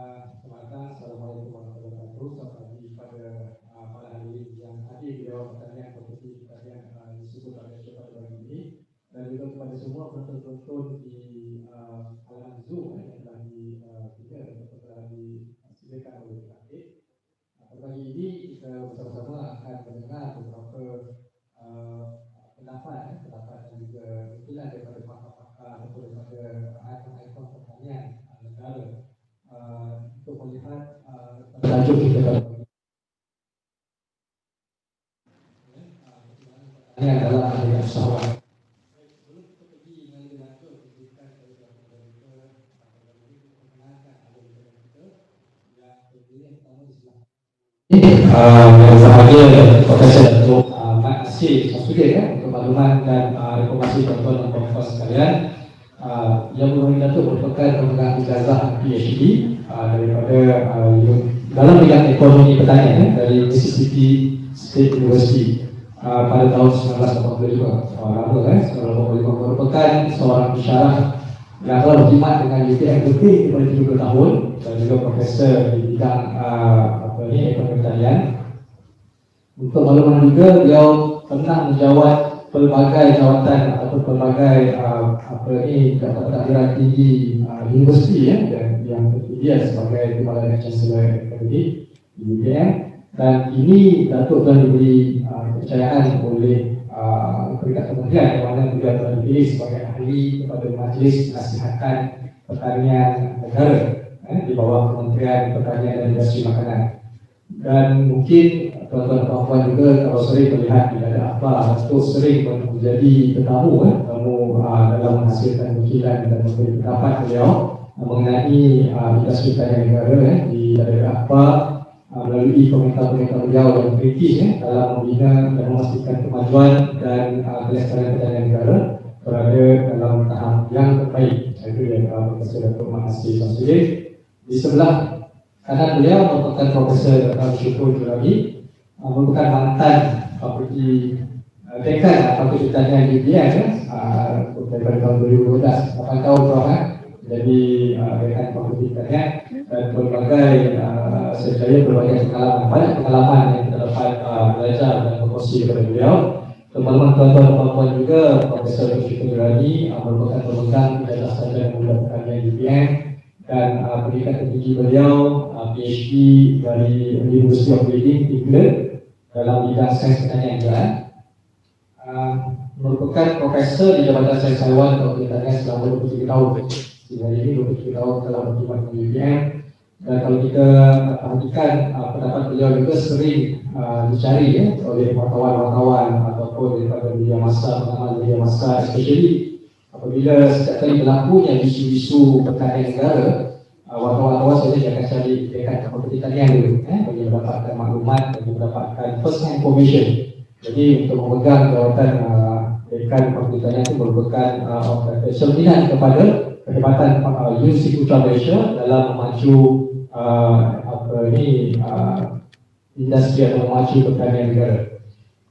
Selamat datang. Assalamualaikum warahmatullahi wabarakatuh. Selamat pagi kepada para hadirin yang hadir di dalam pertandingan kompetisi pertandingan disebut oleh Syekh Abdul ini, dan juga kepada semua penonton-penonton di halaman Zoom yang telah disediakan oleh PKP. Pada pagi ini kita bersama-sama akan mendengar beberapa pendapat dan juga usulan daripada pakar-pakar ataupun daripada ikon-ikon pertanian negara untuk melihat tajuk kita pada ini adalah pertanian usahawan. Sebelum kita pergi dengan lanjut pendidikan daripada mereka perkenalkan alumni kita yang terdiri pertama di sebelah yang berbahagia Profesor Datuk Mat Nasir Samsudin untuk makluman dan informasi tuan-tuan dan puan-puan sekalian. Yang Muhammad Datuk merupakan pemegang ijazah PhD daripada dalam bidang ekonomi pertanian dari Mississippi State University pada tahun 1985. Lama kan? 1985 merupakan seorang pensyarah yang telah berkhidmat dengan UPM lebih daripada 30 tahun dan juga profesor di bidang ekonomi pertanian. Untuk makluman juga, beliau pernah menjawat pelbagai jawatan atau pelbagai jabatan tinggi universiti dan yang terpilih sebagai Kepala Chancellor Akademik di UPM, dan ini Datuk telah diberi kepercayaan oleh peringkat kementerian yang mana beliau telah dipilih sebagai ahli kepada Majlis Nasihatkan Pertanian Negara di bawah Kementerian Pertanian dan Industri Makanan. Dan mungkin tuan-tuan dan puan-puan juga kalau sering melihat di ada apa Datuk sering menjadi tetamu dalam menghasilkan ukilan dan memberi pendapat beliau mengenai industri pertanian negara di daerah apa melalui komentar-komentar beliau yang kritis dalam membina dan memastikan kemajuan dan kelestarian pertanian negara berada dalam tahap yang terbaik. Itu yang Profesor Datuk Mat Nasir Samsudin. Di sebelah kanan beliau merupakan Profesor Syukur Jurami, merupakan mantan fakulti dekan fakulti pertanian di UPM daripada tahun 2012, 8 tahun Prof jadi dekan fakulti pertanian, dan berbagai berbagai pengalaman, banyak pengalaman yang kita dapat belajar dan berkongsi kepada beliau. Teman-teman tuan-tuan dan puan-puan juga, Profesor Syukur Jurami merupakan pemegang ijazah sarjana muda pertanian UPM dan pendidikan tertinggi beliau PhD dari University of Reading, England dalam bidang sains pertanian juga. Merupakan profesor di Jabatan Sains Haiwan atau Pertanian selama 23 tahun. Sehingga ini 23 tahun telah berkhidmat di UPM, dan kalau kita perhatikan pendapat beliau juga sering dicari oleh wartawan-wartawan ataupun daripada media massa, pengamal media massa, especially apabila setiap kali berlakunya isu-isu pertanian negara, wartawan-wartawan saja akan cari dekat fakulti pertanian dulu bagi mendapatkan maklumat dan mendapatkan first hand information. Jadi untuk memegang jawatan dekan fakulti pertanian itu merupakan cerminan kepada kehebatan Universiti Putra Malaysia dalam memaju industri atau memaju pertanian negara.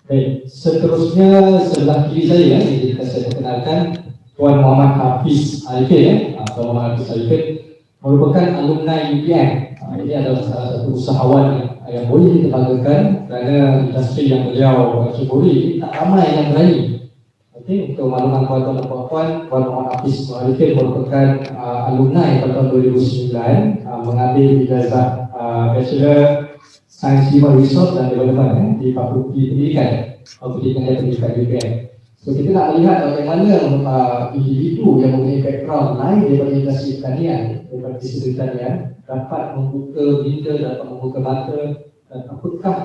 Baik, seterusnya sebelah kiri saya saya perkenalkan Tuan Muhammad Hafiz Arifin. Tuan Muhammad Hafiz Arifin merupakan alumni UPM. Ini adalah salah satu usahawan yang boleh kita banggakan kerana industri yang beliau ceburi tak ramai yang berani. Okey, untuk makluman tuan-tuan dan puan-puan, Tuan Muhammad Hafiz Arifin merupakan alumni pada tahun 2009, mengambil ijazah Bachelor Science Human Resource dan Development di Fakulti Pendidikan, Fakulti Pendidikan UPM. So kita nak melihat bagaimana individu yang mempunyai background lain daripada industri pertanian, daripada disiplin pertanian, dapat membuka minda, dapat membuka mata, dan apakah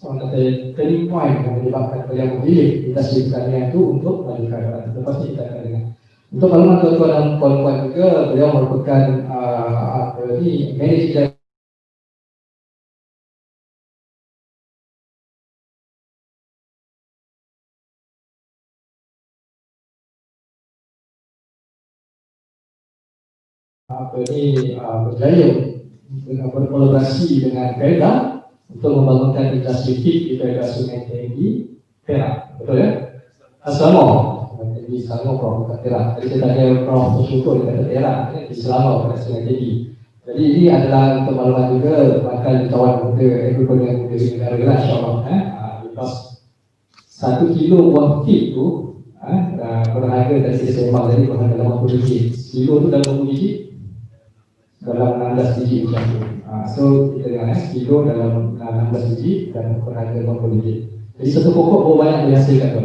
orang kata turning point yang menyebabkan beliau memilih industri pertanian itu untuk melanjutkan. Lepas ini kita akan dengar. Untuk makluman tuan-tuan dan puan-puan juga, beliau merupakan manager berjaya dengan berkolaborasi dengan Perda untuk membangunkan industri feed di Perda Sungai Tinggi Perak. Betul ya? Selangor. Di Selangor Prof. Bukan Perak. Tadi saya tanya Prof. Syukur di Perak. Di Selangor pada Sungai Tinggi. Jadi ini adalah untuk maklumat juga bakal kawan muda ekonomi muda di negara lah, insyaAllah. Because 1 kilo buah fit tu berharga dari sisi sembang tadi berharga RM80. Kilo tu dalam berapa biji? Dalam 16 biji macam tu. So kita dengar kilo dalam 16 biji dan berharga RM80. Jadi satu pokok berapa banyak dihasilkan tu?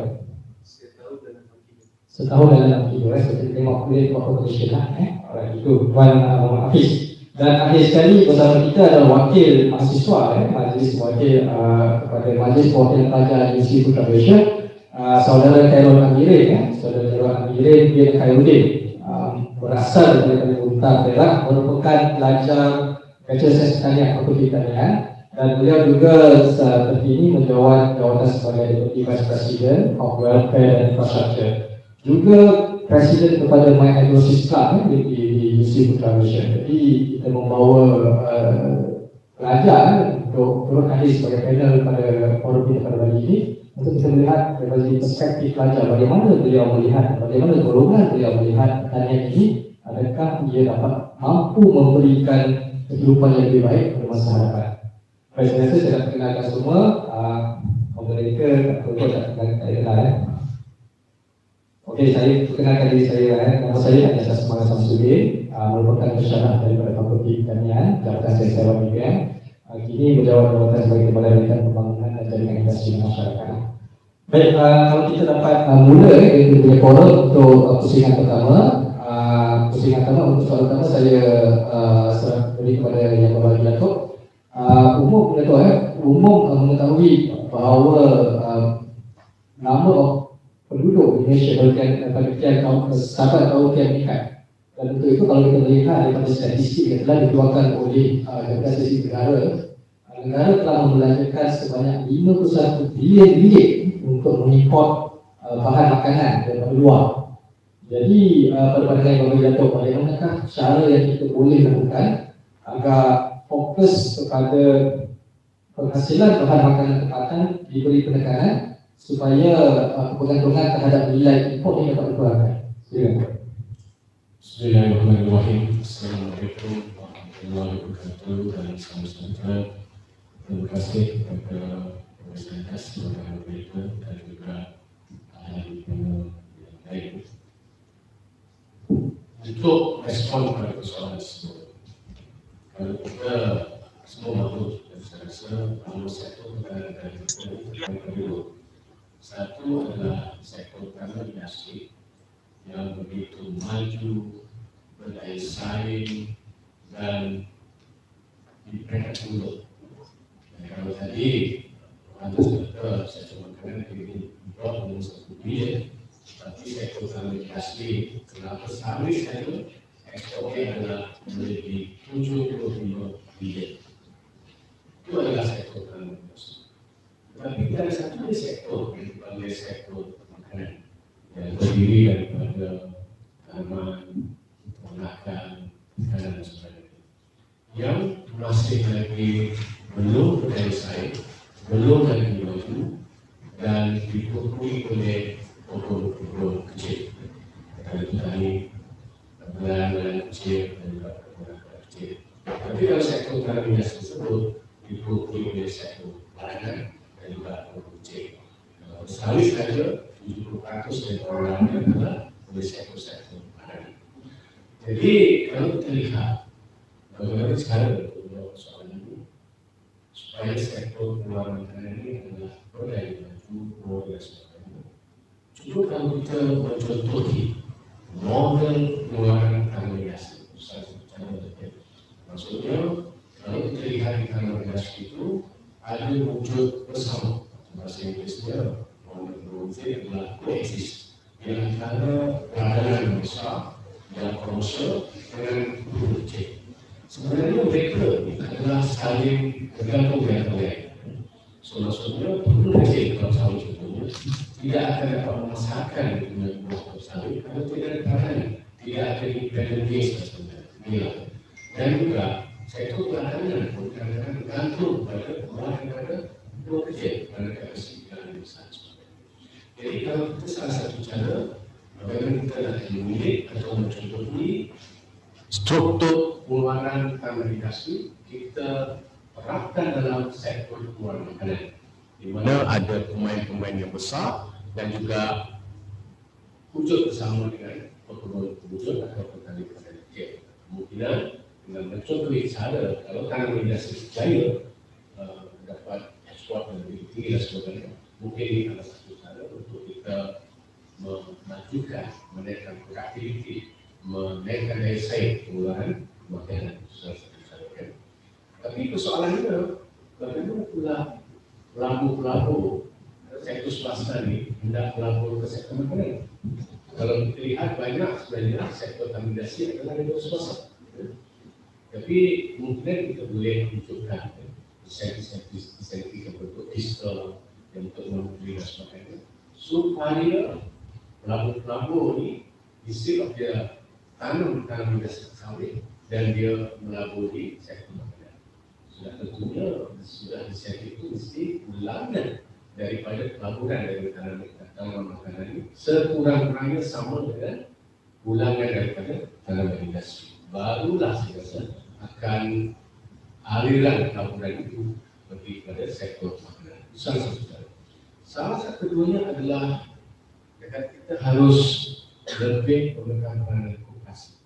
Setahun dalam 6 kilo. So kita tengok boleh buat calculation lah. Alright, itu Tuan Muhammad Hafiz. Dan akhir sekali bersama kita adalah wakil mahasiswa, majlis wakil kepada Majlis Perwakilan Pelajar Universiti Putra Malaysia, Saudara Khairul Amirin, Saudara Khairul Amirin bin Khairuddin, berasal dari Kalimantan Perak, merupakan pelajar Bachelor Sains Pertanian Fakulti Pertanian, dan beliau juga terkini menjawat jawatan sebagai Deputy Vice President of Welfare and Infrastructure, juga Presiden kepada My Hydrosis Club di Universiti Putra Malaysia. Jadi kita membawa pelajar untuk turut hadir sebagai panel pada forum kita pada hari ini untuk kita melihat dari perspektif pelajar bagaimana beliau melihat, bagaimana golongan beliau melihat pertanian ini, adakah dia dapat mampu memberikan kehidupan yang lebih baik pada masa hadapan. Baik, saya rasa saya nak kenalkan semua moderator atau tak kenal. Okey, saya perkenalkan diri saya. Nama saya Hanya Sasmana Samsudin, merupakan pensyarah daripada Fakulti Pertanian, Jabatan Sosial UiM. Kini berjawat jawatan sebagai Kepala Bidang Pembangunan dan Jaringan Industri Masyarakat. Baik, kalau kita dapat mula itu punya forum untuk pusingan pertama. Pusingan pertama untuk soalan pertama saya beri kepada Yang Berbahagia Datuk. Umum mengetahui bahawa nama penduduk Indonesia bagian setakat tahun meningkat. Dan untuk itu kalau kita melihat daripada statistik yang telah dikeluarkan oleh Jabatan Statistik Negara, negara telah membelanjakan sebanyak 51 bilion ringgit untuk mengimport bahan makanan daripada luar. Jadi pada pandangan Yang Berbahagia Datuk, bagaimanakah cara yang kita boleh lakukan agar fokus kepada penghasilan bahan makanan tempatan diberi penekanan supaya kebergantungan terhadap nilai import ini dapat dikurangkan. Silakan. Bismillahirrahmanirrahim. Assalamualaikum warahmatullahi wabarakatuh dan salam sejahtera. Terima kasih kepada Universitas Perwakilan Malaysia dan juga ahli panel yang lain. Untuk respon kepada persoalan tersebut, kalau kita semua mahu, saya rasa nomor satu adalah dari kedua. Satu adalah sektor pertama industri yang begitu maju, berdaya saing dan diperingkat dulu. Kalau tadi anda sudah sektor makanan ini import dengan 1 bilion, tapi sektor pertama industri kenapa habis itu ekspornya adalah menjadi 75 bilion. Itu adalah sektor pertama industri. Tapi ada satu sektor yang dipanggil sektor makanan yang terdiri daripada tanaman, peternakan, dan sebagainya, yang masih lagi belum berdaya saing, belum lagi maju dan dipukuli oleh pokok-pokok kecil, petani-petani, nelayan kecil dan juga petani kecil. Tapi kalau sektor tanaman tersebut dipukuli oleh sektor makanan dan juga kecil. Sehari saja 70% dari orangnya adalah oleh sektor-sektor makanan. Jadi kalau kita lihat bagaimana sekarang untuk soal ini, supaya sektor pengeluaran makanan ini adalah berdaya maju, modal dan sebagainya. Cukup kalau kita mencontohi model pengeluaran tanaman hias, maksudnya kalau kita lihat di tanaman hias itu ada wujud bersama, bahasa Inggrisnya monogrowth adalah coexist, yang antara peradangan besar dan komersial dengan hulu kecil. Sebenarnya mereka adalah saling bergantung dengan lain. So maksudnya hulu kecil kalau sawit contohnya tidak akan dapat memasarkan dengan buah sawit kalau tidak ada peradangan, tidak ada independent gains sebenarnya. Dan juga sektor perdagangan pun kadang-kadang bergantung pada pengeluaran daripada buah kecil pada kapasiti yang besar. Jadi kalau kita salah satu cara bagaimana kita nak memilih atau mencontohi struktur pengeluaran tanah industri kita terapkan dalam sektor pengeluaran makanan, di mana ada pemain-pemain yang besar dan juga wujud bersama dengan wujud atau petani-petani kecil. Kemungkinan dengan mencontohi cara kalau tanah industri jaya dapat ekspor yang lebih tinggi dan sebagainya, mungkin ini adalah satu cara untuk kita memajukan, menaikkan produktiviti, menaikkan daya saing pengeluaran makanan, salah satu cara kan. Tapi persoalannya, bagaimana pula pelaku-pelaku sektor swasta ni hendak melabur ke sektor makanan? Kalau kita lihat banyak sebenarnya sektor tamidasi adalah sektor swasta. Tapi mungkin kita boleh tunjukkan insentif yang bentuk fiskal yang untuk memberi dan sebagainya, supaya pelabur-pelabur ni instead of dia tanam industri sawit dan dia melabur di sektor makanan, sudah tentunya sudah insentif itu mesti ulangan daripada pelaburan dari tanaman makanan ini sekurang-kurangnya sama dengan ulangan daripada tanaman industri. Barulah saya rasa akan aliran pelaburan itu pergi pada sektor makanan. Salah satu keduanya adalah kita harus lebih menekan peranan koperasi.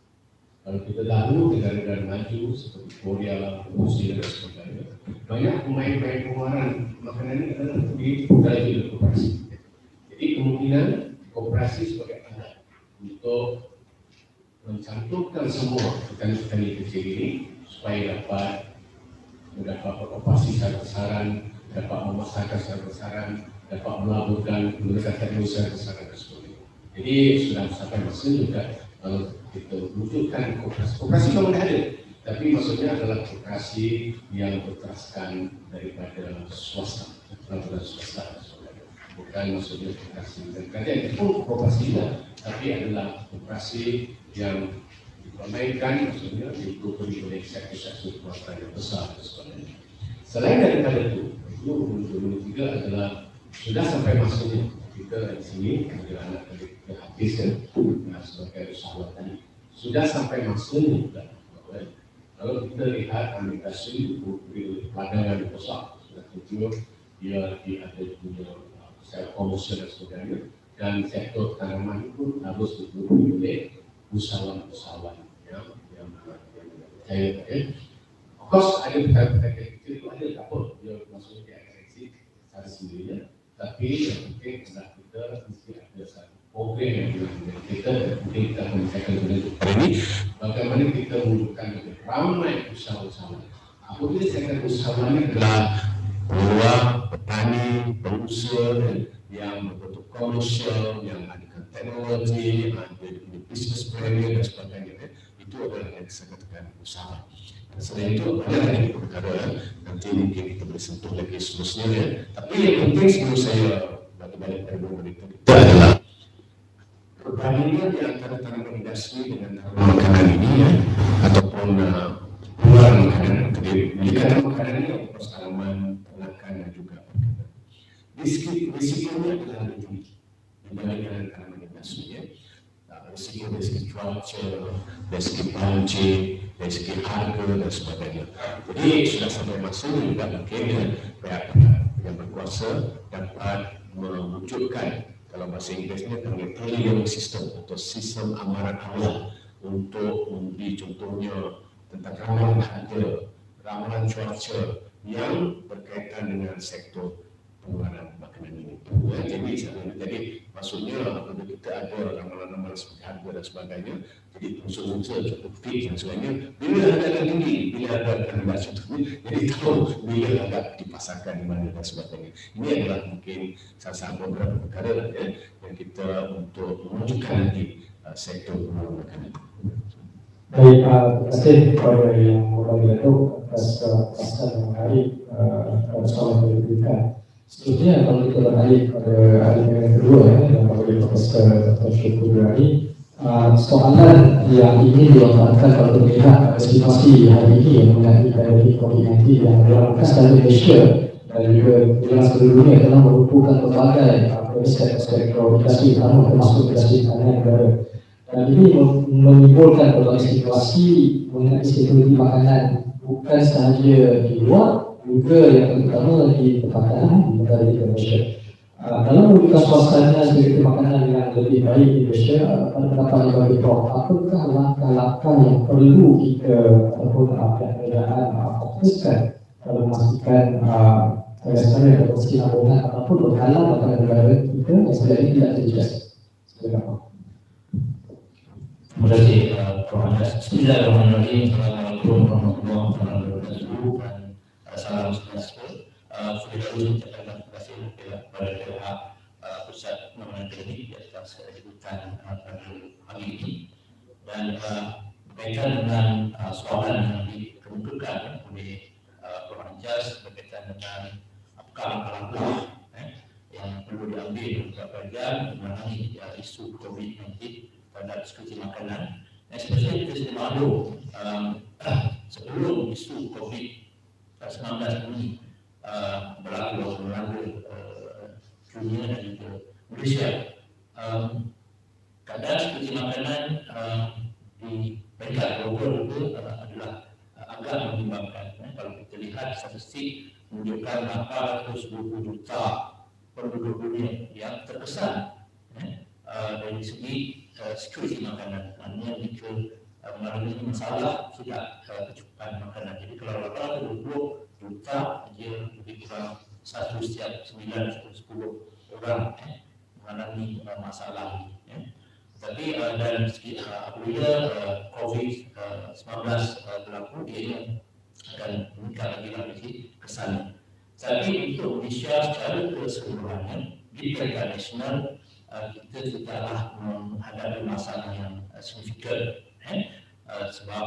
Kalau kita dahulu negara-negara maju seperti Korea, Rusia dan sebagainya, banyak pemain-pemain pengeluaran makanan ini adalah di koperasi. Jadi kemungkinan koperasi sebagai alat untuk mencantumkan semua petani-petani kecil ini supaya dapat mendapat operasi secara besaran, dapat memasarkan secara besaran, dapat melaburkan menggunakan teknologi secara besaran dan sebagainya. Jadi sudah sampai masa juga kita wujudkan koperasi. Koperasi memang ada, tapi maksudnya adalah koperasi yang berteraskan daripada swasta, pelaburan swasta, bukan maksudnya koperasi dan kerajaan. Itu koperasi juga, tapi adalah koperasi yang dipermainkan, maksudnya diberi oleh sektor-sektor swasta yang besar dan sebagainya. Selain daripada itu 2023 adalah sudah sampai masanya kita di sini, ada anak tadi kita habiskan sebagai usahawan tadi, sudah sampai masanya juga. Kalau kita lihat industri diberi peladangan besar, sudah tentu dia ada punya secara komersial dan sebagainya, dan sektor tanaman itu harus diberi oleh usahawan-usahawan yang percaya. Of course ada petani-petani kecil itu ada apa dia masuk ke agresi secara sendirinya, tapi yang penting adalah kita mesti ada satu program yang dilakukan kita, mungkin kita akan mencapai ini bagaimana kita menunjukkan lebih ramai usahawan-usahawan. Apabila sektor usahawan ini adalah peluang petani, pengusaha yang betul komersial, yang ada teknologi, ada bisnes planning dan sebagainya, itu adalah yang saya katakan usaha. Selain itu banyak lagi perkara nanti mungkin kita boleh sentuh lagi seterusnya. Tapi yang penting sebelum saya balik pada berita kita adalah perbandingan di antara tanaman industri dengan tanaman makanan ini ataupun pengeluaran makanan. Jadi tanaman makanan ini adalah tanaman peternakan dan juga perikanan. Risikonya adalah lebih tinggi dibandingkan tanaman industri. Risiko dari segi cuaca, dari segi pancing, dari segi harga dan sebagainya. Jadi sudah sampai masa juga mungkin pihak yang berkuasa dapat mewujudkan, kalau bahasa Inggerisnya panggil trillion system atau sistem amaran Allah untuk memberi contohnya tentang ramalan harga, ramalan cuaca yang berkaitan dengan sektor pengeluaran makanan ini. Jadi maksudnya apabila kita ada ramalan-ramalan seperti harga dan sebagainya, jadi unsur-unsur cukup fit dan sebagainya, bila harga akan tinggi, bila harga akan membaca tersebut, jadi tahu bila harga dipasarkan di mana dan sebagainya. Ini adalah mungkin salah satu beberapa perkara yang kita untuk mewujudkan nanti sektor pengeluaran makanan. Baik, terima kasih kepada yang Bapak Datuk atas pasal yang menarik soal yang diberikan. Seterusnya kalau kita beralih pada aliran yang kedua yang oleh Profesor Dr. Syukur Rani, soalan yang ingin dilontarkan kalau melihat situasi hari ini yang mengenai pandemik COVID-19 yang dilakukan di Malaysia dan juga di seluruh dunia telah merupakan berbagai aspek industri utama termasuk industri pertanian negara. Dan ini menimbulkan berbagai situasi mengenai sekuriti makanan bukan sahaja di luar, juga yang terutama di tempatan di negara Indonesia. Dalam membuka suasana sekuriti makanan yang lebih baik di Malaysia, pada pendapat yang bagi Prof, apakah langkah-langkah yang perlu kita ataupun pihak kerajaan fokuskan dalam memastikan restoran atau mesin abungan ataupun berhalang makanan negara kita yang sebenarnya tidak terjejas? Terima kasih Prof. Andas. Bismillahirrahmanirrahim. Assalamualaikum warahmatullahi wabarakatuh dan salam sejahtera. Sudah dahulu ucapkan terima kasih kepada pihak Pusat Pengembangan Akademik di atas kejutan pada hari ini, dan berkaitan dengan soalan yang dikemukakan oleh Prof. Andas berkaitan dengan apakah langkah-langkah yang perlu diambil untuk kerajaan menangani isu COVID-19 terhadap sekuriti makanan. Especially kita sudah maklum sebelum isu COVID-19 ini berlaku melanda dunia dan juga Malaysia, keadaan sekuriti makanan di peringkat global itu adalah agak membimbangkan. Kalau kita lihat statistik menunjukkan 420 juta penduduk dunia yang terkesan dari segi sekuriti makanan, maknanya jika mengalami masalah tidak kecukupan makanan. Jadi kalau rata-rata 20 juta dia lebih kurang 1 setiap 9 atau 10 orang mengalami masalah ini. Tapi dan apabila COVID-19 berlaku, dia akan meningkat lagi dari kesan. Tapi untuk Malaysia secara keseluruhannya di peringkat nasional kita tidaklah menghadapi masalah yang signifikan, sebab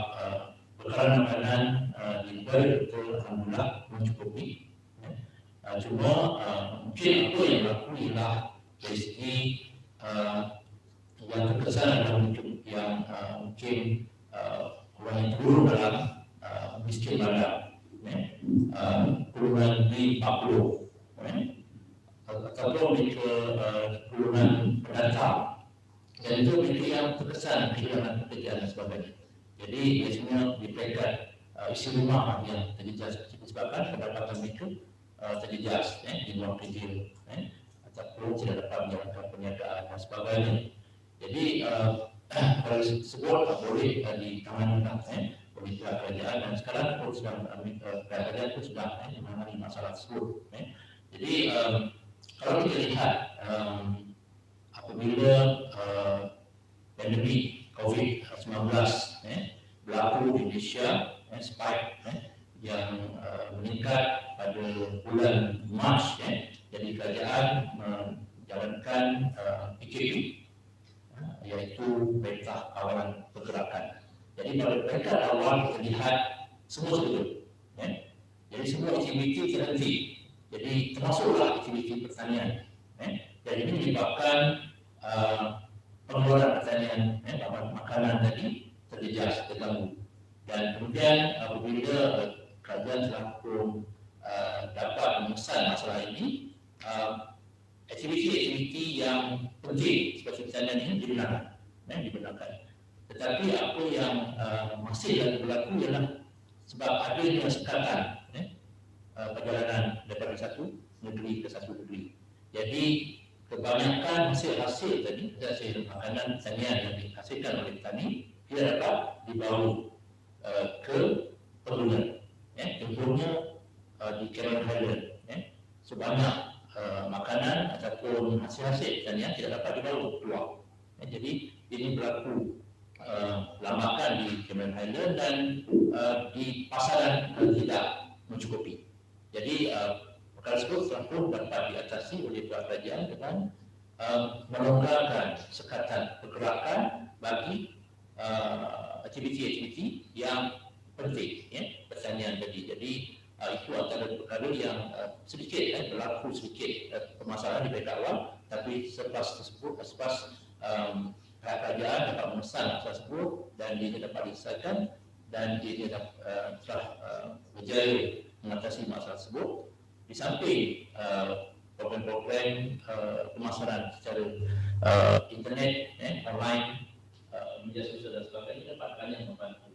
bekalan makanan di negara kita alhamdulillah mencukupi. Cuma mungkin apa yang berlaku ialah dari segi yang terkesan adalah yang mungkin orang yang turun dalam miskin badan, golongan B40, ataupun mereka golongan pendatang, dan itu mereka yang terkesan kehilangan pekerjaan dan sebagainya. Jadi biasanya di peringkat isi rumah yang terjejas disebabkan pendapatan mereka terjejas di luar kerja, ataupun tidak dapat menjalankan perniagaan dan sebagainya. Jadi hal tersebut boleh ditangani oleh pihak kerajaan, dan sekarang kerajaan itu sudah menangani masalah tersebut. Jadi kalau kita lihat apabila pandemik COVID-19 berlaku di Malaysia, spike yang meningkat pada bulan Mac, jadi kerajaan menjalankan PKP, iaitu Perintah Kawalan Pergerakan. Jadi pada peringkat awal kita lihat semua tutup, jadi semua aktiviti terhenti. Jadi termasuklah aktiviti pertanian. Jadi ini menyebabkan pengeluaran pertanian, makanan tadi terjejas, terganggu. Dan kemudian apabila kerajaan telah pun dapat memesan masalah ini, aktiviti-aktiviti yang penting seperti pertanian ini dibenarkan. Tetapi apa yang masih lagi berlaku ialah sebab adanya sekatan perjalanan daripada satu negeri ke satu negeri. Jadi kebanyakan hasil tadi, hasil makanan pertanian yang dihasilkan oleh petani tidak dapat dibawa ke pengguna. Contohnya di Cameron Highland, sebanyak makanan ataupun hasil-hasil pertanian tidak dapat dibawa keluar. Jadi ini berlaku lambakan di Cameron Highland dan di pasaran tidak mencukupi. Jadi perkara tersebut telah pun dapat diatasi oleh pihak kerajaan dengan melonggarkan sekatan pergerakan bagi aktiviti-aktiviti yang penting, pertanian tadi. Jadi itu antara perkara yang sedikit berlaku sedikit permasalahan di peringkat awal, tapi selepas pihak kerajaan dapat memesan masalah tersebut dan dia dapat diselesaikan dan dia telah berjaya mengatasi masalah tersebut. Di samping program-program pemasaran secara internet, online, media sosial dan sebagainya dapat banyak membantu.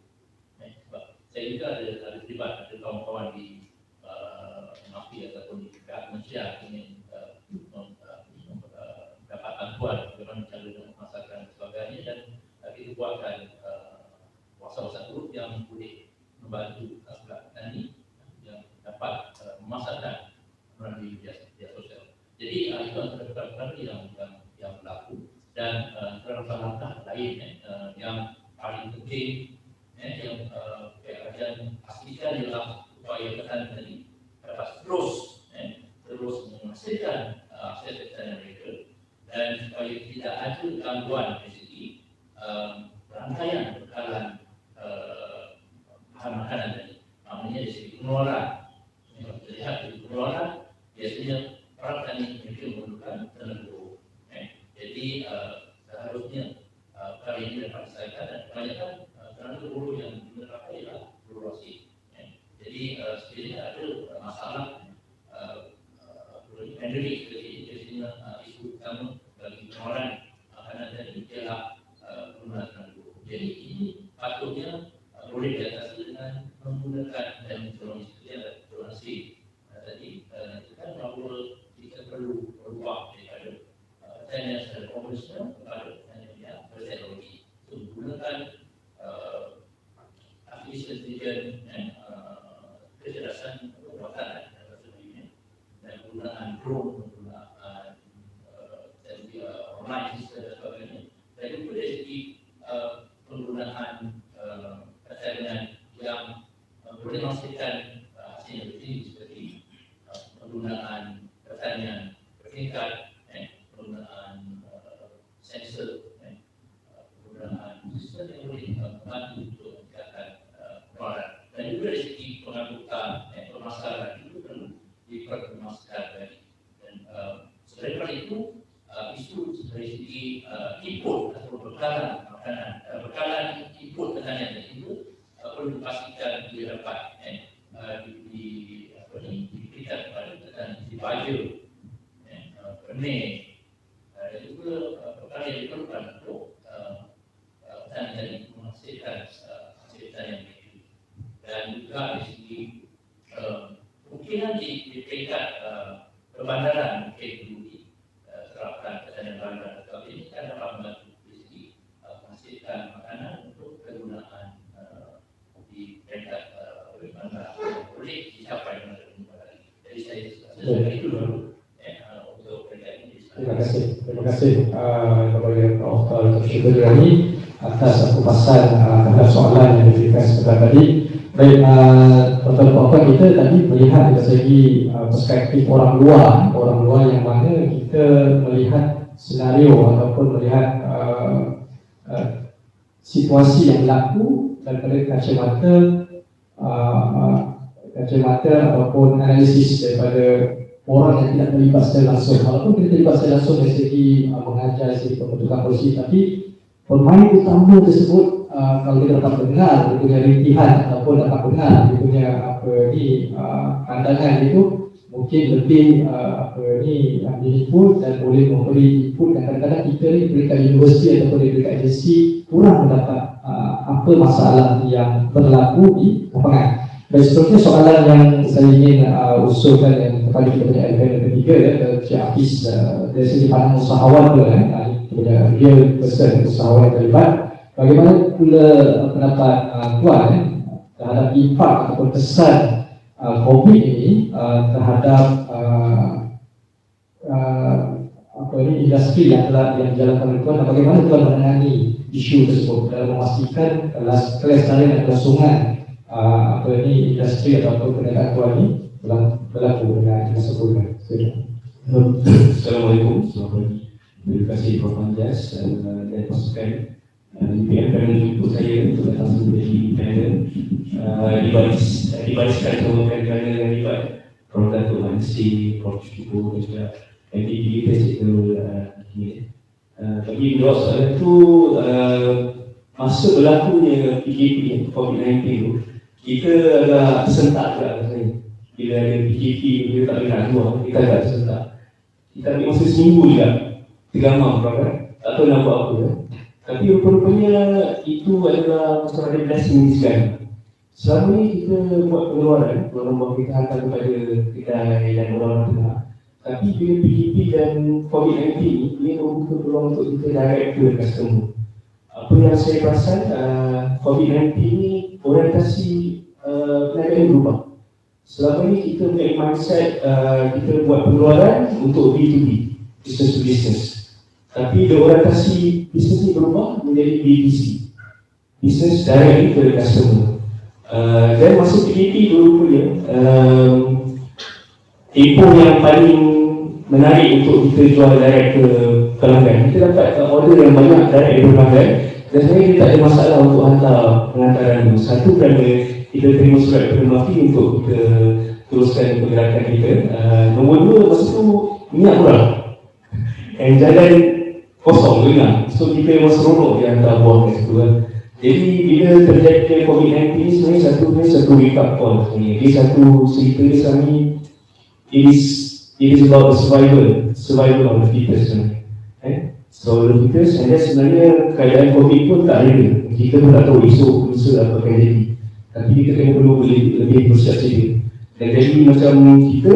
Sebab saya juga ada terlibat, ada kawan-kawan di mafia ataupun di pihak kementerian ingin dapat bantuan bagaimana cara memasarkan dan sebagainya, dan kita buatkan WhatsApp group yang boleh membantu petani yang dapat memasarkan melalui media sosial. Jadi itu antara perkara yang berlaku, dan langkah lain yang paling penting yang kerajaan pastikan ialah supaya petani tadi dapat terus menghasilkan hasil petani mereka, dan supaya tidak ada gangguan dari segi rangkaian bekalan bahan makanan tadi. Maknanya dari segi pengeluaran, kalau kita lihat dari pengeluaran biasanya para petani mereka memerlukan tenaga buruh. Jadi seharusnya perkara ini dapat diselesaikan, dan kebanyakan tenaga buruh yang digunakan ialah buruh asing. Jadi sekiranya ada masalah pandemik seperti ini, isu utama bagi pengeluaran makanan tadi ialah penggunaan tenaga buruh. Jadi ini patutnya boleh diatasi dengan menggunakan dan mencari donasi tadi. Itu kan bahawa kita perlu berubah daripada pertanian secara konvensional kepada pertanian yang berteknologi, untuk menggunakan artificial intelligence dan kecerdasan buatan dan sebagainya, dan penggunaan drone, penggunaan teknologi online system dan sebagainya. Dan juga dari segi penggunaan pertanian yang boleh menghasilkan hasil yang lebih seperti penggunaan pertanian bertingkat, penggunaan sensor, penggunaan sistem yang boleh membantu untuk meningkatkan pengeluaran. Dan juga dari segi pengangkutan pemasaran itu perlu diperkemaskan lagi. Dan selain daripada itu, isu dari segi input atau bekalan makanan, bekalan input pertanian itu perlu dipastikan dia dapat diberikan kepada petani, dibaja, benih, dan juga perkara yang diperlukan untuk petani tadi menghasilkan hasil petani yang baik. Dan juga dari segi mungkinan di peringkat perbandaran mungkin perlu diterapkan petani bandar, tetapi ini kan dapat membantu dari segi menghasilkan makanan untuk kegunaan di peringkat bandar boleh dicapai melalui bandar. Jadi saya itu dulu untuk peringkat ini. Terima kasih kepada Dr. Syukurani atas kupasan terhadap soalan yang diberikan sebentar tadi. Baik, Dr. kita tadi melihat dari segi perspektif orang luar yang mana kita melihat senario ataupun melihat situasi yang berlaku daripada kacamata ataupun analisis daripada orang yang tidak terlibat secara langsung. Walaupun kita terlibat secara langsung dari segi mengajar, dari segi pembentukan polisi, tapi pemain utama tersebut kalau kita dapat dengar dia punya rintihan ataupun dapat dengar dia punya pandangan itu mungkin lebih meaningful dan boleh memberi input. Dan kadang-kadang kita ni dekat universiti ataupun dekat agensi kurang mendapat apa masalah yang berlaku di lapangan. Dan seterusnya soalan yang saya ingin usulkan yang kepada kita punya elemen yang ketiga ke Cik Hafiz dari segi pandang usahawan pula kita punya real person usahawan yang terlibat. Bagaimana pula pendapat Tuan terhadap impak ataupun kesan COVID ini terhadap industri yang telah dijalankan oleh Tuan, dan bagaimana Tuan menangani isu tersebut dalam memastikan kelestarian dan kelangsungan industri ataupun perniagaan Tuan ini berlaku dengan sempurna. Assalamualaikum. Terima kasih Prof. Anjas dan pasukan UPM kerana menjemput saya untuk datang menjadi panel dibariskan semua kerana yang libat Prof. Datuk Mansi, Prof. Syukur dan juga MPD Presiden ini. Bagi menjawab soalan itu, masa berlakunya PKP COVID-19 itu, kita agak sentak juga rasanya. Bila ada PKP, kita tak boleh nak keluar, kita agak sentak. Kita ambil masa seminggu juga tergamam, tak tahu nak buat apa. Tapi rupa-rupanya itu adalah macam ada blessing diskan. Selama ni kita buat pengeluaran buat kita hantar kepada kedai dan orang tengah. Tapi bila PKP dan COVID-19 ni, dia membuka peluang untuk kita direct ke customer. Apa yang saya perasan, COVID-19 ni orientasi perniagaan berubah. Selama ni kita punya mindset kita buat pengeluaran untuk B2B, business to business. Tapi orientasi bisnes ni berubah menjadi B2C, business direct ke customer. Dan masa PKP rupanya tempoh yang paling menarik untuk kita jual direct ke pelanggan. Kita dapat order yang banyak direct dari pelanggan dan sebenarnya kita tak ada masalah untuk hantar pengantaran itu. Satu kerana kita terima surat perkhidmatan untuk kita teruskan pergerakan kita. Nombor dua, masa tu minyak murah dan jalan kosong dengar. So kita memang seronok dia hantar buah kat situ kan. Jadi bila terjadi COVID-19 ni sebenarnya satu wake up call sebenarnya. Dia satu cerita dia sekarang ni, it is about the survival of the fittest sebenarnya. So the fittest, and then sebenarnya keadaan COVID pun tak ada. Kita pun tak tahu esok lusa apa akan jadi. Tapi kita kena perlu lebih bersiap sedia. Dan jadi macam kita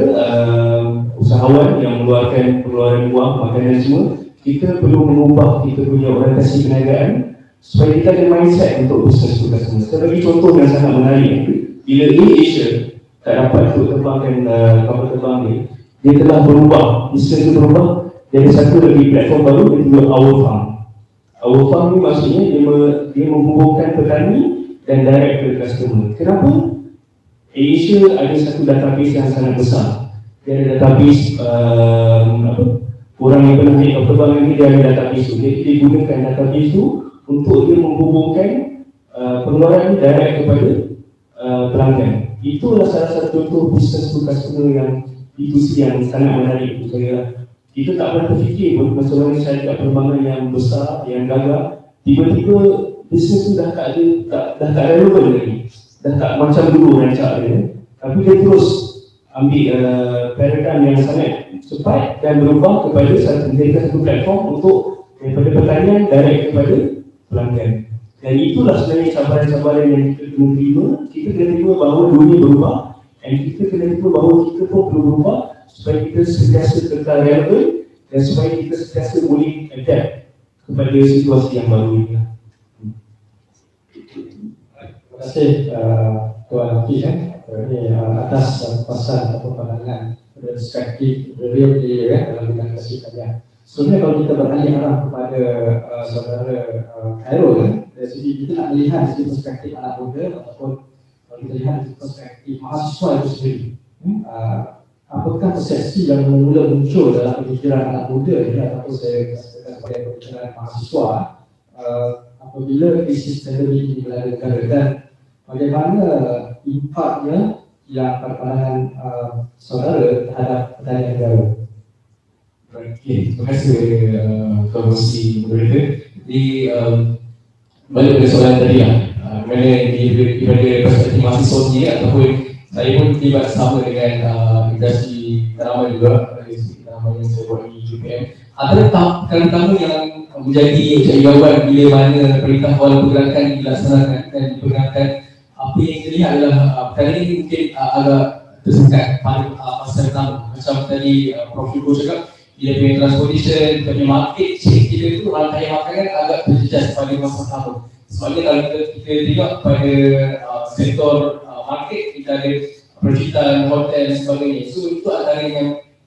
usahawan yang mengeluarkan pengeluaran wang, makanan semua, kita perlu mengubah kita punya orientasi perniagaan supaya kita ada mindset untuk bisnes tu customer. Saya bagi contoh yang sangat menarik. Bila Asia tak dapat untuk terbangkan kapal terbang dia telah berubah, bisnes tu berubah. Jadi satu lagi platform baru iaitu Our Farm. Our Farm ni maksudnya dia menghubungkan petani dan direct ke customer. Kenapa? Asia ada satu database yang sangat besar. Dia ada database orang yang pernah naik kapal terbang ini, dia ada database tu. Jadi dia gunakan database tu untuk dia menghubungkan pengeluaran direct kepada pelanggan. Itulah salah satu contoh business to customer yang B2C yang sangat menarik untuk saya. Kita tak pernah terfikir pun masa mana saya dekat perkembangan yang besar, yang gagah, tiba-tiba bisnes tu dah tak relevan lagi. Dah tak macam dulu rancak dia. Tapi dia terus ambil paradigm yang sangat cepat dan berubah kepada satu platform untuk daripada pertanian direct kepada pelanggan. Dan itulah sebenarnya cabaran-cabaran yang kita kena terima. Kita kena terima bahawa dunia berubah dan kita kena terima bahawa kita pun perlu berubah supaya kita sentiasa kekal relevan dan supaya kita sentiasa boleh adapt kepada situasi yang baru ini. Terima kasih Tuan Hafiz atas papasan atau pandangan perspektif beliau dalam bidang kesihatan. Sebenarnya kalau kita beralih arah kepada saudara Khairul, dari segi kita nak melihat dari segi perspektif anak muda ataupun kalau kita lihat dari perspektif mahasiswa itu sendiri, apakah persepsi yang mula muncul dalam pemikiran anak muda ataupun saya katakan sebagai pemikiran mahasiswa apabila krisis pandemik ini melanda negara, dan bagaimana impaknya yang pada pandangan saudara terhadap pertanian negara? Okay, terima kasih Tuan Musi Moderator. Jadi balik pada soalan tadi lah, mana daripada perspektif mahasiswa sendiri ataupun saya pun terlibat sama dengan industri tanaman juga, tanaman yang saya buat di UPM. Antara perkara-perkara yang menjadi jawapan bila mana perintah awal pergerakan dilaksanakan dan diperkenalkan, apa yang kita lihat adalah perkara ini mungkin agak tersingkat pada masa pertama. Macam tadi Prof. Yuko cakap, dia punya transportation, punya market chain kita itu rantai makanan agak terjejas pada masa pertama. Sebabnya kalau kita tengok pada sektor market, kita ada percitaan, hotel dan sebagainya. So itu antara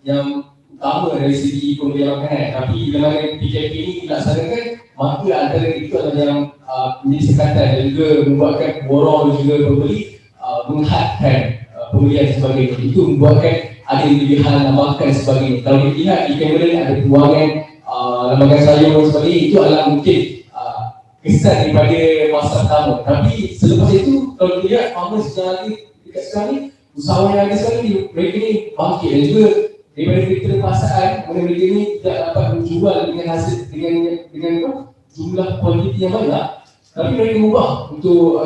yang utama dari segi pembelian makanan. Tapi bila mana PKP ini dilaksanakan, maka antara itu adalah yang menjadi sekatan dan juga membuatkan borong juga pembeli menghadkan pembelian sebagainya. Itu membuatkan ada lebihan makan sebagainya. Kalau kita lihat di kamera ni ada kewangan lembaga sayur dan sebagainya, itu adalah mungkin kesan daripada masa pertama. Tapi selepas itu kalau kita lihat farmers dekat sekarang ni, usahawan yang ada sekarang ni, mereka ni bangkit dan juga daripada kriteria pasaan, mereka ni tidak dapat menjual dengan hasil dengan jumlah kuantiti yang banyak, tapi mereka ubah untuk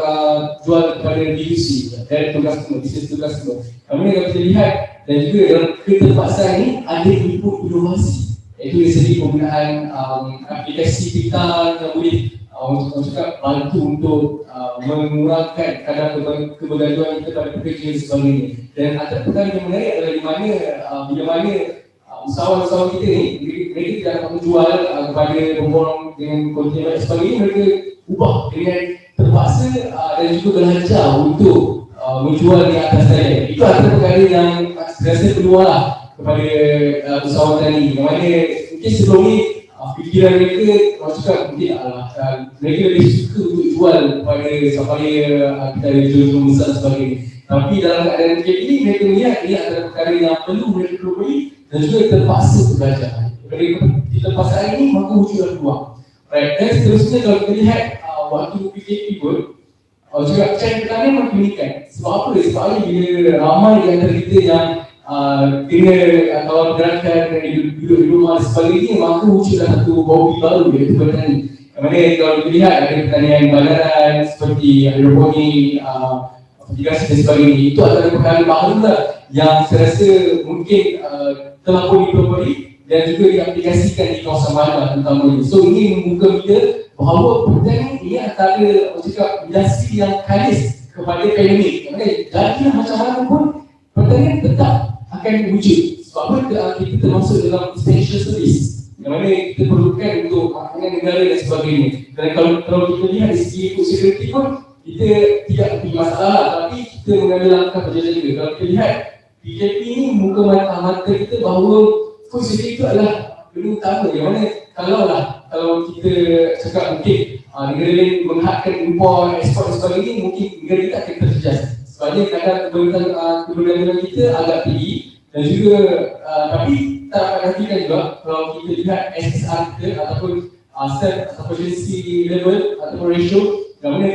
jual kepada B2C, direct to customer, business to customer. Kami kalau kita lihat dan juga dalam keterpaksaan ini ada input inovasi Itu dari segi penggunaan aplikasi kita yang boleh orang cakap bantu untuk mengurangkan kadar kebergaduhan kita pada pekerja dan sebagainya. Dan antara perkara yang menarik adalah bila mana usahawan-usahawan kita ni mereka tidak dapat menjual kepada pemborong dengan kontena dan sebagainya, mereka ubah dengan terpaksa dan juga belajar untuk menjual di atas talian. Itu antara perkara yang rasa keluar lah kepada usahawan tadi, yang mana mungkin sebelum ni fikiran mereka orang cakap mungkin mereka lebih suka untuk jual kepada supplier kita ada jual-jual besar dan sebagainya. Tapi dalam keadaan macam ini mereka melihat ini adalah perkara yang perlu mereka beli dan juga terpaksa untuk belajar. Di tempat saya ini maka wujudlah peluang. Right. Dan seterusnya kalau kita lihat waktu PKP pun juga trend pertanian makin meningkat. Sebab apa? Sebab bila ramai di antara kita yang kena kawan pergerakan dan duduk di rumah dan sebagainya, maka wujudlah satu hobi baru iaitu bertani. Yang mana kalau kita lihat ada pertanian balaran seperti hidroponik, fertigasi dan sebagainya. Itu adalah perkara baru lah yang saya rasa mungkin terlampau dipelopori dan juga diaplikasikan di kawasan bandar terutamanya. So ini membuka kita bahawa pertanian ini antara industri yang kalis kepada pandemik. Jadi macam mana pun pertanian tetap akan wujud. Sebab apa? Kita termasuk dalam essential service yang mana kita perlukan untuk makanan negara dan sebagainya. Dan kalau kita lihat dari segi food security pun kita tidak mempunyai masalah, tapi kita mengambil langkah berjaga-jaga. Kalau kita lihat PKP ini muka mata kita bahawa food security itu adalah benda utama, yang mana kalau kita cakap mungkin negara lain menghadkan import, ekspor dan sebagainya, mungkin negara kita akan terjejas. Sebabnya kadang keberagaman kita agak tinggi dan juga tapi tak dapat nantikan juga kalau kita lihat SSR kita ataupun self sufficiency level ataupun ratio, yang mana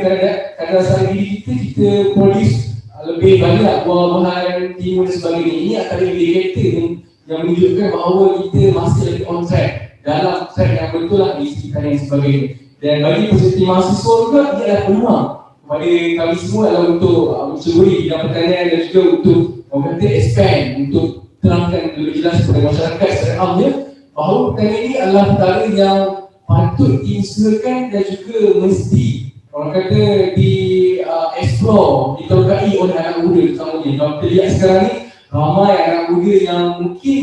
kadang sehari diri kita produce lebih banyak buah-buahan, timun dan sebagainya. Ini antara indikator yang menunjukkan bahawa kita masih lagi on track, dalam track yang betul lah di sekitar dan sebagainya. Dan bagi peserta mahasiswa juga, ia adalah peluang kepada kami semua adalah untuk mencuri bidang pertanian dan juga untuk orang kata expand, untuk terangkan lebih jelas kepada masyarakat secara amnya bahawa pertanian ini adalah perkara yang patut diusahakan dan juga mesti orang kata di explore, ditokai oleh anak muda terutamanya. Kalau kita lihat sekarang ni ramai anak muda yang mungkin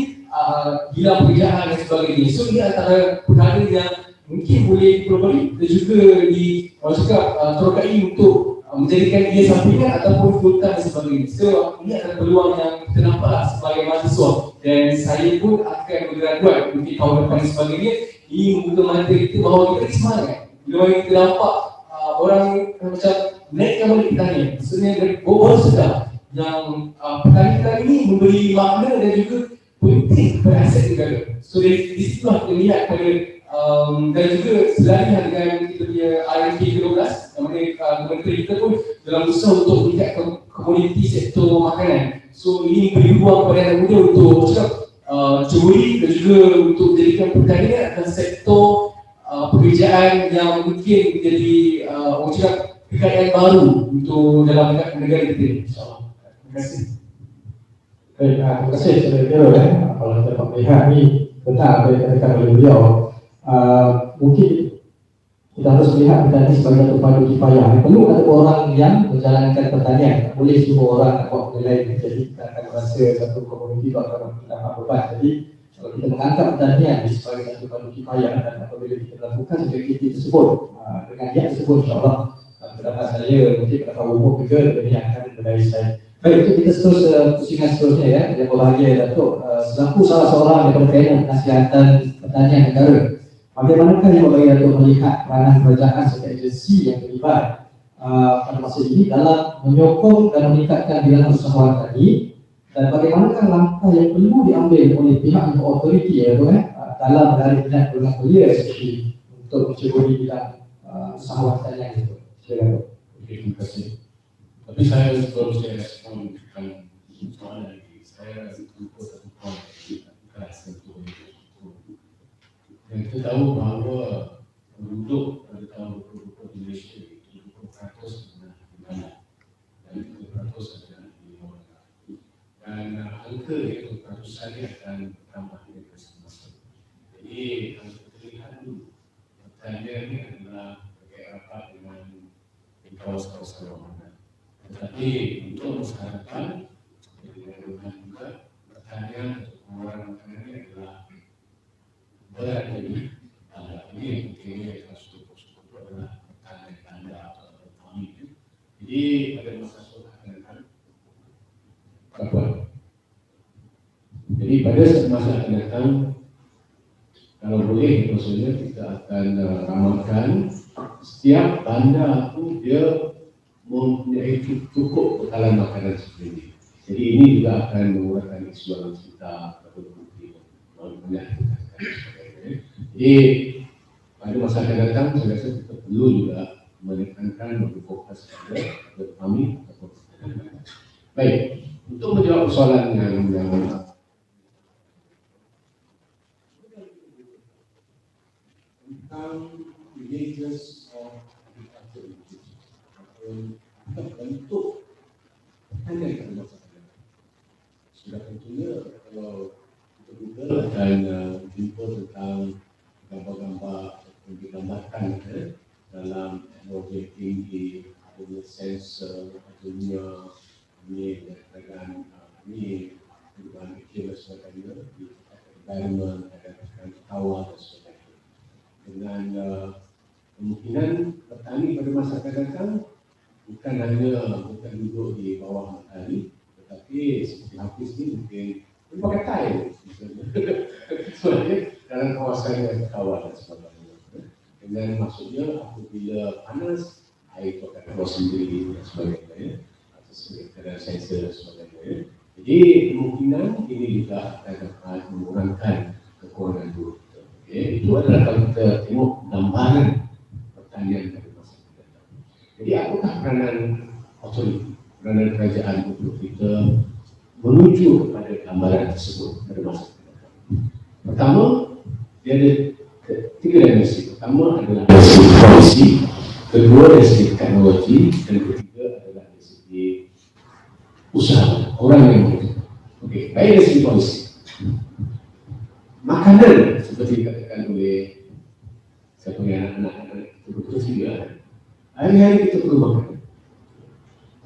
gila pekerjaan dan sebagainya. So ini antara perkara yang mungkin boleh dipelopori dan juga ditokai untuk menjadikan dia sampingan ataupun full-time dan sebagainya. So ini adalah peluang yang kita nampak sebagai mahasiswa, dan saya pun akan bergraduat mungkin tahun depan dan sebagainya. Ini membuka mata kita bahawa kita semangat bila kita nampak orang macam naikkan balik pertanian. Maksudnya baru sedar yang pertanian ini memberi makna dan juga penting kepada aset negara. So dari situlah kita lihat pada dan juga selain dengan kita punya RMK 12 yang mana kementerian kita pun dalam usaha untuk meningkatkan komoditi sektor makanan. So ini beri ruang kepada anak muda untuk curi dan juga untuk menjadikan pertanian adalah sektor pekerjaan yang mungkin menjadi kekayaan baru untuk dalam negara kita, insyaAllah. Terima kasih. Baik, terima kasih Saudara Kero. Kalau kita dapat melihat ni benar apa yang dikatakan oleh beliau. Mungkin kita harus melihat pertanian sebagai satu padu kifayah. Perlu ada orang yang menjalankan pertanian. Tak boleh semua orang nak buat benda lain. Jadi kita akan rasa satu komuniti itu akan mendapat beban. Jadi kalau kita mengangkat pertanian sebagai satu padu kifayah, dan apabila kita melakukan aktiviti tersebut dengan niat tersebut, insyaAllah pendapat saya mungkin pendapat umum juga lebih akan berdaya saya. Baik, itu kita terus pusingan seterusnya ya. Yang berbahagia Datuk, selaku salah seorang daripada panel penasihatan pertanian negara, bagaimanakah yang bagi Datuk melihat peranan kerajaan serta agensi yang terlibat pada masa ini dalam menyokong dan meningkatkan bilangan usahawan tadi, dan bagaimanakah langkah yang perlu diambil oleh pihak otoriti dalam menarik minat golongan belia especially untuk menceburi bidang usahawan tanian itu. Silakan. Terima kasih. Tapi saya baru saya respon bukan soalan lagi. Saya lupa satu poin keras untuk itu. Dan kita tahu bahawa penduduk pada tahun 2020 di Malaysia itu 20% adalah dan 30% adalah di luar negara. Dan angka itu 20% akan bertambah dari semasa. Jadi harus kita lihat dulu. Pertanyaan ini adalah berkait rapat dengan di kawasan-kawasan Ramadan. Tetapi untuk masyarakat, dengan juga pertanyaan atau pengeluaran makanan ini adalah berat jadi ini yang pentingnya harus cukup adalah pertanyaan Anda atau kami. Jadi pada masa suatu akan datang, jadi pada masa akan datang, kalau boleh maksudnya kita akan ramalkan setiap bandar itu dia mempunyai cukup bekalan makanan seperti ini. Jadi ini juga akan mengurangkan isu kita atau bukti Jadi pada masa akan datang saya rasa kita perlu juga menekankan berfokus pada kami. Baik, untuk menjawab persoalan yang tentang religious or agriculture bentuk pertanyaan kepada masyarakat. Sudah tentunya kalau kita Google akan jumpa tentang gambar-gambar yang digambarkan dalam projecting di dunia sensor, dunia ini dengan ini perubahan iklim dan sebagainya, di environment, ada awal dan sebagainya. Dengan kemungkinan petani pada masa akan datang bukan duduk di bawah matahari, tetapi seperti Hafiz ini mungkin pakai tile sebabnya dalam kawasan yang terkawal dan sebagainya. Dengan maksudnya apabila panas, air itu akan keluar sendiri dan sebagainya, atau keadaan sensor dan sebagainya. Jadi kemungkinan ini juga akan dapat mengurangkan kekurangan itu. Okay. Itu adalah kalau kita tengok gambaran pertanian dari masa kita. Jadi apakah peranan otoriti, peranan kerajaan untuk kita menuju kepada gambaran tersebut pada masa kita? Pertama, dia ada tiga dimensi. Pertama adalah dari segi polisi, kedua dari segi teknologi, dan ketiga adalah dari segi usaha orang yang bekerja. Okey, baik dari segi polisi. Makanan seperti dikatakan oleh siapa yang anak-anak itu betul juga. Hari-hari kita perlu makan.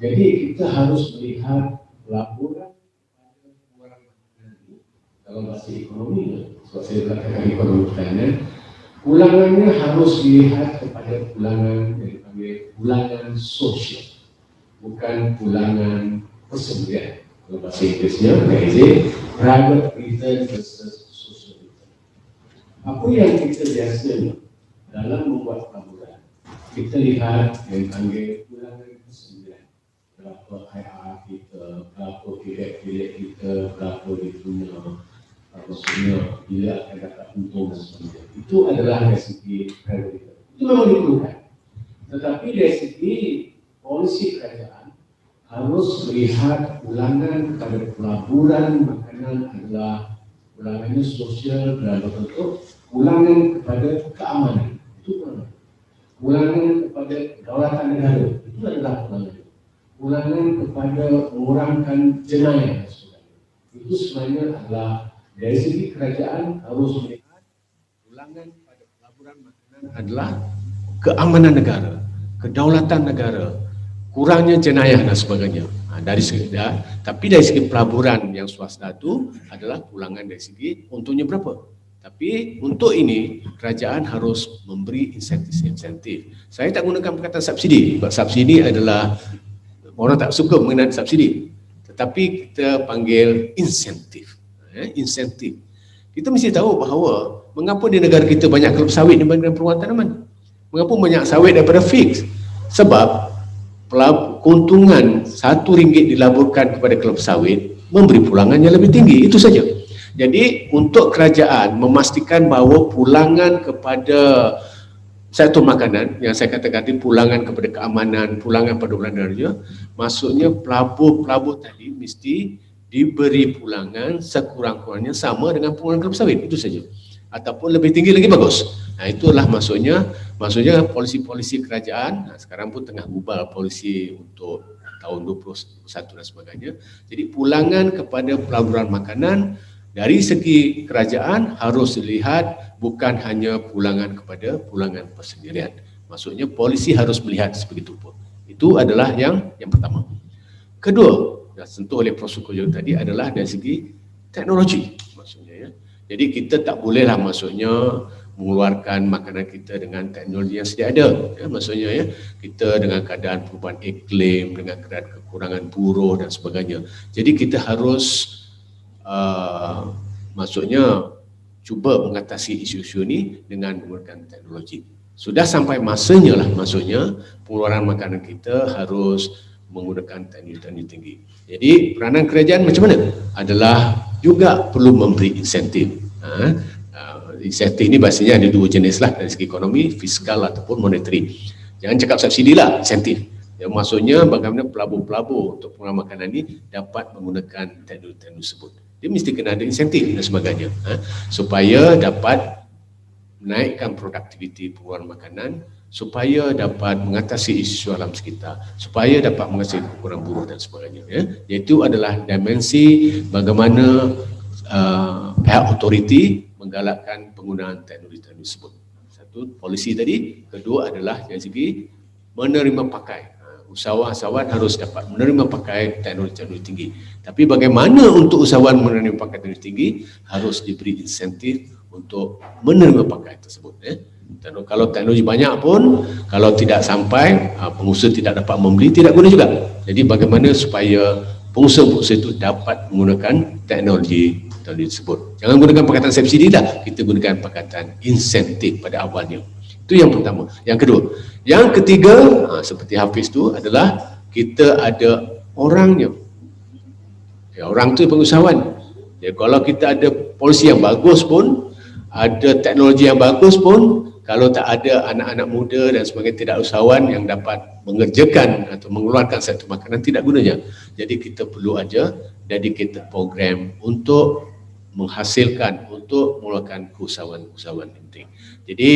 Jadi kita harus melihat laporan pada pengeluaran makanan ini dalam bahasa ekonomi. Sebab saya katakan ekonomi pertanian, pulangannya harus dilihat kepada pulangan yang dipanggil pulangan sosial, bukan pulangan persembelian. Dalam bahasa Inggerisnya, private return versus social return. Apa yang kita biasa dalam membuat pelaburan, kita lihat yang dipanggil pulangan persembelian. Berapa IR kita, berapa pilih kita, berapa dia punya, maksudnya bila akan dapat untung dan sebagainya. Itu adalah dari segi private return. Itu memang diperlukan. Tetapi dari segi polisi kerajaan harus melihat pulangan kepada pelaburan makanan adalah pulangannya sosial dalam bentuk pulangan kepada keamanan. Itu pulangan. Pulangan kepada kedaulatan negara. Itu adalah pulangan. Pulangan kepada mengurangkan jenayah dan sebagainya. Itu sebenarnya adalah dari segi kerajaan harus melihat pulangan pada pelaburan makanan adalah keamanan negara, kedaulatan negara, kurangnya jenayah dan sebagainya. Dari segi tapi dari segi pelaburan yang swasta itu adalah pulangan dari segi untungnya berapa. Tapi untuk ini kerajaan harus memberi insentif. Saya tak gunakan perkataan subsidi. Sebab subsidi adalah orang tak suka mengenai subsidi. Tetapi kita panggil insentif. Insentif. Kita mesti tahu bahawa mengapa di negara kita banyak kelab sawit dibandingkan perumahan tanaman. Mengapa banyak sawit daripada fix? Sebab keuntungan RM1 dilaburkan kepada kelab sawit memberi pulangan yang lebih tinggi. Itu saja. Jadi untuk kerajaan memastikan bahawa pulangan kepada sektor makanan yang saya katakan tadi, pulangan kepada keamanan, pulangan pada bulan darjah, maksudnya pelabur tadi mesti diberi pulangan sekurang-kurangnya sama dengan pulangan kelab sawit. Itu saja. Ataupun lebih tinggi lagi bagus. Nah, itulah maksudnya polisi-polisi kerajaan. Nah, sekarang pun tengah ubah polisi untuk tahun 2021 dan sebagainya. Jadi pulangan kepada pelaburan makanan Dari segi kerajaan harus dilihat bukan hanya pulangan kepada pulangan persendirian. Maksudnya polisi harus melihat sebegitu pun. Itu adalah yang pertama. Kedua, dah sentuh oleh Prof. Sukojo tadi adalah dari segi teknologi. Maksudnya ya. Jadi kita tak bolehlah maksudnya mengeluarkan makanan kita dengan teknologi yang sedia ada. Ya, maksudnya ya, kita dengan keadaan perubahan iklim, dengan keadaan kekurangan buruh dan sebagainya. Jadi kita harus maksudnya cuba mengatasi isu-isu ini dengan menggunakan teknologi. Sudah sampai masanya lah maksudnya pengeluaran makanan kita harus menggunakan teknologi tinggi. Jadi peranan kerajaan macam mana? Adalah juga perlu memberi insentif. Insentif ini bahasanya ada dua jenis lah, dari segi ekonomi, fiskal ataupun monetary. Jangan cakap subsidi lah, insentif. Ya, maksudnya bagaimana pelabur-pelabur untuk pengeluaran makanan ini dapat menggunakan teknologi tersebut. Dia mesti kena ada insentif dan sebagainya, supaya dapat menaikkan produktiviti pengeluaran makanan, supaya dapat mengatasi isu alam sekitar, supaya dapat mengatasi kekurangan buruh dan sebagainya. Ya. Iaitu adalah dimensi bagaimana pihak otoriti menggalakkan penggunaan teknologi tersebut. Satu, polisi tadi. Kedua adalah dari segi menerima pakai. Usahawan-usahawan harus dapat menerima pakai teknologi tinggi. Tapi bagaimana untuk usahawan menerima pakai teknologi tinggi? Harus diberi insentif untuk menerima pakai tersebut. Kalau teknologi banyak pun, kalau tidak sampai, pengusaha tidak dapat membeli, tidak guna juga. Jadi bagaimana supaya pengusaha-pengusaha itu dapat menggunakan teknologi tersebut. Jangan gunakan pakatan subsidi dah, kita gunakan pakatan insentif pada awalnya. Itu yang pertama. Yang kedua. Yang ketiga, seperti Hafiz tu adalah kita ada orangnya. Ya, orang tu pengusahawan. Ya, kalau kita ada polisi yang bagus pun, ada teknologi yang bagus pun, kalau tak ada anak-anak muda dan sebagainya tidak usahawan yang dapat mengerjakan atau mengeluarkan satu makanan, tidak gunanya. Jadi kita perlu aja dedicated program untuk menghasilkan, untuk mengeluarkan usahawan-usahawan penting. Jadi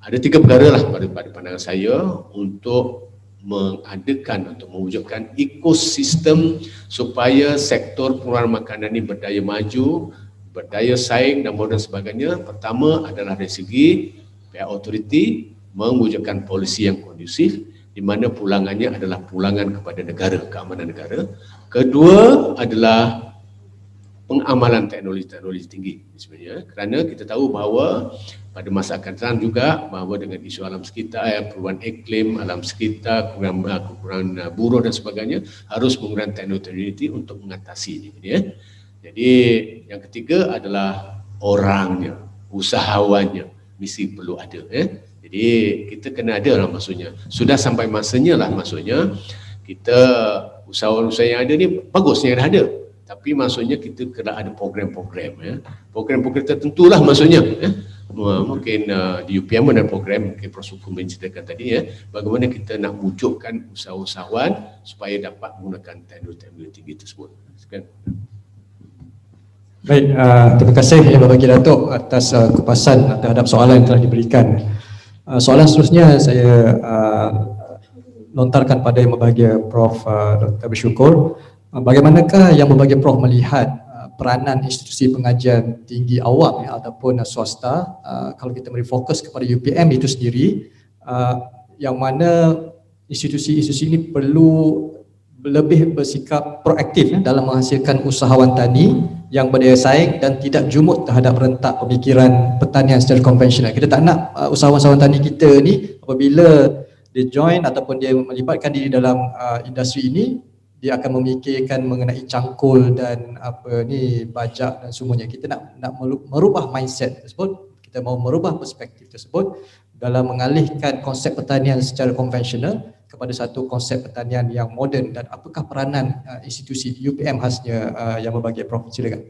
ada tiga perkara lah pada pandangan saya untuk mengadakan atau mewujudkan ekosistem supaya sektor pengeluaran makanan ini berdaya maju, berdaya saing dan sebagainya. Pertama adalah dari segi pihak otoriti mewujudkan polisi yang kondusif di mana pulangannya adalah pulangan kepada negara, keamanan negara. Kedua adalah pengamalan teknologi tinggi sebenarnya, kerana kita tahu bahawa pada masa akan datang juga bahawa dengan isu alam sekitar, perubahan iklim, alam sekitar, kekurangan buruh dan sebagainya, harus menggunakan teknologi untuk mengatasi ini. Ya. Jadi yang ketiga adalah orangnya, usahawannya, mesti perlu ada. Jadi kita kena ada lah maksudnya. Sudah sampai masanya lah maksudnya kita usahawan-usahawan yang ada ni bagusnya dah ada. Tapi maksudnya kita kena ada program-program. Ya. Program-program tertentu lah maksudnya. Ya. Mungkin di UPM ada program, mungkin Prof. Sukum menceritakan tadi ya, bagaimana kita nak wujudkan usahawan supaya dapat menggunakan teknologi tinggi tersebut. Sekian. Baik, terima kasih Yang Berbahagia Datuk atas kupasan terhadap soalan yang telah diberikan. Soalan seterusnya saya lontarkan pada Yang Berbahagia Prof. Dr. Bersyukur. Bagaimanakah Yang Berbahagia Prof melihat peranan institusi pengajian tinggi awam ya, ataupun swasta kalau kita beri fokus kepada UPM itu sendiri, yang mana institusi-institusi ini perlu lebih bersikap proaktif ya, dalam menghasilkan usahawan tani yang berdaya saing dan tidak jumut terhadap rentak pemikiran pertanian secara konvensional. Kita tak nak usahawan-usahawan tani kita ni apabila dia join ataupun dia melibatkan diri dalam industri ini, dia akan memikirkan mengenai cangkul dan pajak dan semuanya. Kita nak merubah mindset tersebut, kita mahu merubah perspektif tersebut dalam mengalihkan konsep pertanian secara konvensional kepada satu konsep pertanian yang moden. Dan apakah peranan institusi UPM khasnya Yang Berbahagia Prof? Silakan.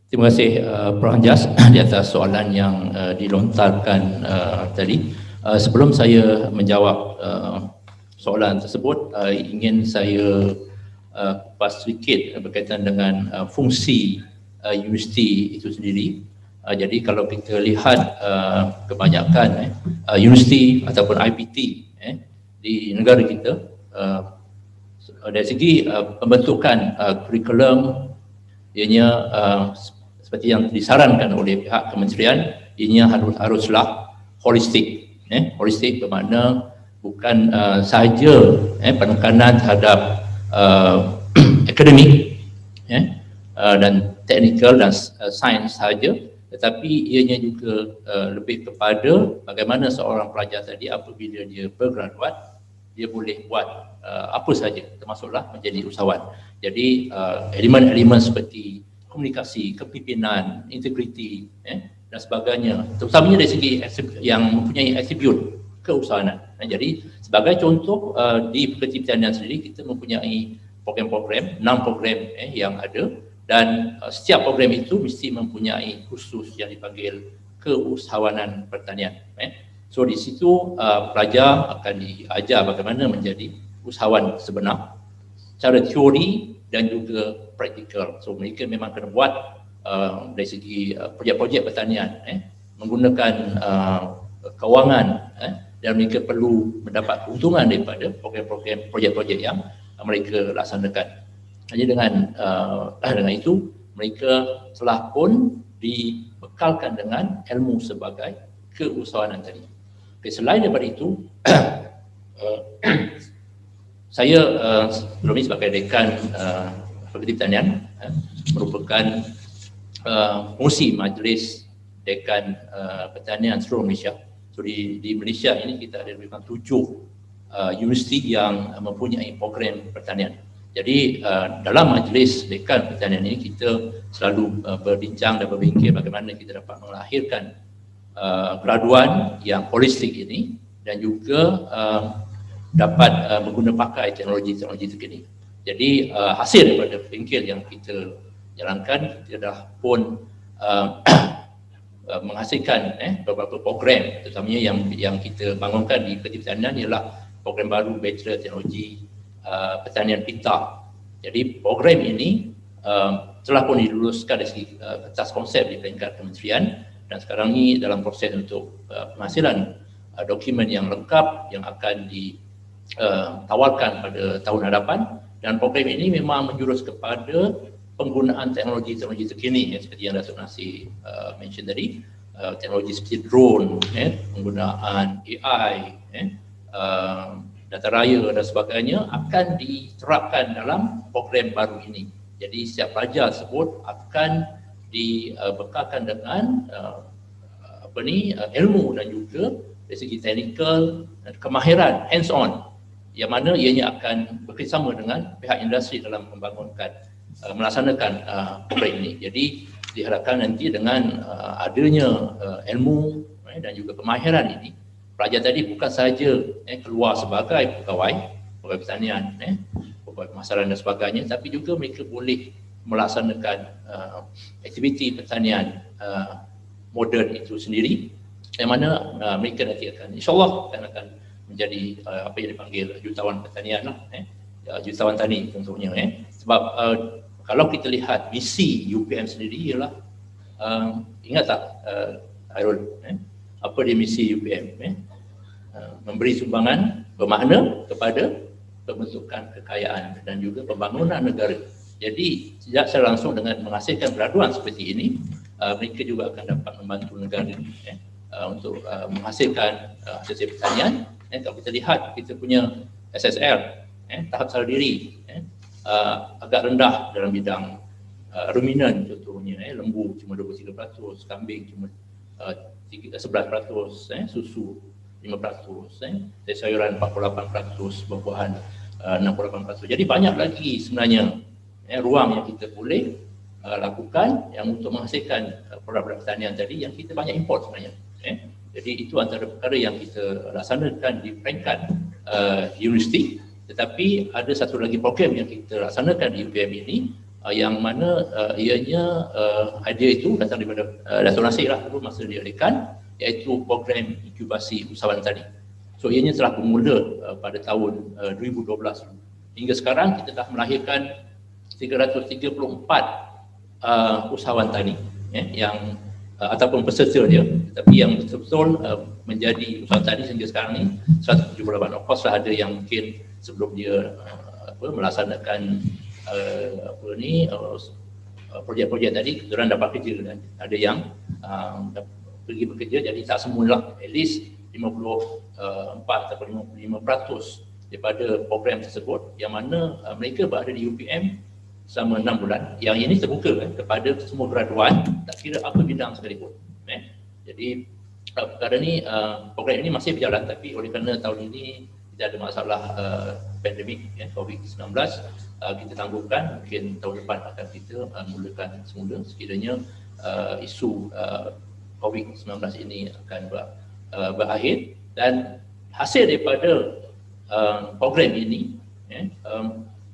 Terima kasih Prof. Anjas di atas soalan yang dilontarkan tadi. Sebelum saya menjawab soalan tersebut, ingin saya kupas sedikit berkaitan dengan fungsi universiti itu sendiri. Jadi kalau kita lihat kebanyakan universiti ataupun IPT di negara kita, Dari segi pembentukan kurikulum, ianya seperti yang disarankan oleh pihak kementerian, ianya haruslah holistik. Holistik bermakna bukan sahaja penekanan terhadap akademik dan teknikal dan sains sahaja, tetapi ianya juga lebih kepada bagaimana seorang pelajar tadi apabila dia bergraduat, dia boleh buat apa saja, termasuklah menjadi usahawan. Jadi elemen-elemen seperti komunikasi, kepimpinan, integriti dan sebagainya, terutamanya dari segi yang mempunyai atribut keusahawanan. Jadi sebagai contoh di Fakulti Pertanian sendiri kita mempunyai program-program, 6 program yang ada, dan setiap program itu mesti mempunyai khusus yang dipanggil keusahawanan pertanian. So di situ pelajar akan diajar bagaimana menjadi usahawan sebenar, cara teori dan juga praktikal. So mereka memang kena buat dari segi projek-projek pertanian, menggunakan kewangan, dan mereka perlu mendapat keuntungan daripada program-program projek-projek yang mereka laksanakan. Hanya dengan itu mereka telah pun dibekalkan dengan ilmu sebagai keusahawanan tadi. Okay, selain daripada itu, saya sebelum ini sebagai dekan Fakulti Pertanian merupakan fungsi Majlis Dekan Pertanian seluruh Malaysia. So di Malaysia ini kita ada lebih kurang 7 universiti yang mempunyai program pertanian. Jadi dalam Majlis Dekan Pertanian ini kita selalu berbincang dan berfikir bagaimana kita dapat melahirkan graduan yang holistik ini dan juga dapat menggunakan pakai teknologi-teknologi terkini. Jadi hasil daripada fikir yang kita jalankan, kita dah pun menghasilkan beberapa program, terutamanya yang kita bangunkan di Fakulti Pertanian ialah program baru Bachelor Teknologi Pertanian Pintar. Jadi program ini telah pun diluluskan dari segi kertas konsep di peringkat kementerian, dan sekarang ini dalam proses untuk penghasilan dokumen yang lengkap yang akan ditawarkan pada tahun hadapan. Dan program ini memang menjurus kepada penggunaan teknologi-teknologi terkini seperti yang Datuk Nasir mention tadi, teknologi seperti drone, penggunaan AI, data raya dan sebagainya akan diterapkan dalam program baru ini. Jadi setiap pelajar tersebut akan dibekalkan dengan ilmu dan juga dari segi teknikal dan kemahiran hands on, yang mana ianya akan bekerjasama dengan pihak industri dalam melaksanakan program ini. Jadi diharapkan nanti dengan adanya ilmu dan juga kemahiran ini, pelajar tadi bukan sahaja keluar sebagai pegawai pertanian, pegawai pemasaran dan sebagainya, tapi juga mereka boleh melaksanakan aktiviti pertanian moden itu sendiri, yang mana mereka nanti akan insyaAllah akan menjadi apa yang dipanggil jutawan pertanian lah, jutawan tani contohnya. Sebab kalau kita lihat misi UPM sendiri ialah ingat tak Hairul, apa dia misi UPM? Memberi sumbangan bermakna kepada pembentukan kekayaan dan juga pembangunan negara. Jadi tidak secara langsung dengan menghasilkan graduan seperti ini, mereka juga akan dapat membantu negara untuk menghasilkan hasil pertanian. Kalau kita lihat kita punya SSR, tahap sadar diri agak rendah dalam bidang ruminan, contohnya lembu cuma 23%, kambing cuma 11%, susu 5%, sayuran 48%, buah-buahan 68%. Jadi banyak lagi sebenarnya ruang yang kita boleh lakukan yang untuk menghasilkan produk-produk pertanian tadi yang kita banyak import sebenarnya. Jadi itu antara perkara yang kita laksanakan di peringkat universiti, tetapi ada satu lagi program yang kita laksanakan di UPM ini yang mana ianya idea itu datang daripada Datuk Nasir lah dulu masa dia dekan, iaitu program inkubasi usahawan tani. So ianya telah bermula pada tahun 2012. Hingga sekarang kita dah melahirkan 334 usahawan tani yang ataupun peserta dia, tapi yang betul-betul menjadi usahawan tani sehingga sekarang ni 178. Of course lah ada yang mungkin sebelum dia melaksanakan projek-projek tadi, diorang dapat kerja, dan ada yang pergi bekerja, jadi tak semualah, at least 54 atau 55% daripada program tersebut yang mana mereka berada di UPM selama 6 bulan. Yang ini terbuka kepada semua graduan, tak kira apa bidang sekalipun. Jadi perkara ni, program ini masih berjalan, tapi oleh kerana tahun ini tidak ada masalah pandemik COVID-19, kita tangguhkan, mungkin tahun depan akan kita mulakan semula sekiranya isu COVID-19 ini akan berakhir. Dan hasil daripada program ini,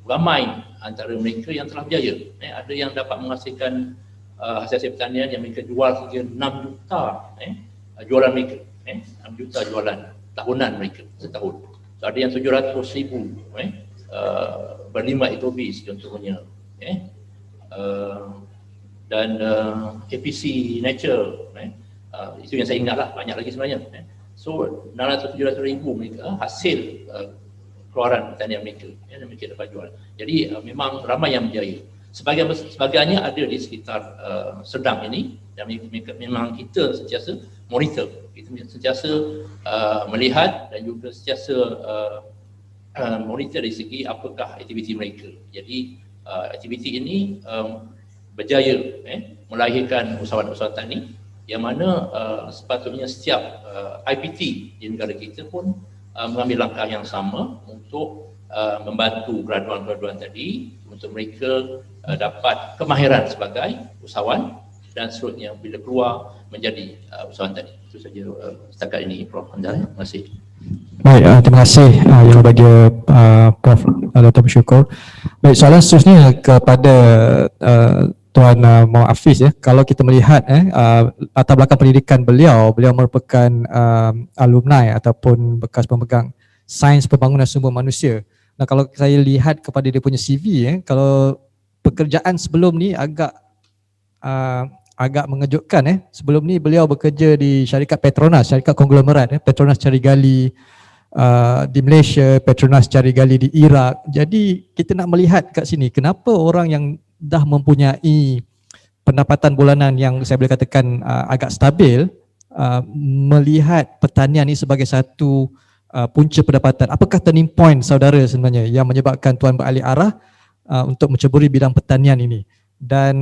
ramai antara mereka yang telah berjaya. Ada yang dapat menghasilkan hasil pertanian yang mereka jual hingga 6 juta jualan mereka, 6 juta jualan tahunan mereka setahun. So, ada yang 700,000 berlima etobis contohnya, dan APC Nature, itu yang saya ingatlah, banyak lagi sebenarnya. So 600-700,000 mereka hasil keluaran pertanian mereka, yang mereka dapat jual. Jadi memang ramai yang berjaya. Sebagiannya ada di sekitar Sedang ini, dan memang kita sentiasa monitor, kita sentiasa melihat dan juga sentiasa monitor dari segi apakah aktiviti mereka. Jadi aktiviti ini berjaya melahirkan usahawan-usahawan tani yang mana sepatutnya setiap IPT di negara kita pun mengambil langkah yang sama untuk membantu graduan-graduan tadi untuk mereka dapat kemahiran sebagai usahawan dan seterusnya bila keluar menjadi usahawan tadi. Itu saja setakat ini, Prof. Hamzah. Terima kasih. Baik, terima kasih yang bagi Prof. Dr. Bersyukur. Baik, soalan seterusnya kepada Tuan Muhammad Hafiz ya. Kalau kita melihat latar belakang pendidikan beliau merupakan alumni ataupun bekas pemegang Sains Pembangunan Sumber Manusia. Nah, kalau saya lihat kepada dia punya CV kalau pekerjaan sebelum ni agak mengejutkan Sebelum ni beliau bekerja di syarikat Petronas, syarikat konglomerat Petronas Cari Gali di Malaysia, Petronas Cari Gali di Iraq. Jadi kita nak melihat kat sini kenapa orang yang dah mempunyai pendapatan bulanan yang saya boleh katakan agak stabil melihat pertanian ini sebagai satu punca pendapatan. Apakah turning point saudara sebenarnya yang menyebabkan tuan beralih arah untuk menceburi bidang pertanian ini, dan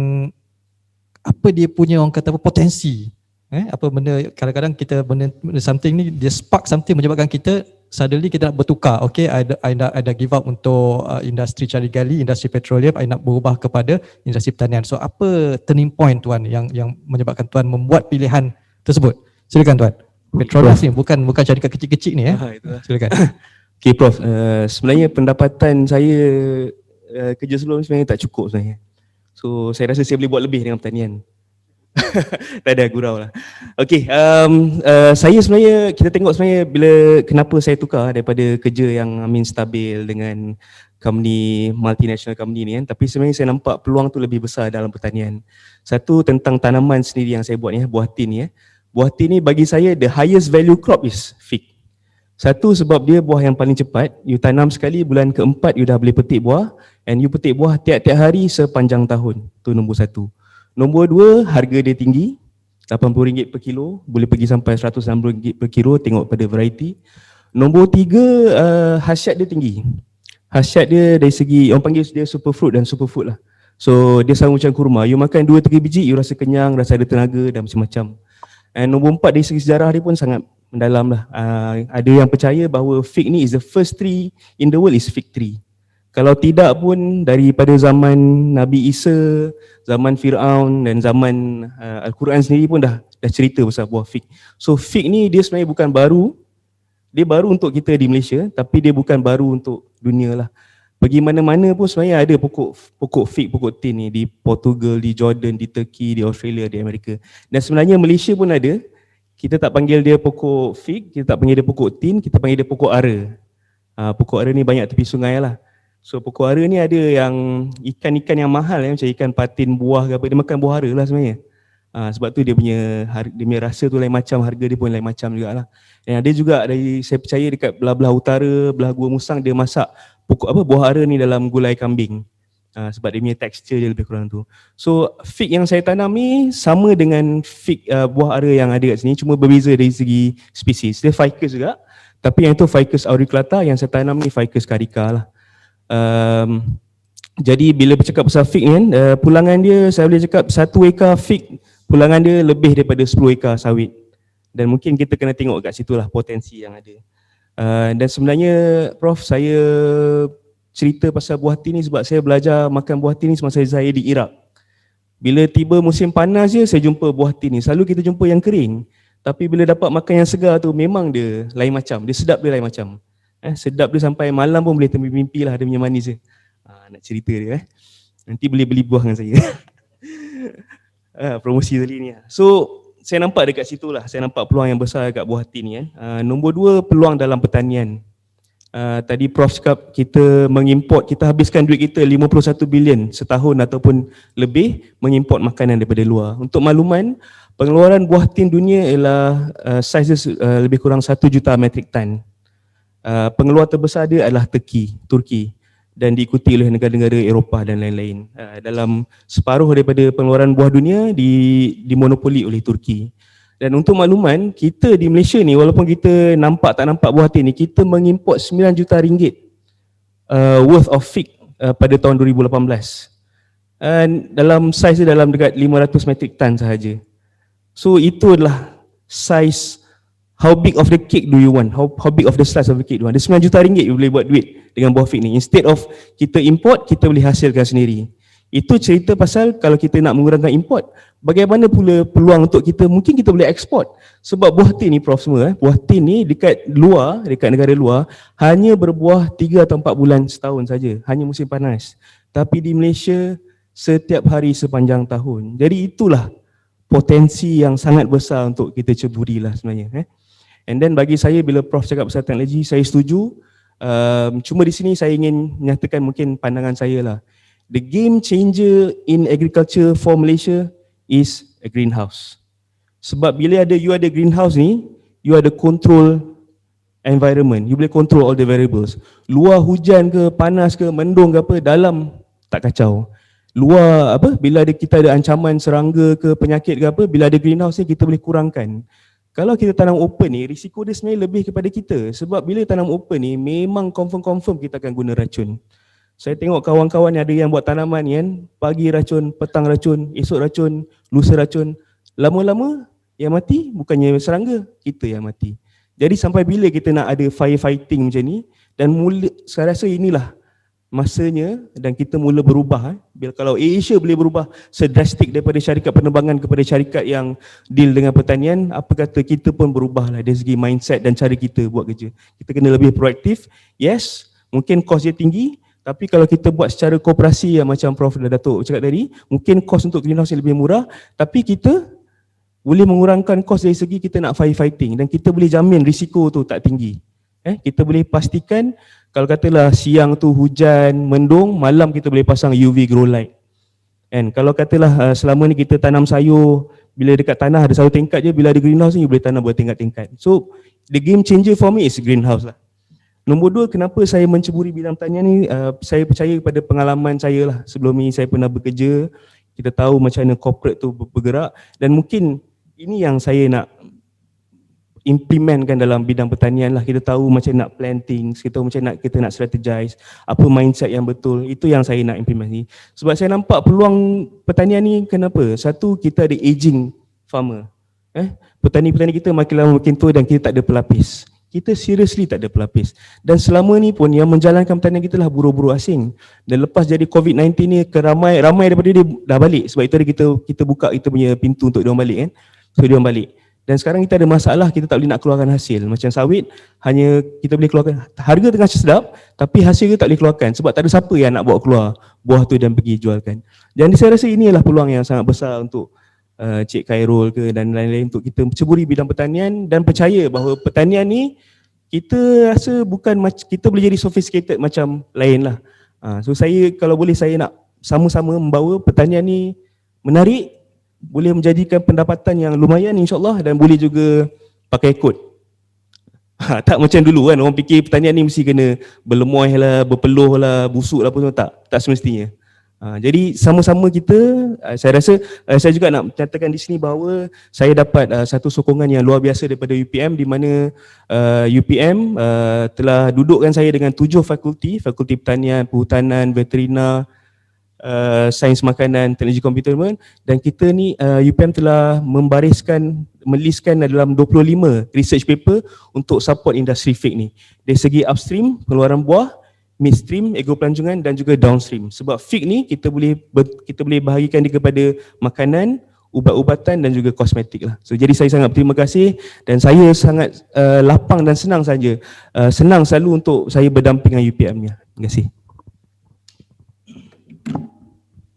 apa dia punya orang kata potensi, apa benda kadang-kadang kita benda something ni dia spark something menyebabkan kita suddenly kita nak bertukar. Okay, I give up untuk industri cari gali, industri petroleum, I nak berubah kepada industri pertanian. So apa turning point tuan yang menyebabkan tuan membuat pilihan tersebut? Silakan tuan. Petronas ni bukan syarikat kecil-kecil ni Silakan. Okay Prof, sebenarnya pendapatan saya kerja sebelum sebenarnya tak cukup sebenarnya. So saya rasa saya boleh buat lebih dengan pertanian. Tak ada gurau lah. Okay, saya sebenarnya, kita tengok sebenarnya kenapa saya tukar daripada kerja yang stabil dengan company, multinational company ni tapi sebenarnya saya nampak peluang tu lebih besar dalam pertanian. Satu, tentang tanaman sendiri yang saya buat ni, buah tin ni. Buah tin ni bagi saya the highest value crop is fig. Satu, sebab dia buah yang paling cepat. You tanam sekali, bulan keempat you dah boleh petik buah, and you petik buah tiap-tiap hari sepanjang tahun. Tu nombor satu. Nombor dua, harga dia tinggi, RM80 per kilo, boleh pergi sampai RM160 per kilo, tengok pada variety. Nombor tiga, khasiat dia tinggi. Khasiat dia dari segi, orang panggil dia superfruit dan superfood lah. So dia sama macam kurma, you makan 2-3 biji, you rasa kenyang, rasa ada tenaga dan macam-macam. And nombor 4, dari segi sejarah dia pun sangat mendalam lah. Ada yang percaya bahawa fig ni is the first tree in the world is fig tree. Kalau tidak pun daripada zaman Nabi Isa, zaman Fir'aun dan zaman Al-Quran sendiri pun dah cerita pasal buah fig. So fig ni dia sebenarnya bukan baru, dia baru untuk kita di Malaysia tapi dia bukan baru untuk dunia lah. Pergi mana-mana pun sebenarnya ada pokok fig, pokok tin ni, di Portugal, di Jordan, di Turki, di Australia, di Amerika. Dan sebenarnya Malaysia pun ada. Kita tak panggil dia pokok fig, kita tak panggil dia pokok tin, kita panggil dia pokok ara. Pokok ara ni banyak tepi sungai lah. So pokok ara ni ada yang ikan-ikan yang mahal macam ikan patin buah ke apa, dia makan buah ara lah sebenarnya. Sebab tu dia punya rasa tu lain macam, harga dia pun lain macam jugalah. Dan ada juga saya percaya dekat belah-belah utara, belah Gua Musang, dia masak buah ara ni dalam gulai kambing. Sebab dia punya tekstur dia lebih kurang tu. So fig yang saya tanam ni sama dengan fig buah ara yang ada kat sini, cuma berbeza dari segi spesies. Dia ficus juga, tapi yang itu Ficus auriculata, yang saya tanam ni Ficus carica lah. Jadi bila bercakap pasal fig ni kan, pulangan dia saya boleh cakap 1 ekar fig, pulangan dia lebih daripada 10 ekar sawit. Dan mungkin kita kena tengok kat situ lah potensi yang ada. Dan sebenarnya Prof, saya cerita pasal buah tin ni sebab saya belajar makan buah tin ni semasa saya di Iraq. Bila tiba musim panas je saya jumpa buah tin ni. Selalu kita jumpa yang kering. Tapi bila dapat makan yang segar tu memang dia lain macam. Dia sedap dia lain macam. Sedap dia sampai malam pun boleh termimpi lah dia punya manis dia. Nak cerita dia nanti boleh beli buah dengan saya. Promosi tadi ni. So saya nampak dekat situ lah, saya nampak peluang yang besar dekat buah tin ni kan. Nombor 2, peluang dalam pertanian. Tadi Prof cakap kita mengimport, kita habiskan duit kita 51 bilion setahun ataupun lebih mengimport makanan daripada luar. Untuk makluman, pengeluaran buah tin dunia ialah saiz lebih kurang 1 juta metrik tan. Pengeluar terbesar dia adalah Turki dan diikuti oleh negara-negara Eropah dan lain-lain. Dalam separuh daripada pengeluaran buah dunia dimonopoli oleh Turki. Dan untuk makluman, kita di Malaysia ni walaupun kita nampak tak nampak buah tin ni, kita mengimport 9 juta ringgit worth of fig pada tahun 2018. Dalam saiz dia dalam dekat 500 metrik tan sahaja. So itu adalah saiz. How big of the cake do you want? How big of the slice of the cake do you want? Dia 9 juta ringgit you boleh buat duit dengan buah fig ni. Instead of kita import, kita boleh hasilkan sendiri. Itu cerita pasal kalau kita nak mengurangkan import, bagaimana pula peluang untuk kita, mungkin kita boleh ekspor. Sebab buah tin ni Prof semua, buah tin ni dekat luar, dekat negara luar, hanya berbuah 3 atau 4 bulan setahun saja, hanya musim panas. Tapi di Malaysia, setiap hari sepanjang tahun. Jadi itulah potensi yang sangat besar untuk kita ceburi lah sebenarnya. And then bagi saya bila Prof cakap pasal teknologi, saya setuju. Cuma di sini saya ingin menyatakan mungkin pandangan saya lah. The game changer in agriculture for Malaysia is a greenhouse. Sebab bila you ada greenhouse ni, you ada control environment. You boleh control all the variables. Luar hujan ke, panas ke, mendung ke apa, dalam tak kacau. Luar bila kita ada ancaman serangga ke, penyakit ke apa, bila ada greenhouse ni kita boleh kurangkan. Kalau kita tanam open ni, risiko dia sebenarnya lebih kepada kita. Sebab bila tanam open ni, memang confirm kita akan guna racun. Saya tengok kawan-kawan yang ada yang buat tanaman ni kan, pagi racun, petang racun, esok racun, lusa racun. Lama-lama yang mati bukannya serangga, kita yang mati. Jadi sampai bila kita nak ada firefighting macam ni, dan saya rasa inilah masanya dan kita mula berubah. Bila kalau Asia boleh berubah sedrastik daripada syarikat penerbangan kepada syarikat yang deal dengan pertanian, apa kata kita pun berubahlah dari segi mindset dan cara kita buat kerja. Kita kena lebih proaktif. Yes, mungkin kos dia tinggi, tapi kalau kita buat secara koperasi yang macam Prof Datuk cakap tadi, mungkin kos untuk greenhouse lebih murah, tapi kita boleh mengurangkan kos dari segi kita nak firefighting dan kita boleh jamin risiko tu tak tinggi. Kita boleh pastikan kalau katalah siang tu hujan, mendung, malam kita boleh pasang UV grow light. Kalau katalah selama ni kita tanam sayur, bila dekat tanah ada satu tingkat je, bila ada greenhouse ni you boleh tanam bertingkat-tingkat. So the game changer for me is greenhouse lah. Nombor 2, kenapa saya menceburi bidang pertanian ni, saya percaya kepada pengalaman saya lah. Sebelum ni saya pernah bekerja, kita tahu macam mana corporate tu bergerak dan mungkin ini yang saya nak implementkan dalam bidang pertanian lah. Kita tahu macam nak planting, kita tahu macam kita nak strategize, apa mindset yang betul, itu yang saya nak implement ni. Sebab saya nampak peluang pertanian ni, kenapa? Satu, kita ada aging farmer. Petani-petani kita makin lama makin tua dan kita tak ada pelapis. Kita seriously tak ada pelapis. Dan selama ni pun yang menjalankan pertanian kita lah buruh-buruh asing. Dan lepas jadi COVID-19 ni, ramai daripada dia dah balik. Sebab itu kita buka kita punya pintu untuk diorang balik kan. So diorang balik. Dan sekarang kita ada masalah, kita tak boleh nak keluarkan hasil. Macam sawit, hanya kita boleh keluarkan, harga tengah sedap, tapi hasil kita tak boleh keluarkan. Sebab tak ada siapa yang nak bawa keluar buah tu dan pergi jualkan. Jadi saya rasa inilah peluang yang sangat besar untuk Cik Khairul ke dan lain-lain untuk kita ceburi bidang pertanian dan percaya bahawa pertanian ni kita rasa bukan kita boleh jadi sophisticated macam lain lah. So saya kalau boleh saya nak sama-sama membawa pertanian ni menarik boleh menjadikan pendapatan yang lumayan insyaAllah dan boleh juga pakai kod. Tak macam dulu kan, orang fikir pertanian ni mesti kena berlemoy lah, berpeluh lah, busuk lah apa semua, tak semestinya. Jadi sama-sama kita, saya rasa saya juga nak nyatakan di sini bahawa saya dapat satu sokongan yang luar biasa daripada UPM, di mana UPM telah dudukkan saya dengan 7 fakulti pertanian, perhutanan, veterina, sains makanan, teknologi komputer, dan kita ni UPM telah meliskan dalam 25 research paper untuk support industri fig ni. Dari segi upstream, pengeluaran buah, midstream, agropelancongan dan juga downstream. Sebab fig ni kita boleh bahagikan dia kepada makanan, ubat-ubatan dan juga kosmetik lah. So jadi saya sangat berterima kasih dan saya sangat lapang dan senang saja. Senang selalu untuk saya berdamping dengan UPM nya. Terima kasih.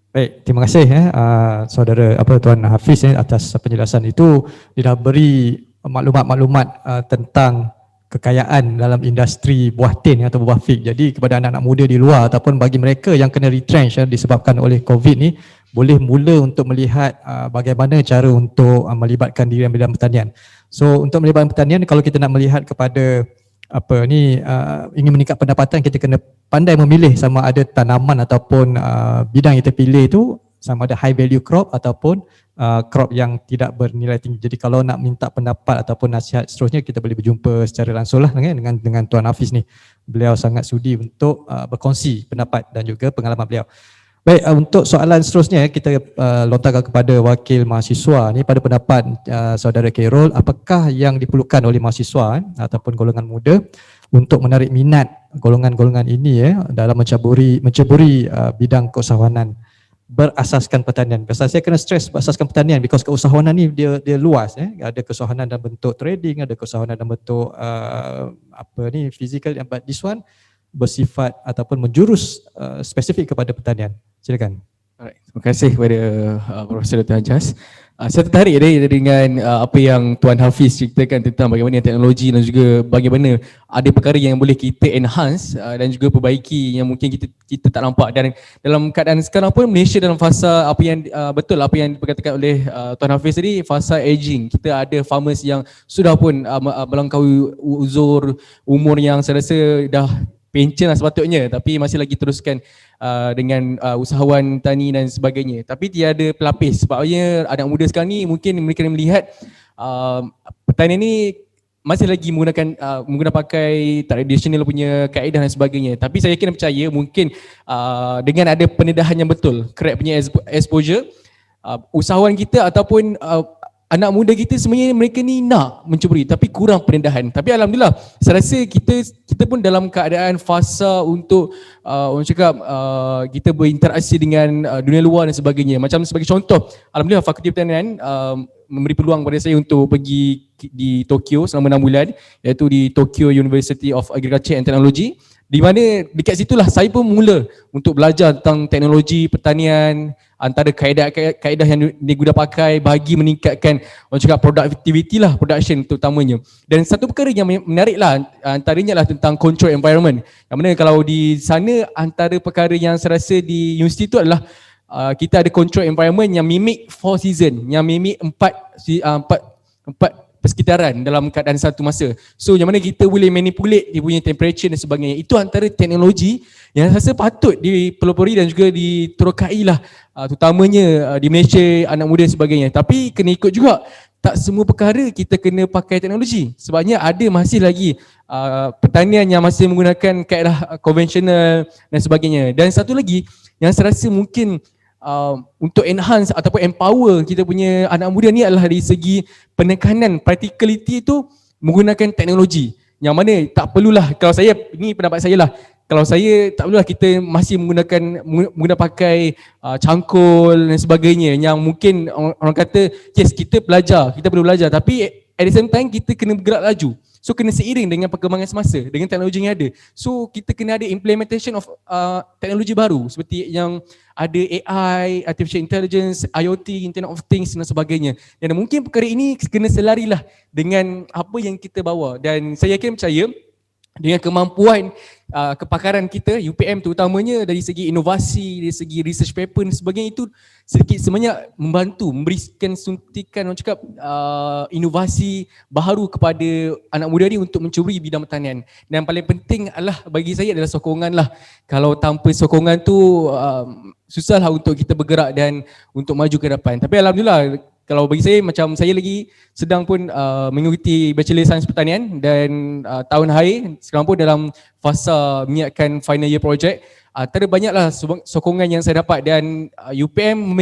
Baik, terima kasih saudara Tuan Hafiz atas penjelasan itu. Dia dah beri maklumat-maklumat tentang kekayaan dalam industri buah tin atau buah fig. Jadi kepada anak-anak muda di luar ataupun bagi mereka yang kena retrench disebabkan oleh COVID ni, boleh mula untuk melihat bagaimana cara untuk melibatkan diri dalam bidang pertanian. So untuk melibatkan pertanian, kalau kita nak melihat kepada ingin meningkat pendapatan, kita kena pandai memilih sama ada tanaman ataupun bidang yang kita pilih itu sama ada high value crop ataupun crop yang tidak bernilai tinggi. Jadi kalau nak minta pendapat ataupun nasihat seterusnya, kita boleh berjumpa secara langsung lah dengan Tuan Hafiz ni. Beliau sangat sudi untuk berkongsi pendapat dan juga pengalaman beliau. Baik, untuk soalan seterusnya kita lontarkan kepada wakil mahasiswa ni. Pada pendapat saudara Khairul, apakah yang diperlukan oleh mahasiswa ataupun golongan muda untuk menarik minat golongan-golongan ini dalam menceburi bidang keusahawanan berasaskan pertanian? Biasa saya kena stress berasaskan pertanian because keusahawanan ni dia luas. Ada keusahawanan dalam bentuk trading, ada keusahawanan dalam bentuk physical, but this one bersifat ataupun menjurus spesifik kepada pertanian. Silakan. Alright, terima kasih kepada Profesor Dr. Anjas. Saya tertarik dengan apa yang Tuan Hafiz ceritakan tentang bagaimana teknologi dan juga bagaimana ada perkara yang boleh kita enhance dan juga perbaiki yang mungkin kita tak nampak. Dan dalam keadaan sekarang pun Malaysia dalam fasa apa yang diperkatakan oleh Tuan Hafiz tadi, fasa aging. Kita ada farmers yang sudah pun melangkaui umur yang saya rasa dah pencen lah sepatutnya, tapi masih lagi teruskan dengan usahawan tani dan sebagainya. Tapi tiada pelapis, sebabnya anak muda sekarang ni mungkin mereka melihat pertanian ni masih lagi menggunakan pakai tradisional punya kaedah dan sebagainya. Tapi saya yakin dan percaya mungkin dengan ada pendedahan yang betul, correct punya exposure, usahawan kita ataupun anak muda kita sebenarnya mereka ni nak mencuburi tapi kurang pendedahan. Tapi alhamdulillah saya rasa kita pun dalam keadaan fasa untuk orang cakap kita berinteraksi dengan dunia luar dan sebagainya. Macam sebagai contoh, alhamdulillah Fakulti Pertanian memberi peluang kepada saya untuk pergi di Tokyo selama 6 bulan, iaitu di Tokyo University of Agriculture and Technology, di mana dekat situlah saya pun mula untuk belajar tentang teknologi pertanian, antara kaedah yang digunakan pakai bagi meningkatkan orang cakap productivity lah, production terutamanya. Dan satu perkara yang menarik lah antaranya lah tentang control environment, yang mana kalau di sana antara perkara yang saya rasa di universiti itu adalah kita ada control environment yang mimik 4 season, yang mimik 4 persekitaran dalam keadaan satu masa. So yang mana kita boleh manipulate dia punya temperature dan sebagainya. Itu antara teknologi yang saya rasa patut dipelopori dan juga diterokai lah, terutamanya di Malaysia, anak muda dan sebagainya. Tapi kena ikut juga, tak semua perkara kita kena pakai teknologi. Sebabnya ada masih lagi pertanian yang masih menggunakan kaedah konvensional dan sebagainya. Dan satu lagi yang saya rasa mungkin untuk enhance ataupun empower kita punya anak muda ni adalah dari segi penekanan practicality itu menggunakan teknologi. Yang mana tak perlulah, kalau saya, ini pendapat saya lah, kalau saya tak perlulah kita masih menggunakan pakai cangkul dan sebagainya, yang mungkin orang kata yes kita perlu belajar, tapi at the same time kita kena bergerak laju. So kena seiring dengan perkembangan semasa, dengan teknologi yang ada. So kita kena ada implementation of teknologi baru seperti yang ada AI, Artificial Intelligence, IoT, Internet of Things dan sebagainya. Dan mungkin perkara ini kena selarilah dengan apa yang kita bawa. Dan saya yakin percaya dengan kemampuan kepakaran kita UPM terutamanya dari segi inovasi, dari segi research paper dan sebagainya, itu sedikit sebanyak membantu memberikan suntikan orang cakap inovasi baharu kepada anak muda ni untuk mencuburi bidang pertanian. Dan paling penting adalah bagi saya adalah sokongan lah. Kalau tanpa sokongan tu susahlah untuk kita bergerak dan untuk maju ke depan. Tapi alhamdulillah, kalau bagi saya, macam saya lagi sedang pun mengikuti Bachelor Sains Pertanian dan tahun akhir sekarang pun dalam fasa menyiapkan final year project. Ada banyaklah sokongan yang saya dapat dan UPM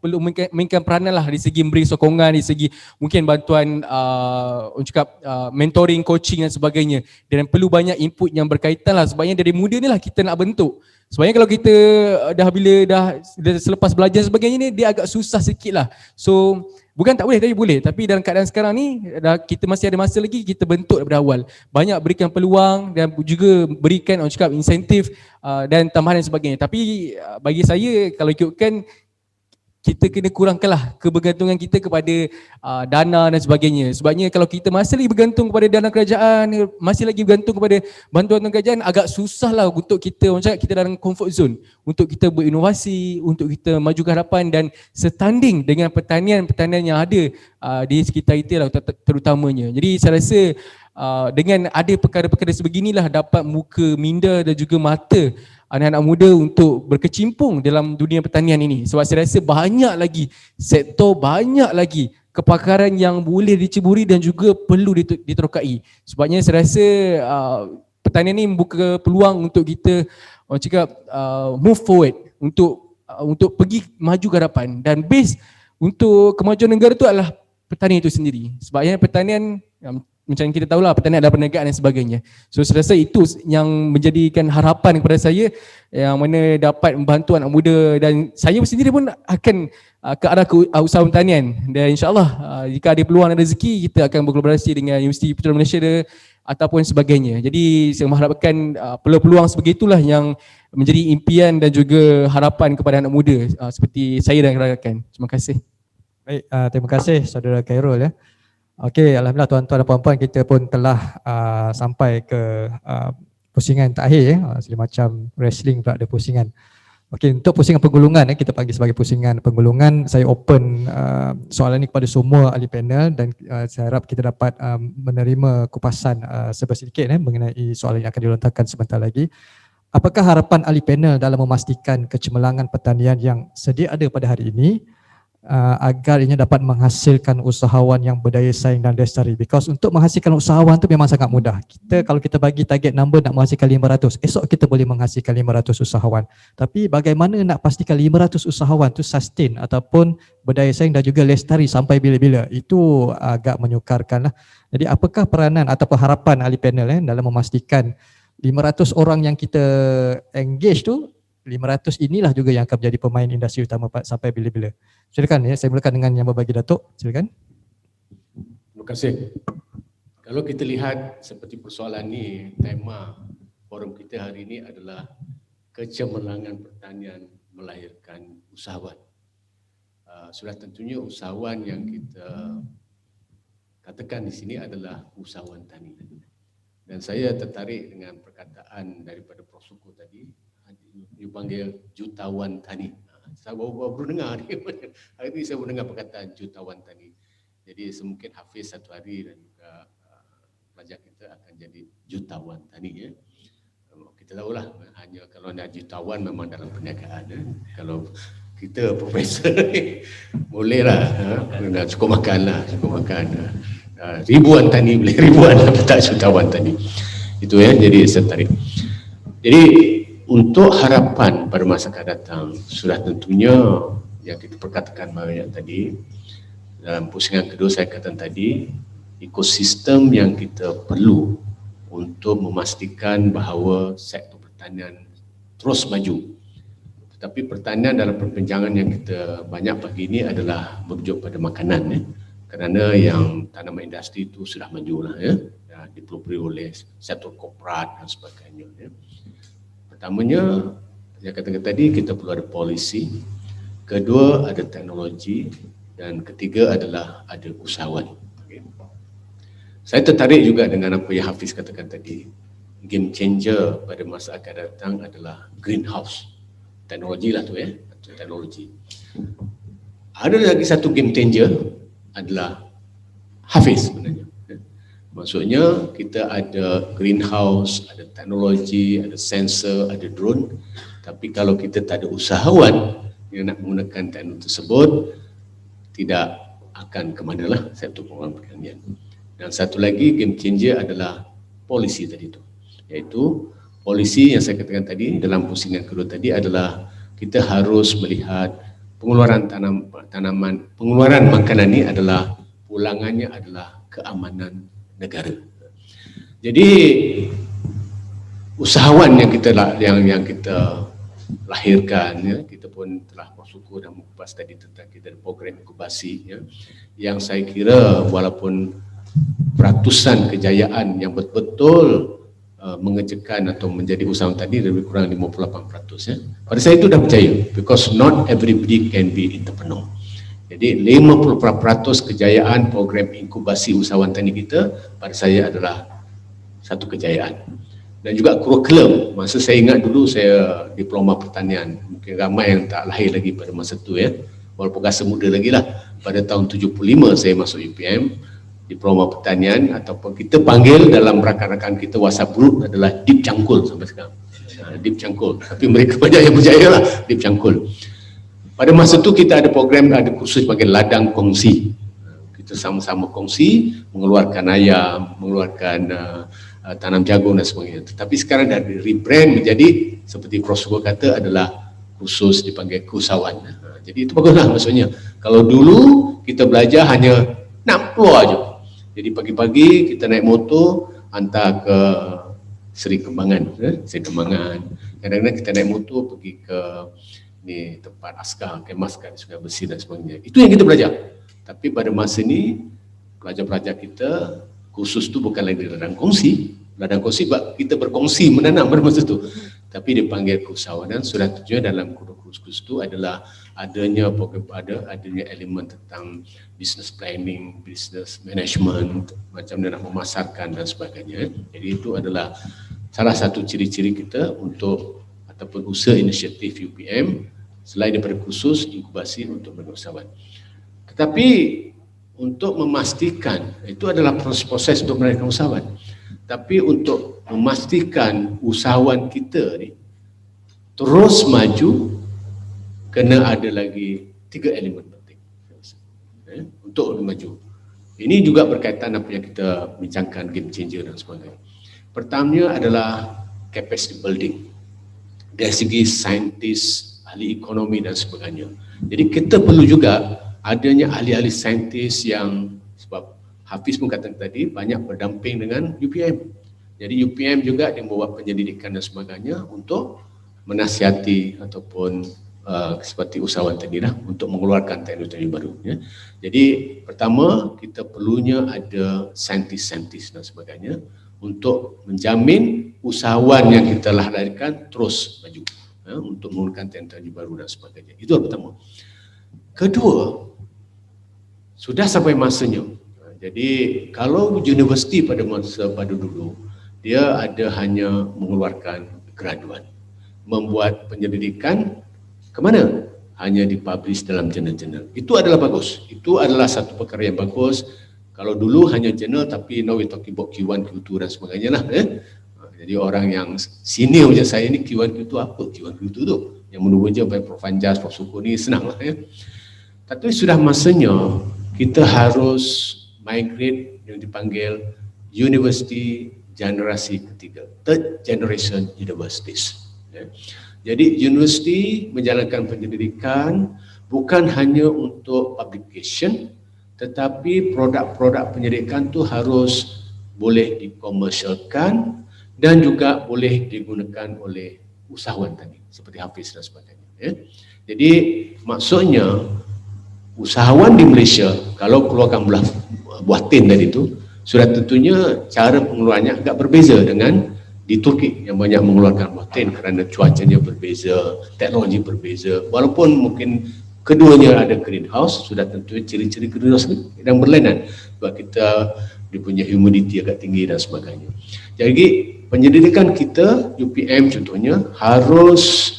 perlu memainkan peranan lah dari segi memberi sokongan, dari segi mungkin bantuan orang cakap mentoring, coaching dan sebagainya. Dan perlu banyak input yang berkaitan lah, sebabnya dari muda ni lah kita nak bentuk. Sebenarnya kalau kita dah selepas belajar sebagainya ni, dia agak susah sikit lah. So bukan tak boleh, tapi boleh. Tapi dalam keadaan sekarang ni, kita masih ada masa lagi, kita bentuk daripada awal. Banyak berikan peluang dan juga berikan orang cakap insentif dan tambahan dan sebagainya. Tapi bagi saya, kalau ikutkan, kita kena kurangkanlah kebergantungan kita kepada dana dan sebagainya. Sebabnya kalau kita masih lagi bergantung kepada dana kerajaan, masih lagi bergantung kepada bantuan kerajaan, agak susahlah untuk kita, orang cakap, kita dalam comfort zone untuk kita berinovasi, untuk kita maju ke hadapan dan setanding dengan pertanian-pertanian yang ada di sekitar kita lah terutamanya. Jadi saya rasa dengan ada perkara-perkara sebeginilah dapat muka minda dan juga mata anak-anak muda untuk berkecimpung dalam dunia pertanian ini. Sebab saya rasa banyak lagi sektor, banyak lagi kepakaran yang boleh diceburi dan juga perlu diterokai. Sebabnya saya rasa pertanian ini membuka peluang untuk kita, orang cakap, move forward untuk pergi maju ke hadapan. Dan base untuk kemajuan negara itu adalah pertanian itu sendiri. Sebabnya pertanian, macam kita tahulah, pertanian adalah perniagaan dan sebagainya. So saya rasa itu yang menjadikan harapan kepada saya, yang mana dapat membantu anak muda, dan saya sendiri pun akan ke arah usaha pertanian. Dan insyaAllah jika ada peluang dan rezeki, kita akan berkolaborasi dengan Universiti Petroleum Malaysia ataupun sebagainya. Jadi saya mengharapkan peluang-peluang sebegitulah yang menjadi impian dan juga harapan kepada anak muda seperti saya dan rakan-rakan. Terima kasih. Baik, terima kasih Saudara Khairul ya. Okey, alhamdulillah tuan-tuan dan puan-puan, kita pun telah sampai ke pusingan terakhir ya. Macam wrestling pula ada pusingan. Okey, untuk pusingan penggulungan kita panggil sebagai pusingan penggulungan. Saya open soalan ini kepada semua ahli panel dan saya harap kita dapat menerima kupasan sedikit mengenai soalan yang akan dilontarkan sebentar lagi. Apakah harapan ahli panel dalam memastikan kecemerlangan pertanian yang sedia ada pada hari ini agar ianya dapat menghasilkan usahawan yang berdaya saing dan lestari? Because untuk menghasilkan usahawan tu memang sangat mudah. Kalau kita bagi target number nak menghasilkan 500, esok kita boleh menghasilkan 500 usahawan. Tapi bagaimana nak pastikan 500 usahawan tu sustain ataupun berdaya saing dan juga lestari sampai bila-bila? Itu agak menyukarkan lah. Jadi apakah peranan ataupun harapan ahli panel dalam memastikan 500 orang yang kita engage tu, 500 inilah juga yang akan menjadi pemain industri utama sampai bila-bila? Silakan ya, saya mulakan dengan yang berbagi Datuk. Silakan. Terima kasih. Kalau kita lihat seperti persoalan ni, tema forum kita hari ini adalah kecemerlangan pertanian melahirkan usahawan. Sudah tentunya usahawan yang kita katakan di sini adalah usahawan tani. Dan saya tertarik dengan perkataan daripada Prof. Suku tadi, dipanggil jutawan tani. Saya baru dengar ni. Hari ini saya baru dengar perkataan jutawan tani. Jadi semungkin Hafiz satu hari dan juga pelajar kita akan jadi jutawan tani ya. Kita tahulah, hanya kalau nak jutawan memang dalam perniagaan. Kalau kita profesor bolehlah, nak cukup makan lah, cukup makan. Ribuan tani boleh, ribuan tapi tak jutawan tani. Itu ya, jadi saya tarik. Jadi untuk harapan pada masa akan datang, sudah tentunya yang kita perkatakan banyak tadi, dalam pusingan kedua saya katakan tadi, ekosistem yang kita perlu untuk memastikan bahawa sektor pertanian terus maju. Tetapi pertanian dalam perbincangan yang kita banyak pagi ini adalah merujuk pada makanan ya. Kerana yang tanaman industri itu sudah maju lah ya, dipelopori oleh sektor korporat dan sebagainya ya. Pertamanya, yang katakan tadi, kita perlu ada polisi. Kedua, ada teknologi. Dan ketiga adalah ada usahawan. Okay. Saya tertarik juga dengan apa yang Hafiz katakan tadi. game changer pada masa akan datang adalah greenhouse. Teknologi lah tu teknologi. Ada lagi satu game changer adalah Hafiz sebenarnya. Maksudnya kita ada greenhouse, ada teknologi, ada sensor, ada drone. Tapi kalau kita tak ada usahawan yang nak menggunakan teknologi tersebut, tidak akan ke manalah satu pengeluaran pertanian. Dan satu lagi game changer adalah polisi tadi tu. Iaitu polisi yang saya katakan tadi dalam pusingan kedua tadi adalah kita harus melihat pengeluaran tanaman, pengeluaran makanan ini adalah pulangannya adalah keamanan negara. Jadi usahawan yang kita lahirkan, ya, kita pun telah bersyukur dan mengupas tadi tentang kita ada program inkubasi, ya, yang saya kira walaupun ratusan kejayaan yang betul-betul mengerjakan atau menjadi usahawan tadi lebih kurang 58%, ya. Pada saya itu dah percaya, because not everybody can be entrepreneur. Jadi 50% kejayaan program inkubasi usahawan tani kita pada saya adalah satu kejayaan. Dan juga kurikulum, masa saya ingat dulu saya diploma pertanian, mungkin ramai yang tak lahir lagi pada masa itu, ya, walaupun rasa muda lagi lah. Pada tahun 75 saya masuk UPM, diploma pertanian, ataupun kita panggil dalam rakan-rakan kita WhatsApp group adalah Deep Cangkul sampai sekarang. Deep Cangkul, tapi mereka banyak yang berjaya lah Deep Cangkul. Pada masa itu kita ada program, ada kursus panggil ladang kongsi. Kita sama-sama kongsi, mengeluarkan ayam, mengeluarkan tanam jagung dan sebagainya. Tetapi sekarang dah rebrand menjadi seperti Prof. Sugo kata adalah khusus dipanggil keusahawan. Jadi itu baguslah maksudnya. Kalau dulu kita belajar hanya nak keluar je. Jadi pagi-pagi kita naik motor hantar ke Seri Kembangan, Kadang-kadang kita naik motor pergi ke ni tempat askar, kemaskar di Sungai Besi dan sebagainya. Itu yang kita belajar. Tapi pada masa ini pelajar-pelajar kita khusus tu bukan lagi ladang kongsi. Ladang kongsi kita berkongsi menanam pada masa itu. Tapi dipanggil keusahawanan. Sudah tujuan dalam kursus itu adalah adanya elemen tentang business planning, business management, macam dia nak memasarkan dan sebagainya. Jadi itu adalah salah satu ciri-ciri kita untuk ataupun usaha inisiatif UPM selain daripada khusus inkubasi untuk berusahawan. Tetapi untuk memastikan, itu adalah proses untuk melahirkan usahawan. Tapi untuk memastikan usahawan kita ni terus maju, kena ada lagi 3 elemen penting untuk maju. Ini juga berkaitan apa yang kita bincangkan game changer dan sebagainya. Pertamanya adalah capacity building dari segi saintis, ahli ekonomi dan sebagainya. Jadi kita perlu juga adanya ahli-ahli saintis yang, sebab Hafiz pun kata tadi banyak berdamping dengan UPM. Jadi UPM juga yang membuat penyelidikan dan sebagainya untuk menasihati ataupun seperti usahawan tadi lah untuk mengeluarkan teknologi baru, ya. Jadi pertama kita perlunya ada saintis-saintis dan sebagainya untuk menjamin usahawan yang kita lahirkan terus maju, ya, untuk menggunakan teknologi baru dan sebagainya. Itu yang pertama. Kedua, sudah sampai masanya. Jadi kalau universiti pada dulu dia ada hanya mengeluarkan graduan, membuat penyelidikan ke mana? Hanya dipublish dalam jurnal-jurnal. Itu adalah bagus. Itu adalah satu perkara yang bagus. Kalau dulu hanya jurnal, tapi now we talking about Q1, Q2 dan sebagainya lah. Jadi orang yang senior macam saya ni, Q1, Q2 apa? Q1, Q2 tu. Yang menunggu je Prof. Anjas, Prof. Suko ni senang lah, ya. Tapi sudah masanya kita harus migrate yang dipanggil university generasi ketiga, third generation universities, ya. Jadi universiti menjalankan penyelidikan bukan hanya untuk publication, tetapi produk-produk penyelidikan itu harus boleh dikomersialkan dan juga boleh digunakan oleh usahawan tadi seperti Hafiz dan sebagainya, ya. Jadi maksudnya usahawan di Malaysia kalau keluarkan buah tin tadi itu sudah tentunya cara pengeluarannya agak berbeza dengan di Turki yang banyak mengeluarkan buah tin kerana cuacanya berbeza, teknologi berbeza. Walaupun mungkin keduanya ada greenhouse, sudah tentu ciri-ciri greenhouse yang berlainan. Sebab kita dia punya humidity agak tinggi dan sebagainya. Jadi penyelidikan kita UPM contohnya harus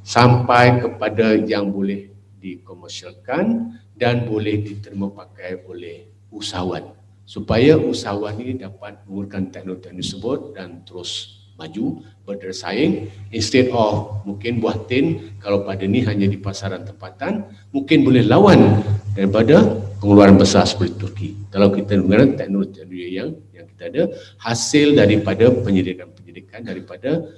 sampai kepada yang boleh dikomersialkan dan boleh diterima pakai oleh usahawan, supaya usahawan ini dapat menggunakan teknologi tersebut dan terus maju bersaing, instead of mungkin buah tin kalau pada ni hanya di pasaran tempatan mungkin boleh lawan daripada pengeluaran besar seperti Turki. Kalau kita menggunakan teknologi yang kita ada, hasil daripada penyidikan daripada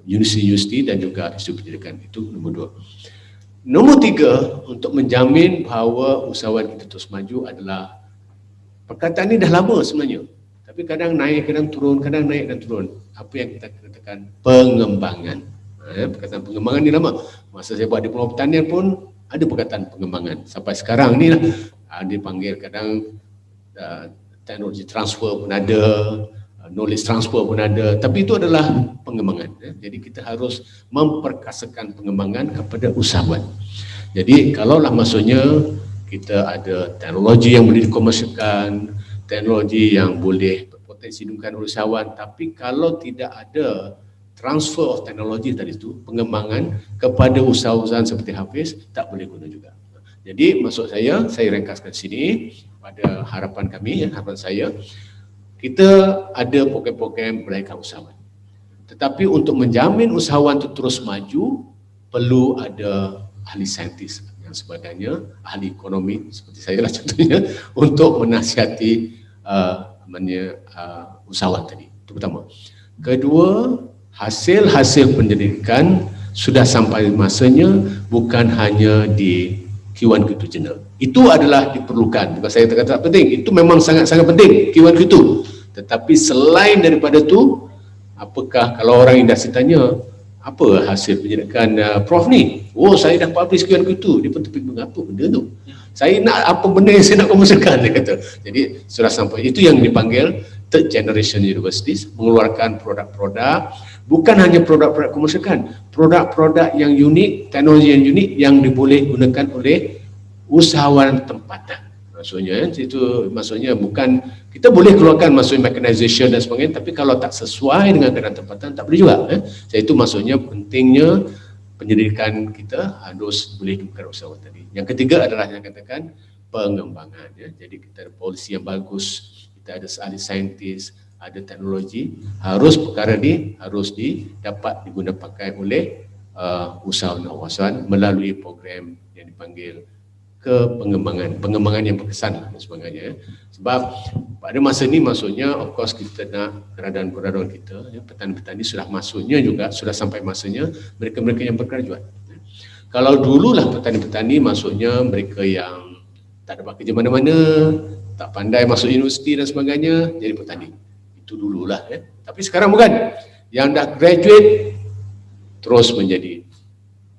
universiti dan juga institusi pendidikan. Itu nombor 2. Nombor 3, untuk menjamin bahawa usahawan kita terus maju adalah, perkataan ini dah lama sebenarnya, tapi kadang naik, kadang turun, kadang naik dan turun. Apa yang kita katakan pengembangan. Perkataan pengembangan ni lama. Masa saya buat diploma pertanian pun ada perkataan pengembangan. Sampai sekarang ni lah dipanggil kadang teknologi transfer pun ada, knowledge transfer pun ada, tapi itu adalah pengembangan. Jadi kita harus memperkasakan pengembangan kepada usahawan. Jadi kalaulah maksudnya kita ada teknologi yang boleh dikomersialkan, teknologi yang boleh berpotensi digunakan oleh usahawan, tapi kalau tidak ada transfer of teknologi tadi itu, pengembangan kepada usahawan seperti Hafiz, tak boleh guna juga. Jadi maksud saya ringkaskan sini pada harapan kami, harapan saya, kita ada program-program melahirkan usahawan. Tetapi untuk menjamin usahawan itu terus maju, perlu ada ahli saintis dan sebagainya, ahli ekonomi seperti saya lah contohnya, untuk menasihati usahawan tadi. Itu pertama. Kedua, hasil-hasil penyelidikan sudah sampai masanya bukan hanya di Q1 Q2 Journal. Itu adalah diperlukan. Bukan saya kata tak penting. Itu memang sangat-sangat penting Q1 Q2. Tetapi selain daripada itu, apakah kalau orang industri tanya, apa hasil penyelidikan Prof ni? Oh, saya dah publish Q1 Q2. Dia pun terfikir, apa benda tu? Saya nak apa benda yang saya nak komersialkan, dia kata. Jadi sudah sampai. Itu yang dipanggil third generation universities, mengeluarkan produk-produk, bukan hanya produk-produk komersialkan, produk-produk yang unik, teknologi yang unik yang diboleh gunakan oleh usahawan tempatan. Maksudnya itu maksudnya bukan kita boleh keluarkan maksudnya mechanization dan sebagainya, tapi kalau tak sesuai dengan keadaan tempatan tak boleh juga. Jadi itu maksudnya pentingnya penyelidikan kita harus boleh digunakan usahawan tadi. Yang ketiga adalah yang katakan pengembangan. Jadi kita ada polisi yang bagus, kita ada ahli saintis, ada teknologi, harus perkara ni harus dapat digunakan pakai oleh usahawan melalui program yang dipanggil pengembangan yang berkesan dan sebagainya. Sebab pada masa ni maksudnya of course kita nak keradaan-keradaan kita, petani-petani sudah masuknya juga, sudah sampai masanya mereka-mereka yang bergraduat. Kalau dululah petani-petani maksudnya mereka yang tak dapat kerja mana-mana, tak pandai masuk universiti dan sebagainya, jadi petani. Itu dululah. Tapi sekarang bukan. Yang dah graduate terus menjadi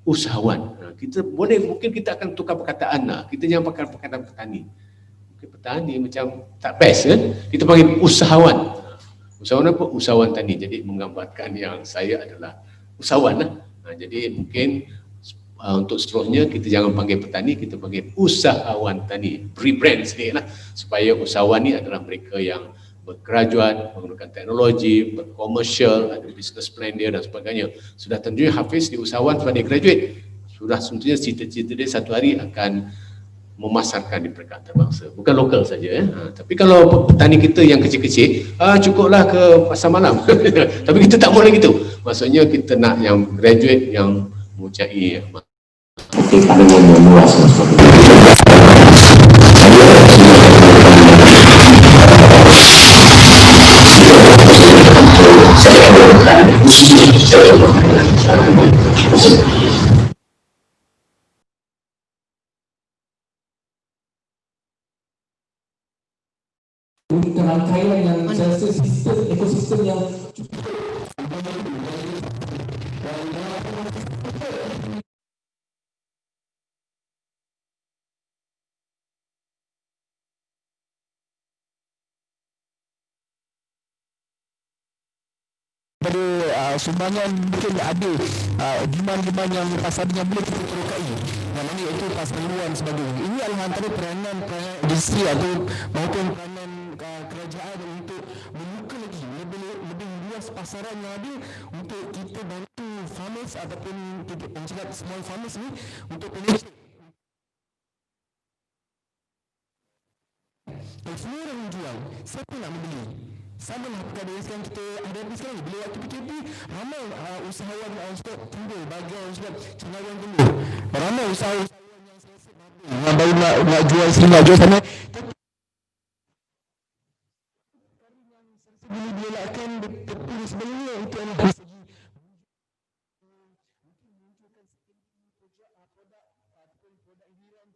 usahawan. Kita boleh, mungkin kita akan tukar perkataan lah. Kita jangan pakai perkataan petani. Mungkin petani macam tak best kan. Kita panggil usahawan. Usahawan apa? Usahawan tani. Jadi menggambarkan yang saya adalah usahawan lah. Jadi mungkin untuk seterusnya kita jangan panggil petani, kita panggil usahawan tani. Rebrand sedikit lah. Supaya usahawan ni adalah mereka yang bergraduat, menggunakan teknologi, berkomersial, ada business plan dia dan sebagainya. Sudah tentunya Hafiz di usahawan sebab dia graduate. Sudah tentunya cita-cita dia satu hari akan memasarkan di peringkat antarabangsa. Bukan lokal saja. Tapi kalau petani kita yang kecil-kecil, cukuplah ke pasar malam. Tapi kita tak boleh gitu. Maksudnya kita nak yang graduate yang mempunyai pandangan yang luas. Saya akan berkata khususnya secara untuk rangkaian yang saya rasa sistem ekosistem yang pada sumbangan mungkin ada demand-demand yang pasar yang boleh kita terokai. Yang mana iaitu pasar luar sebagainya. Ini adalah antara peranan industri atau maupun peranan kerajaan untuk membuka lagi lebih luas pasaran yang ada untuk kita bantu farmers ataupun kita cakap small farmers ni untuk penetrate. Kalau semua orang menjual, siapa nak membeli? Sama lah perkara yang sekarang kita hadapi sekarang ni. Bila waktu PKP, ramai usahawan stok timbul, bagai sebab cendawan timbul. Ramai usahawan yang selesa yang baru nak jual sini, nak jual sana. Tapi bila dielakkan terpilih sebelumnya, itu adalah dari segi munculkan produk ataupun produk hiburan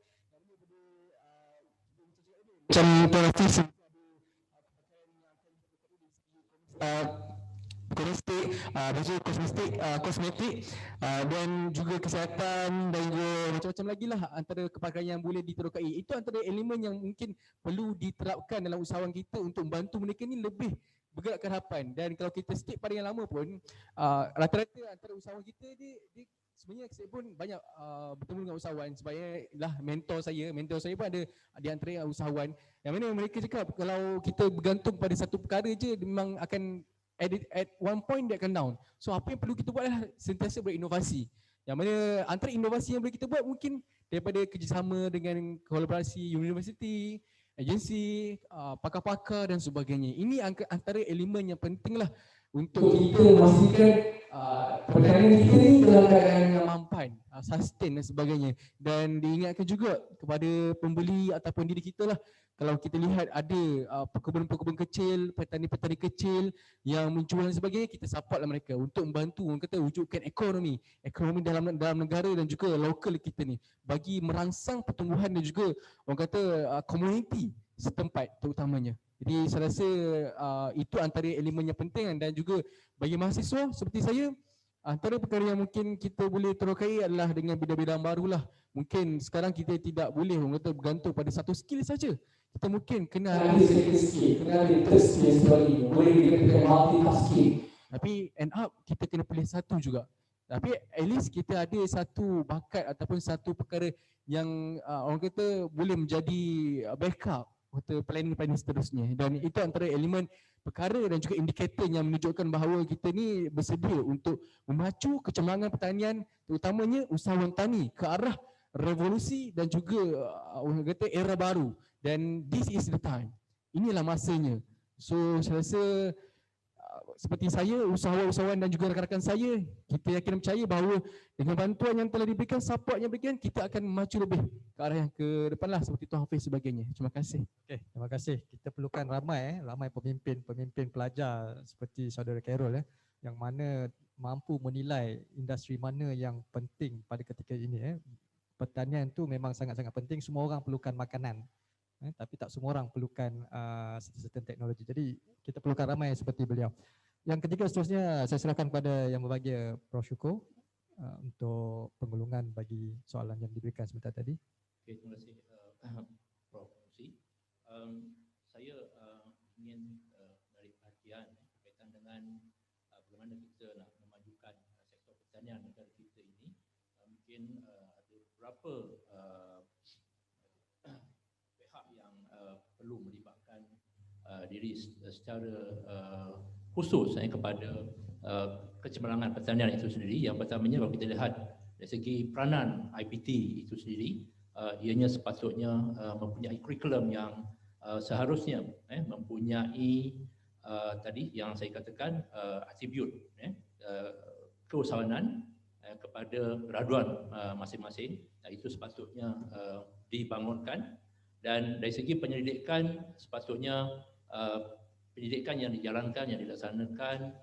macam Pernafis kosmetik dan juga kesihatan dan juga macam-macam lagi lah antara kepakaian yang boleh diterokai. Itu antara elemen yang mungkin perlu diterapkan dalam usahawan kita untuk membantu mereka ni lebih bergerak ke hadapan. Dan kalau kita stick pada yang lama pun rata-rata antara usahawan kita dia sebenarnya saya pun banyak bertemu dengan usahawan sebenarnya lah mentor saya pun ada di antara usahawan yang mana mereka cakap kalau kita bergantung pada satu perkara je memang akan at one point dia akan down. So apa yang perlu kita buat adalah sentiasa berinovasi. Yang mana antara inovasi yang boleh kita buat mungkin daripada kerjasama dengan kolaborasi universiti, agensi, pakar-pakar dan sebagainya. Ini antara elemen yang penting lah untuk kita memastikan perdagangan kita ni dalam keadaan yang mampan, sustain dan sebagainya. Dan diingatkan juga kepada pembeli ataupun diri kita lah, kalau kita lihat ada pekebun-pekebun kecil, petani-petani kecil yang menjual dan sebagainya, kita support lah mereka untuk membantu orang kata wujudkan ekonomi dalam negara dan juga lokal kita ni bagi merangsang pertumbuhan dan juga orang kata komuniti setempat terutamanya. Jadi saya rasa itu antara elemen yang penting dan juga bagi mahasiswa seperti saya, antara perkara yang mungkin kita boleh terokai adalah dengan bidang-bidang barulah. Mungkin sekarang kita tidak boleh orang kata bergantung pada satu skill saja. Kita mungkin kena ada skill, kena ada third skill dan sebagainya. Boleh dikatakan multitasking. Tapi end up kita kena pilih satu juga. Tapi at least kita ada satu bakat ataupun satu perkara yang orang kata boleh menjadi backup untuk planning seterusnya. Dan itu antara elemen perkara dan juga indikator yang menunjukkan bahawa kita ni bersedia untuk memacu kecemerlangan pertanian, terutamanya usahawan tani ke arah revolusi dan juga orang kata era baru. Dan this is the time. Inilah masanya. So saya rasa seperti saya, usahawan-usahawan dan juga rakan-rakan saya, kita yakin percaya bahawa dengan bantuan yang telah diberikan, support yang diberikan, kita akan maju lebih ke arah yang ke depan lah seperti Tuan Hafiz sebagainya. Terima kasih. Okey, terima kasih. Kita perlukan ramai pemimpin pelajar seperti Saudara Carol yang mana mampu menilai industri mana yang penting pada ketika ini. Pertanian tu memang sangat-sangat penting. Semua orang perlukan makanan. Tapi tak semua orang perlukan certain teknologi. Jadi kita perlukan ramai seperti beliau. Yang ketiga seterusnya saya serahkan kepada yang berbahagia Prof. Syukur untuk penggulungan bagi soalan yang diberikan sebentar tadi. Okay, terima kasih Prof. Musi. Saya ingin menarik perhatian berkaitan dengan bagaimana kita nak memajukan sektor pertanian negara kita ini. Mungkin ada beberapa pihak yang perlu melibatkan diri secara khusus kepada kecemerlangan pertanian itu sendiri. Yang pertamanya kalau kita lihat dari segi peranan IPT itu sendiri, ianya sepatutnya mempunyai kurikulum yang seharusnya mempunyai tadi yang saya katakan atribut keusahawanan kepada graduan masing-masing. Itu sepatutnya dibangunkan. Dan dari segi penyelidikan, sepatutnya pendidikan yang dijalankan, yang dilaksanakan,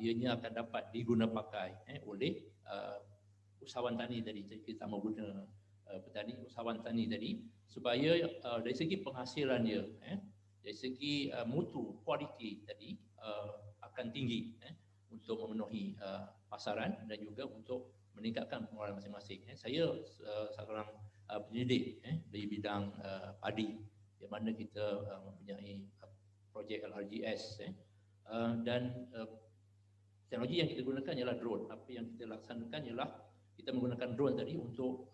ianya akan dapat diguna pakai oleh usahawan tani tadi. Kita mahu guna petani, usahawan tani tadi, supaya dari segi penghasilan dia, dari segi mutu, kualiti tadi akan tinggi untuk memenuhi pasaran dan juga untuk meningkatkan pengeluaran masing-masing. Saya seorang pendidik di bidang padi, di mana kita mempunyai projek LRGS dan teknologi yang kita gunakan ialah drone. Apa yang kita laksanakan ialah kita menggunakan drone tadi untuk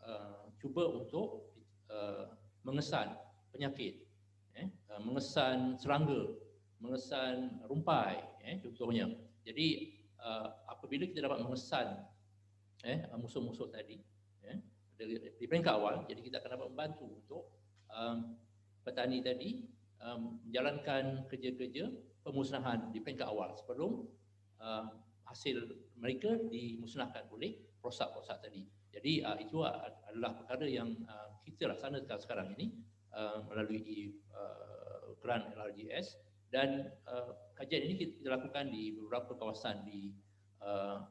cuba untuk mengesan penyakit, mengesan serangga, mengesan rumpai, contohnya. Jadi apabila kita dapat memesan musuh-musuh tadi di peringkat awal, jadi kita akan dapat membantu untuk petani tadi menjalankan kerja-kerja pemusnahan di peringkat awal sebelum hasil mereka dimusnahkan oleh perosak-perosak tadi. Jadi itu adalah perkara yang kita laksanakan sekarang ini melalui grant LRGS, dan kajian ini kita lakukan di beberapa kawasan di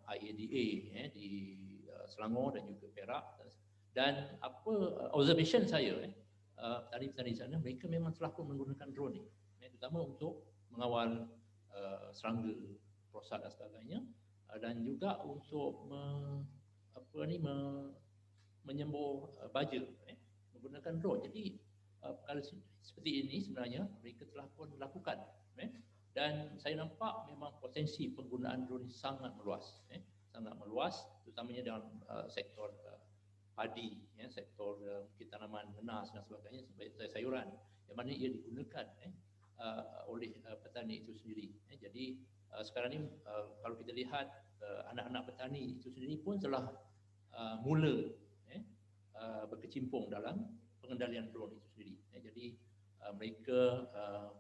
IADA di Selangor dan juga Perak. Dan observation saya, petani-petani di sana mereka memang telah pun menggunakan drone ni, terutama untuk mengawal serangga, perosak dan sebagainya, dan juga untuk menyembur baja menggunakan drone. Jadi perkara seperti ini sebenarnya mereka telah pun lakukan, dan saya nampak memang potensi penggunaan drone sangat meluas, terutamanya dalam sektor padi, sektor tanaman nenas dan sebagainya, sayuran, yang mana ia digunakan oleh petani itu sendiri. Jadi sekarang ini kalau kita lihat anak-anak petani itu sendiri pun telah mula berkecimpung dalam pengendalian drone itu sendiri. Jadi mereka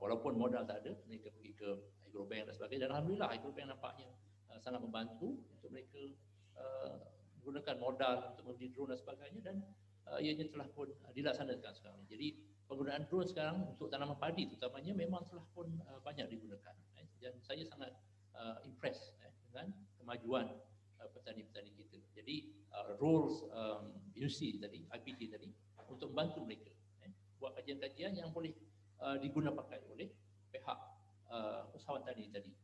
walaupun modal tak ada, mereka pergi ke agrobank dan sebagainya, dan alhamdulillah agrobank nampaknya sangat membantu untuk mereka menggunakan modal untuk membeli drone dan sebagainya, dan ianya telah pun dilaksanakan sekarang. Jadi penggunaan drone sekarang untuk tanaman padi terutamanya memang telah pun banyak digunakan, dan saya sangat impress dengan kemajuan petani-petani kita. Jadi roles UC tadi, IPT tadi, untuk membantu mereka buat kajian-kajian yang boleh digunapakai oleh pihak usahawan tani tadi.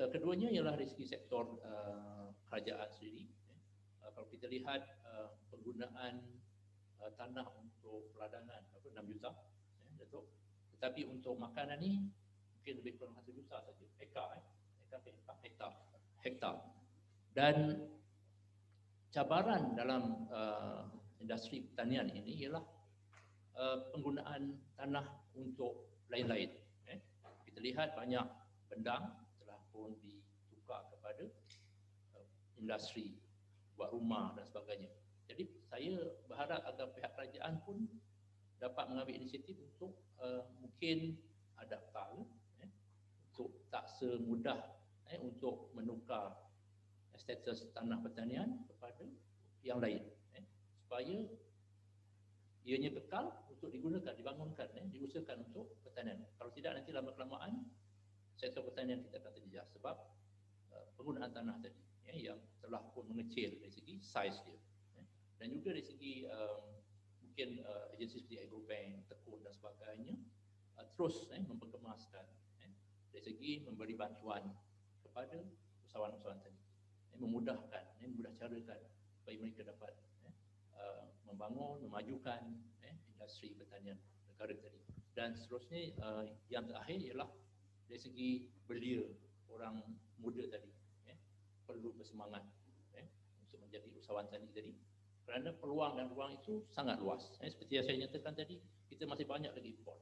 Keduanya ialah dari segi sektor kerajaan sendiri. Kalau kita lihat penggunaan tanah untuk peladangan 6 juta, tetapi untuk makanan ni mungkin lebih kurang 1 juta saja, hektar. Dan cabaran dalam industri pertanian ini ialah penggunaan tanah untuk lain-lain. Kita lihat banyak bendang telah pun ditukar kepada industri, buat rumah dan sebagainya. Jadi saya berharap agar pihak kerajaan pun dapat mengambil inisiatif untuk mungkin ada kala untuk tak semudah untuk menukar status tanah pertanian kepada yang lain, supaya ianya kekal untuk digunakan, dibangunkan, diusahakan untuk pertanian. Kalau tidak, nanti lama-kelamaan sektor pertanian kita akan terjejas sebab penggunaan tanah tadi yang telah pun mengecil dari segi saiz dia, dan juga dari segi mungkin agensi seperti agrobank, tekun dan sebagainya terus memperkemaskan dari segi memberi bantuan kepada usahawan-usahawan tadi, memudahkan, mudah carakan supaya mereka dapat membangun, memajukan industri pertanian negara tadi. Dan seterusnya yang terakhir ialah dari segi belia orang muda tadi, perlu bersemangat untuk menjadi usahawan tani tadi, kerana peluang dan ruang itu sangat luas. Seperti yang saya nyatakan tadi, kita masih banyak lagi import.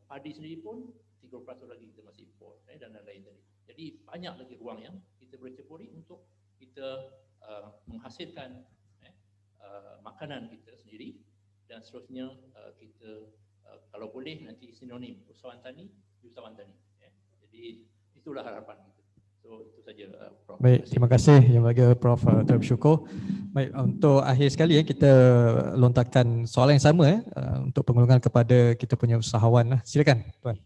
Padi sendiri pun 30% lagi kita masih import, dan lain-lain tadi. Jadi banyak lagi ruang yang kita boleh ceburi untuk kita menghasilkan makanan kita sendiri, dan seterusnya kita kalau boleh nanti sinonim usahawan tani, usahawan tani. Jadi itulah harapan kita. So itu saja Prof. Baik, terima kasih yang bagi Prof. Terima syukur. Baik, untuk akhir sekali kita lontarkan soalan yang sama untuk penggolongan kepada kita punya usahawan. Silakan tuan.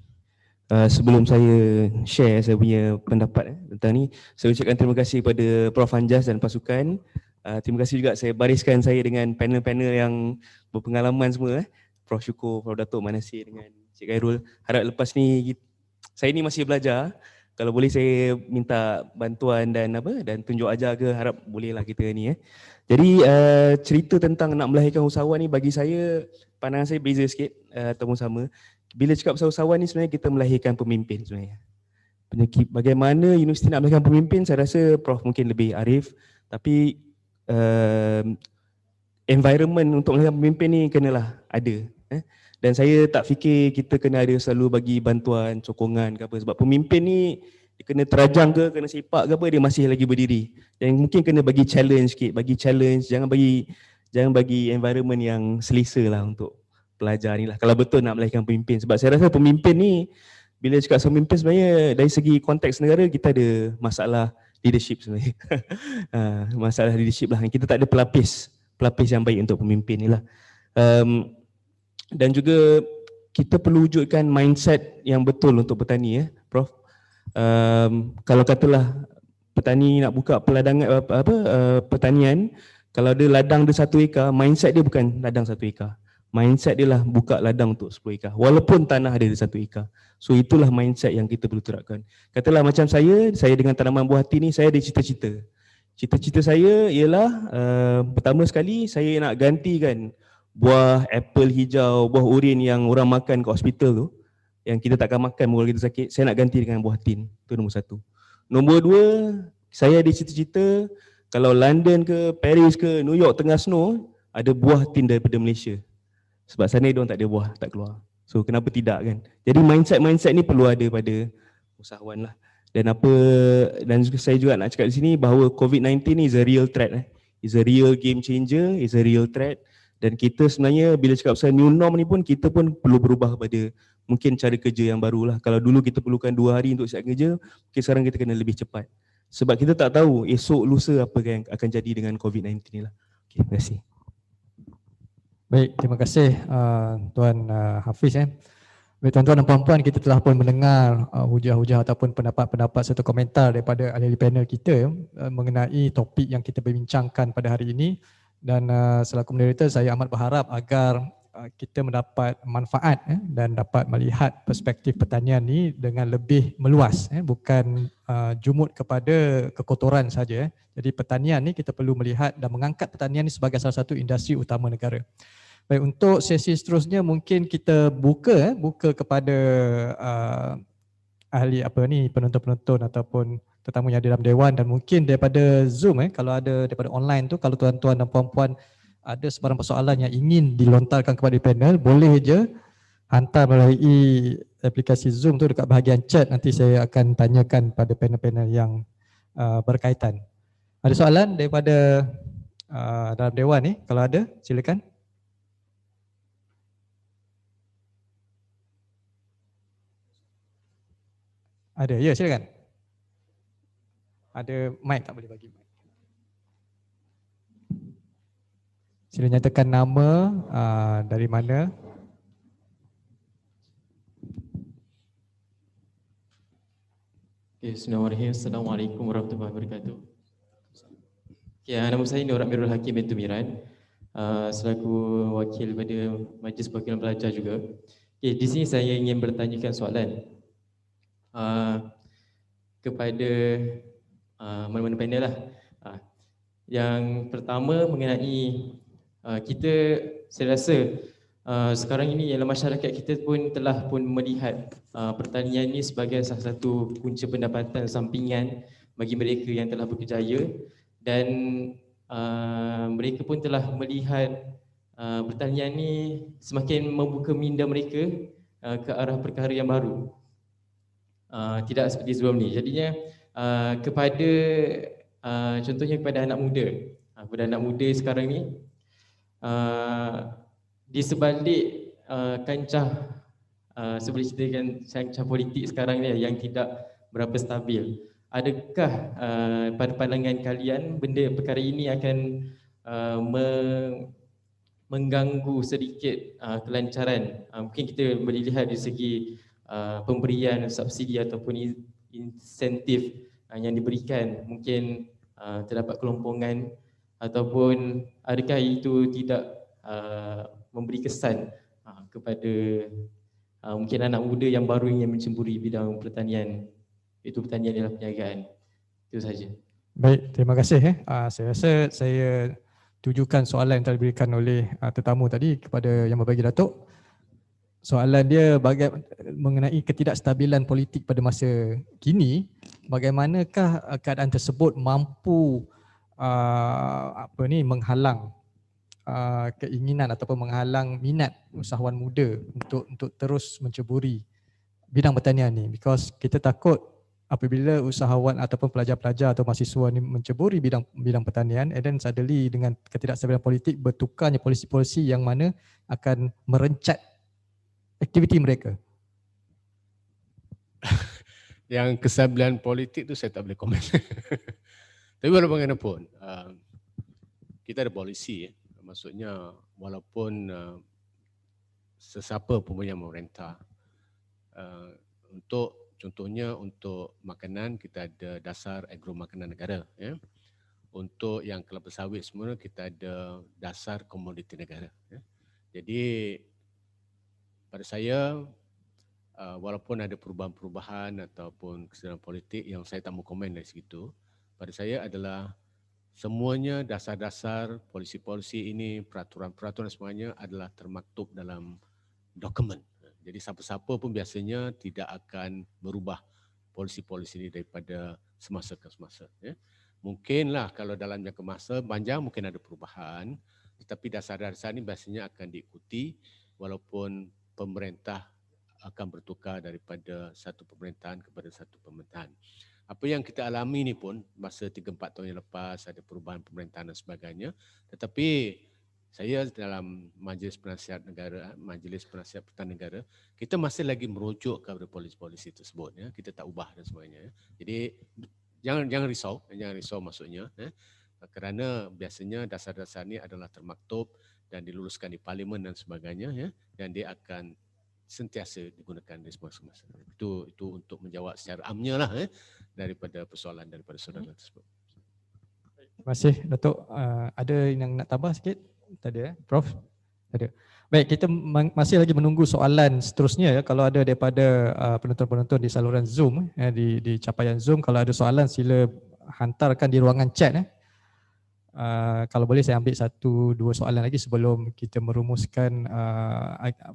Sebelum saya share saya punya pendapat tentang ni, saya ucapkan terima kasih kepada Prof. Anjas dan pasukan. Terima kasih juga saya bariskan saya dengan panel-panel yang berpengalaman semua. Prof. Syukur, Prof. Datuk Manasir dengan Cik Khairul. Harap lepas ni saya ni masih belajar. Kalau boleh saya minta bantuan dan tunjuk ajar ke, harap bolehlah kita ni. Jadi cerita tentang nak melahirkan usahawan ni bagi saya, pandangan saya beza sikit ataupun sama. Bila cakap pasal usahawan ni sebenarnya kita melahirkan pemimpin sebenarnya. Bagaimana universiti nak melahirkan pemimpin, saya rasa Prof mungkin lebih arif, tapi environment untuk melahirkan pemimpin ni kenalah ada. Dan saya tak fikir kita kena ada selalu bagi bantuan, sokongan ke apa, sebab pemimpin ni dia kena terajang ke, kena sepak ke apa, dia masih lagi berdiri. Dan mungkin kena bagi challenge sikit, jangan bagi environment yang selesa lah untuk pelajar ni lah. Kalau betul nak melahirkan pemimpin, sebab saya rasa pemimpin ni, bila cakap pemimpin sebenarnya dari segi konteks negara kita ada masalah leadership sebenarnya. Masalah leadership lah. Kita tak ada pelapis yang baik untuk pemimpin ni lah. Dan juga kita perlu wujudkan mindset yang betul untuk petani, Prof. Kalau katalah petani nak buka peladangan pertanian, kalau dia ladang dia 1 ekar, mindset dia bukan ladang 1 ekar. Mindset dia lah buka ladang untuk 10 ekar. Walaupun tanah dia 1 ekar. So itulah mindset yang kita perlu terapkan. Katalah macam saya dengan tanaman buah hati ni, saya ada cita-cita. Cita-cita saya ialah pertama sekali saya nak gantikan buah apple hijau, buah urin yang orang makan kat hospital tu, yang kita takkan makan kalau kita sakit, saya nak ganti dengan buah tin. Itu nombor 1. Nombor 2, saya ada cita-cita kalau London ke Paris ke New York tengah snow, ada buah tin daripada Malaysia. Sebab sana dia orang tak ada buah, tak keluar. So kenapa tidak kan? Jadi mindset ni perlu ada pada usahawan lah. Dan saya juga nak cakap di sini bahawa COVID-19 ni is a real threat. Is a real game changer, is a real threat. Dan kita sebenarnya bila cakap pasal new norm ni pun, kita pun perlu berubah pada mungkin cara kerja yang baru lah. Kalau dulu kita perlukan 2 hari untuk siap kerja, mungkin sekarang kita kena lebih cepat. Sebab kita tak tahu esok lusa apa yang akan jadi dengan COVID-19 ni lah. Okay, terima kasih. Baik, terima kasih Tuan Hafiz. Baik, tuan-tuan dan puan-puan, kita telah pun mendengar hujah-hujah ataupun pendapat-pendapat serta komentar daripada ahli panel kita mengenai topik yang kita berbincangkan pada hari ini. Dan selaku moderator, saya amat berharap agar kita mendapat manfaat dan dapat melihat perspektif pertanian ni dengan lebih meluas, bukan jumut kepada kekotoran saja. Jadi pertanian ni kita perlu melihat dan mengangkat pertanian ni sebagai salah satu industri utama negara. Baik, untuk sesi seterusnya mungkin kita buka kepada ahli penonton-penonton ataupun tetamu yang ada dalam dewan, dan mungkin daripada Zoom kalau ada daripada online tu, kalau tuan-tuan dan puan-puan ada sebarang persoalan yang ingin dilontarkan kepada panel, boleh je hantar melalui aplikasi Zoom tu dekat bahagian chat, nanti saya akan tanyakan pada panel-panel yang berkaitan. Ada soalan daripada dalam dewan ni? Kalau ada, silakan. Ada, ya silakan. Ada mic, tak boleh bagi mic. Sila nyatakan nama, dari mana. Bismillahirrahmanirrahim. Assalamualaikum warahmatullahi wabarakatuh. Nama saya Nur Amirul Hakim bin Tumiran, selaku wakil pada Majlis Perwakilan Pelajar juga. Di sini saya ingin bertanyakan soalan kepada mana-mana panel lah. Yang pertama mengenai saya rasa sekarang ini ialah masyarakat kita pun telah pun melihat pertanian ini sebagai salah satu punca pendapatan sampingan bagi mereka yang telah berkejaya, dan mereka pun telah melihat pertanian ini semakin membuka minda mereka ke arah perkara yang baru. Tidak seperti sebelum ni. Jadinya kepada contohnya kepada anak muda sekarang ni, di sebalik kancah sebelum ceritakan kancah politik sekarang ni yang tidak berapa stabil, adakah pada pandangan kalian perkara ini akan mengganggu sedikit kelancaran? Mungkin kita boleh lihat dari segi pemberian subsidi ataupun insentif yang diberikan, mungkin terdapat kelompongan, ataupun adakah itu tidak memberi kesan kepada mungkin anak muda yang baru ingin menceburi bidang pertanian, iaitu pertanian adalah perniagaan. Itu saja. Baik, terima kasih. Saya rasa saya tujukan soalan yang telah diberikan oleh tetamu tadi kepada Yang Berbagi Datuk. Soalan dia mengenai ketidakstabilan politik pada masa kini, bagaimanakah keadaan tersebut mampu menghalang keinginan ataupun menghalang minat usahawan muda untuk terus menceburi bidang pertanian ni, because kita takut apabila usahawan ataupun pelajar-pelajar atau mahasiswa ni menceburi bidang pertanian, and then suddenly dengan ketidakstabilan politik bertukarnya polisi-polisi yang mana akan merencat aktiviti mereka. Yang kestabilan politik tu saya tak boleh komen. Tapi walaupun bagaimanapun, kita ada polisi. Maksudnya walaupun sesiapa pun yang memerintah, untuk contohnya untuk makanan kita ada dasar agro makanan negara, ya. Untuk yang kelapa sawit semua kita ada dasar komoditi negara, ya. Jadi pada saya walaupun ada perubahan-perubahan ataupun kesedaran politik yang saya tak mau komen dari situ, pada saya adalah semuanya dasar-dasar polisi-polisi ini, peraturan-peraturan semuanya adalah termaktub dalam dokumen. Jadi siapa-siapa pun biasanya tidak akan berubah polisi-polisi ini daripada semasa ke semasa. Ya. Mungkinlah kalau dalam jangka masa panjang mungkin ada perubahan, tetapi dasar-dasar ini biasanya akan diikuti walaupun pemerintah akan bertukar daripada satu pemerintahan kepada satu pemerintahan. Apa yang kita alami ni pun masa 3-4 tahun yang lepas ada perubahan pemerintahan dan sebagainya, tetapi saya dalam Majlis Penasihat Negara, Majlis Penasihat Pertahanan Negara, kita masih lagi merujuk kepada polisi-polisi tersebut, ya. Kita tak ubah dan sebagainya. Ya. Jadi jangan risau maksudnya, ya. Kerana biasanya dasar-dasar ini adalah termaktub dan diluluskan di parlimen dan sebagainya, ya. Dan dia akan sentiasa digunakan di semasa-masa. Itu untuk menjawab secara amnya lah, daripada persoalan daripada saudara tersebut. Terima kasih Datuk. Ada yang nak tambah sikit? Tadi Prof? Ada. Baik, kita masih lagi menunggu soalan seterusnya ya. Kalau ada daripada penonton-penonton di saluran Zoom, di capaian Zoom, kalau ada soalan sila hantarkan di ruangan chat. Kalau boleh saya ambil 1-2 soalan lagi sebelum kita merumuskan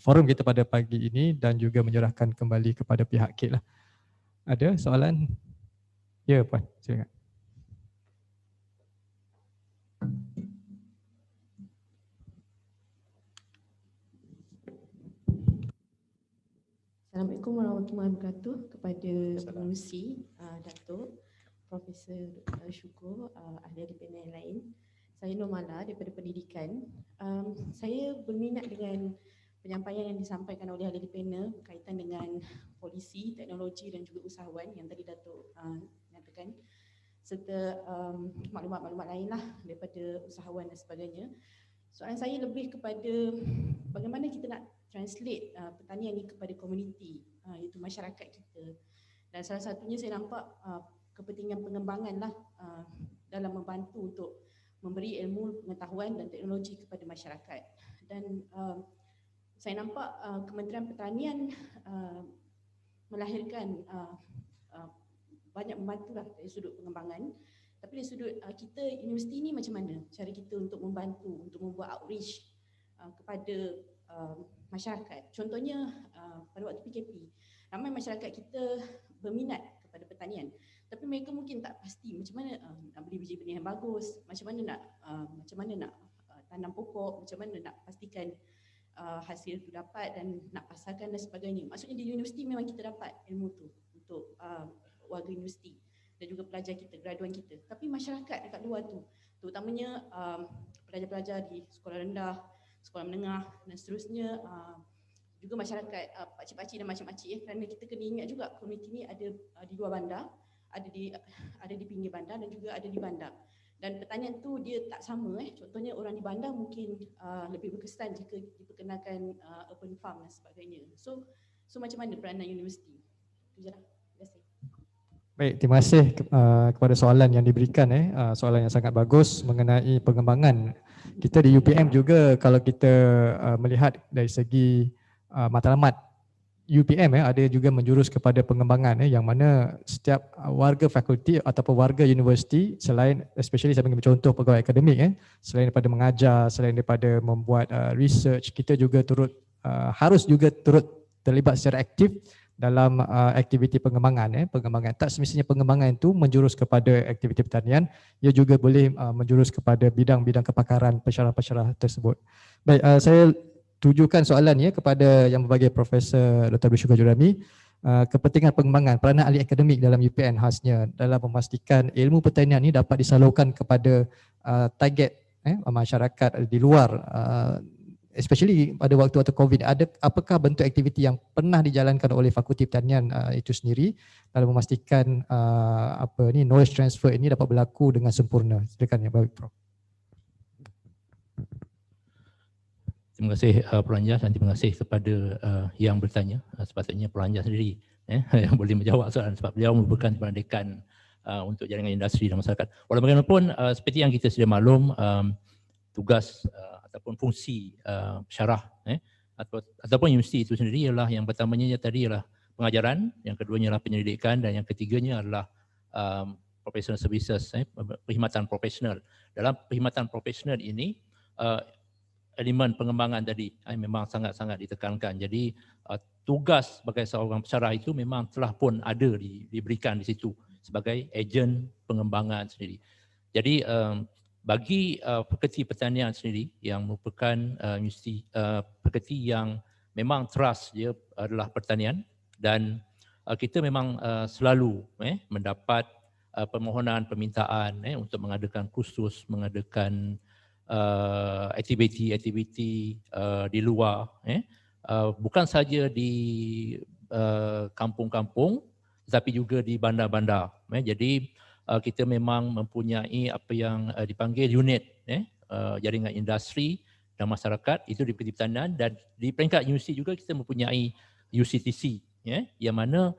forum kita pada pagi ini dan juga menyerahkan kembali kepada pihak KIT lah. Ada soalan? Ya Puan, silakan. Assalamualaikum warahmatullahi wabarakatuh kepada pengerusi Datuk Profesor Syukur, ahli panel lain. Saya Normala daripada Pendidikan. Saya berminat dengan penyampaian yang disampaikan oleh ahli panel berkaitan dengan polisi, teknologi dan juga usahawan yang tadi Datuk nyatakan, serta maklumat-maklumat lain lah daripada usahawan dan sebagainya. Soalan saya lebih kepada bagaimana kita nak translate pertanian ini kepada komuniti, iaitu masyarakat kita. Dan salah satunya saya nampak kepentingan pengembangan lah dalam membantu untuk memberi ilmu, pengetahuan dan teknologi kepada masyarakat. Dan saya nampak Kementerian Pertanian melahirkan banyak membantulah dari sudut pengembangan. Tapi dari sudut kita universiti ni macam mana cara kita untuk membantu, untuk membuat outreach kepada masyarakat. Contohnya pada waktu PKP, ramai masyarakat kita berminat kepada pertanian. Tapi mereka mungkin tak pasti macam mana nak beli biji benih yang bagus, macam mana nak tanam pokok, macam mana nak pastikan hasil itu dapat dan nak pasarkan dan sebagainya. Maksudnya di universiti memang kita dapat ilmu tu untuk warga universiti dan juga pelajar kita, graduan kita. Tapi masyarakat dekat luar tu, terutamanya pelajar-pelajar di sekolah rendah, sekolah menengah dan seterusnya, juga masyarakat pakcik-pakcik dan makcik-makcik, kerana kita kena ingat juga komuniti ni ada di luar bandar, ada di pinggir bandar dan juga ada di bandar. Dan pertanian tu dia tak sama. Contohnya orang di bandar mungkin lebih berkesan jika diperkenalkan urban farm dan sebagainya. So macam mana peranan universiti? Itu je lah. Terima kasih. Baik, terima kasih kepada soalan yang diberikan. Soalan yang sangat bagus mengenai pengembangan. Kita di UPM juga kalau kita melihat dari segi matlamat UPM ada juga menjurus kepada pengembangan yang mana setiap warga fakulti ataupun warga universiti, selain especially saya mengambil contoh pegawai akademik, selain daripada mengajar, selain daripada membuat research, kita juga harus juga turut terlibat secara aktif dalam aktiviti pengembangan. Pengembangan tak semestinya pengembangan itu menjurus kepada aktiviti pertanian, ia juga boleh menjurus kepada bidang-bidang kepakaran pensyarah-pensyarah tersebut. Baik, saya tujukan soalan kepada yang berbagai Profesor Dr. Abdul Syukur Jurami. kepentingan pengembangan peranan ahli akademik dalam UPN khasnya dalam memastikan ilmu pertanian ini dapat disalurkan kepada target masyarakat di luar, especially pada waktu-waktu COVID. Apakah bentuk aktiviti yang pernah dijalankan oleh Fakulti Pertanian itu sendiri dalam memastikan knowledge transfer ini dapat berlaku dengan sempurna? Silakan ya, baik Prof. Terima kasih Puan Anjas dan terima kasih kepada yang bertanya. Sepatutnya Puan Anjas sendiri yang boleh menjawab soalan sebab beliau merupakan Kepala Dekan untuk jaringan industri dan masyarakat. Walau bagaimanapun seperti yang kita sudah maklum, tugas ataupun fungsi syarah ataupun universiti itu sendiri ialah yang pertamanya tadi ialah pengajaran, yang keduanya adalah penyelidikan dan yang ketiganya adalah professional services, perkhidmatan profesional. Dalam perkhidmatan profesional ini elemen pengembangan tadi memang sangat-sangat ditekankan. Jadi tugas sebagai seorang pensyarah itu memang telah pun ada diberikan di situ sebagai ejen pengembangan sendiri. Jadi bagi Fakulti Pertanian sendiri yang merupakan universiti fakulti yang memang trust dia adalah pertanian dan kita memang selalu mendapat permohonan permintaan untuk mengadakan kursus, mengadakan aktiviti-aktiviti di luar, bukan saja di kampung-kampung tetapi juga di bandar-bandar. Jadi kita memang mempunyai apa yang dipanggil unit jaringan industri dan masyarakat itu di Fakulti Pertanian, dan di peringkat universiti juga kita mempunyai UCTC yang mana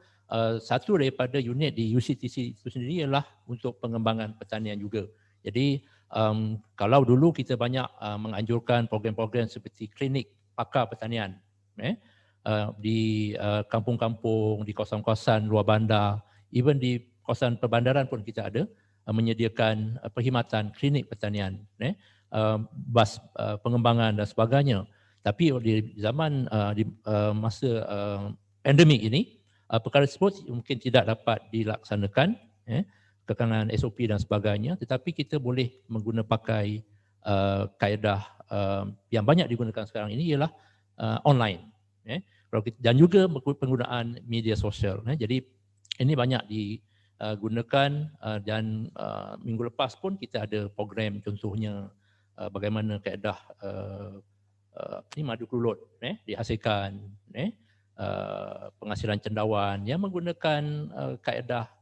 satu daripada unit di UCTC itu sendiri ialah untuk pengembangan pertanian juga. Jadi kalau dulu kita banyak menganjurkan program-program seperti klinik pakar pertanian di kampung-kampung, di kawasan-kawasan luar bandar, even di kawasan perbandaran pun kita ada menyediakan perkhidmatan klinik pertanian, bas pengembangan dan sebagainya. Tapi di zaman di masa pandemik ini, perkara tersebut mungkin tidak dapat dilaksanakan, kekalangan SOP dan sebagainya, tetapi kita boleh pakai kaedah yang banyak digunakan sekarang ini ialah online, dan juga penggunaan media sosial. Jadi ini banyak digunakan dan minggu lepas pun kita ada program, contohnya bagaimana kaedah madu kelulut dihasilkan, penghasilan cendawan yang menggunakan kaedah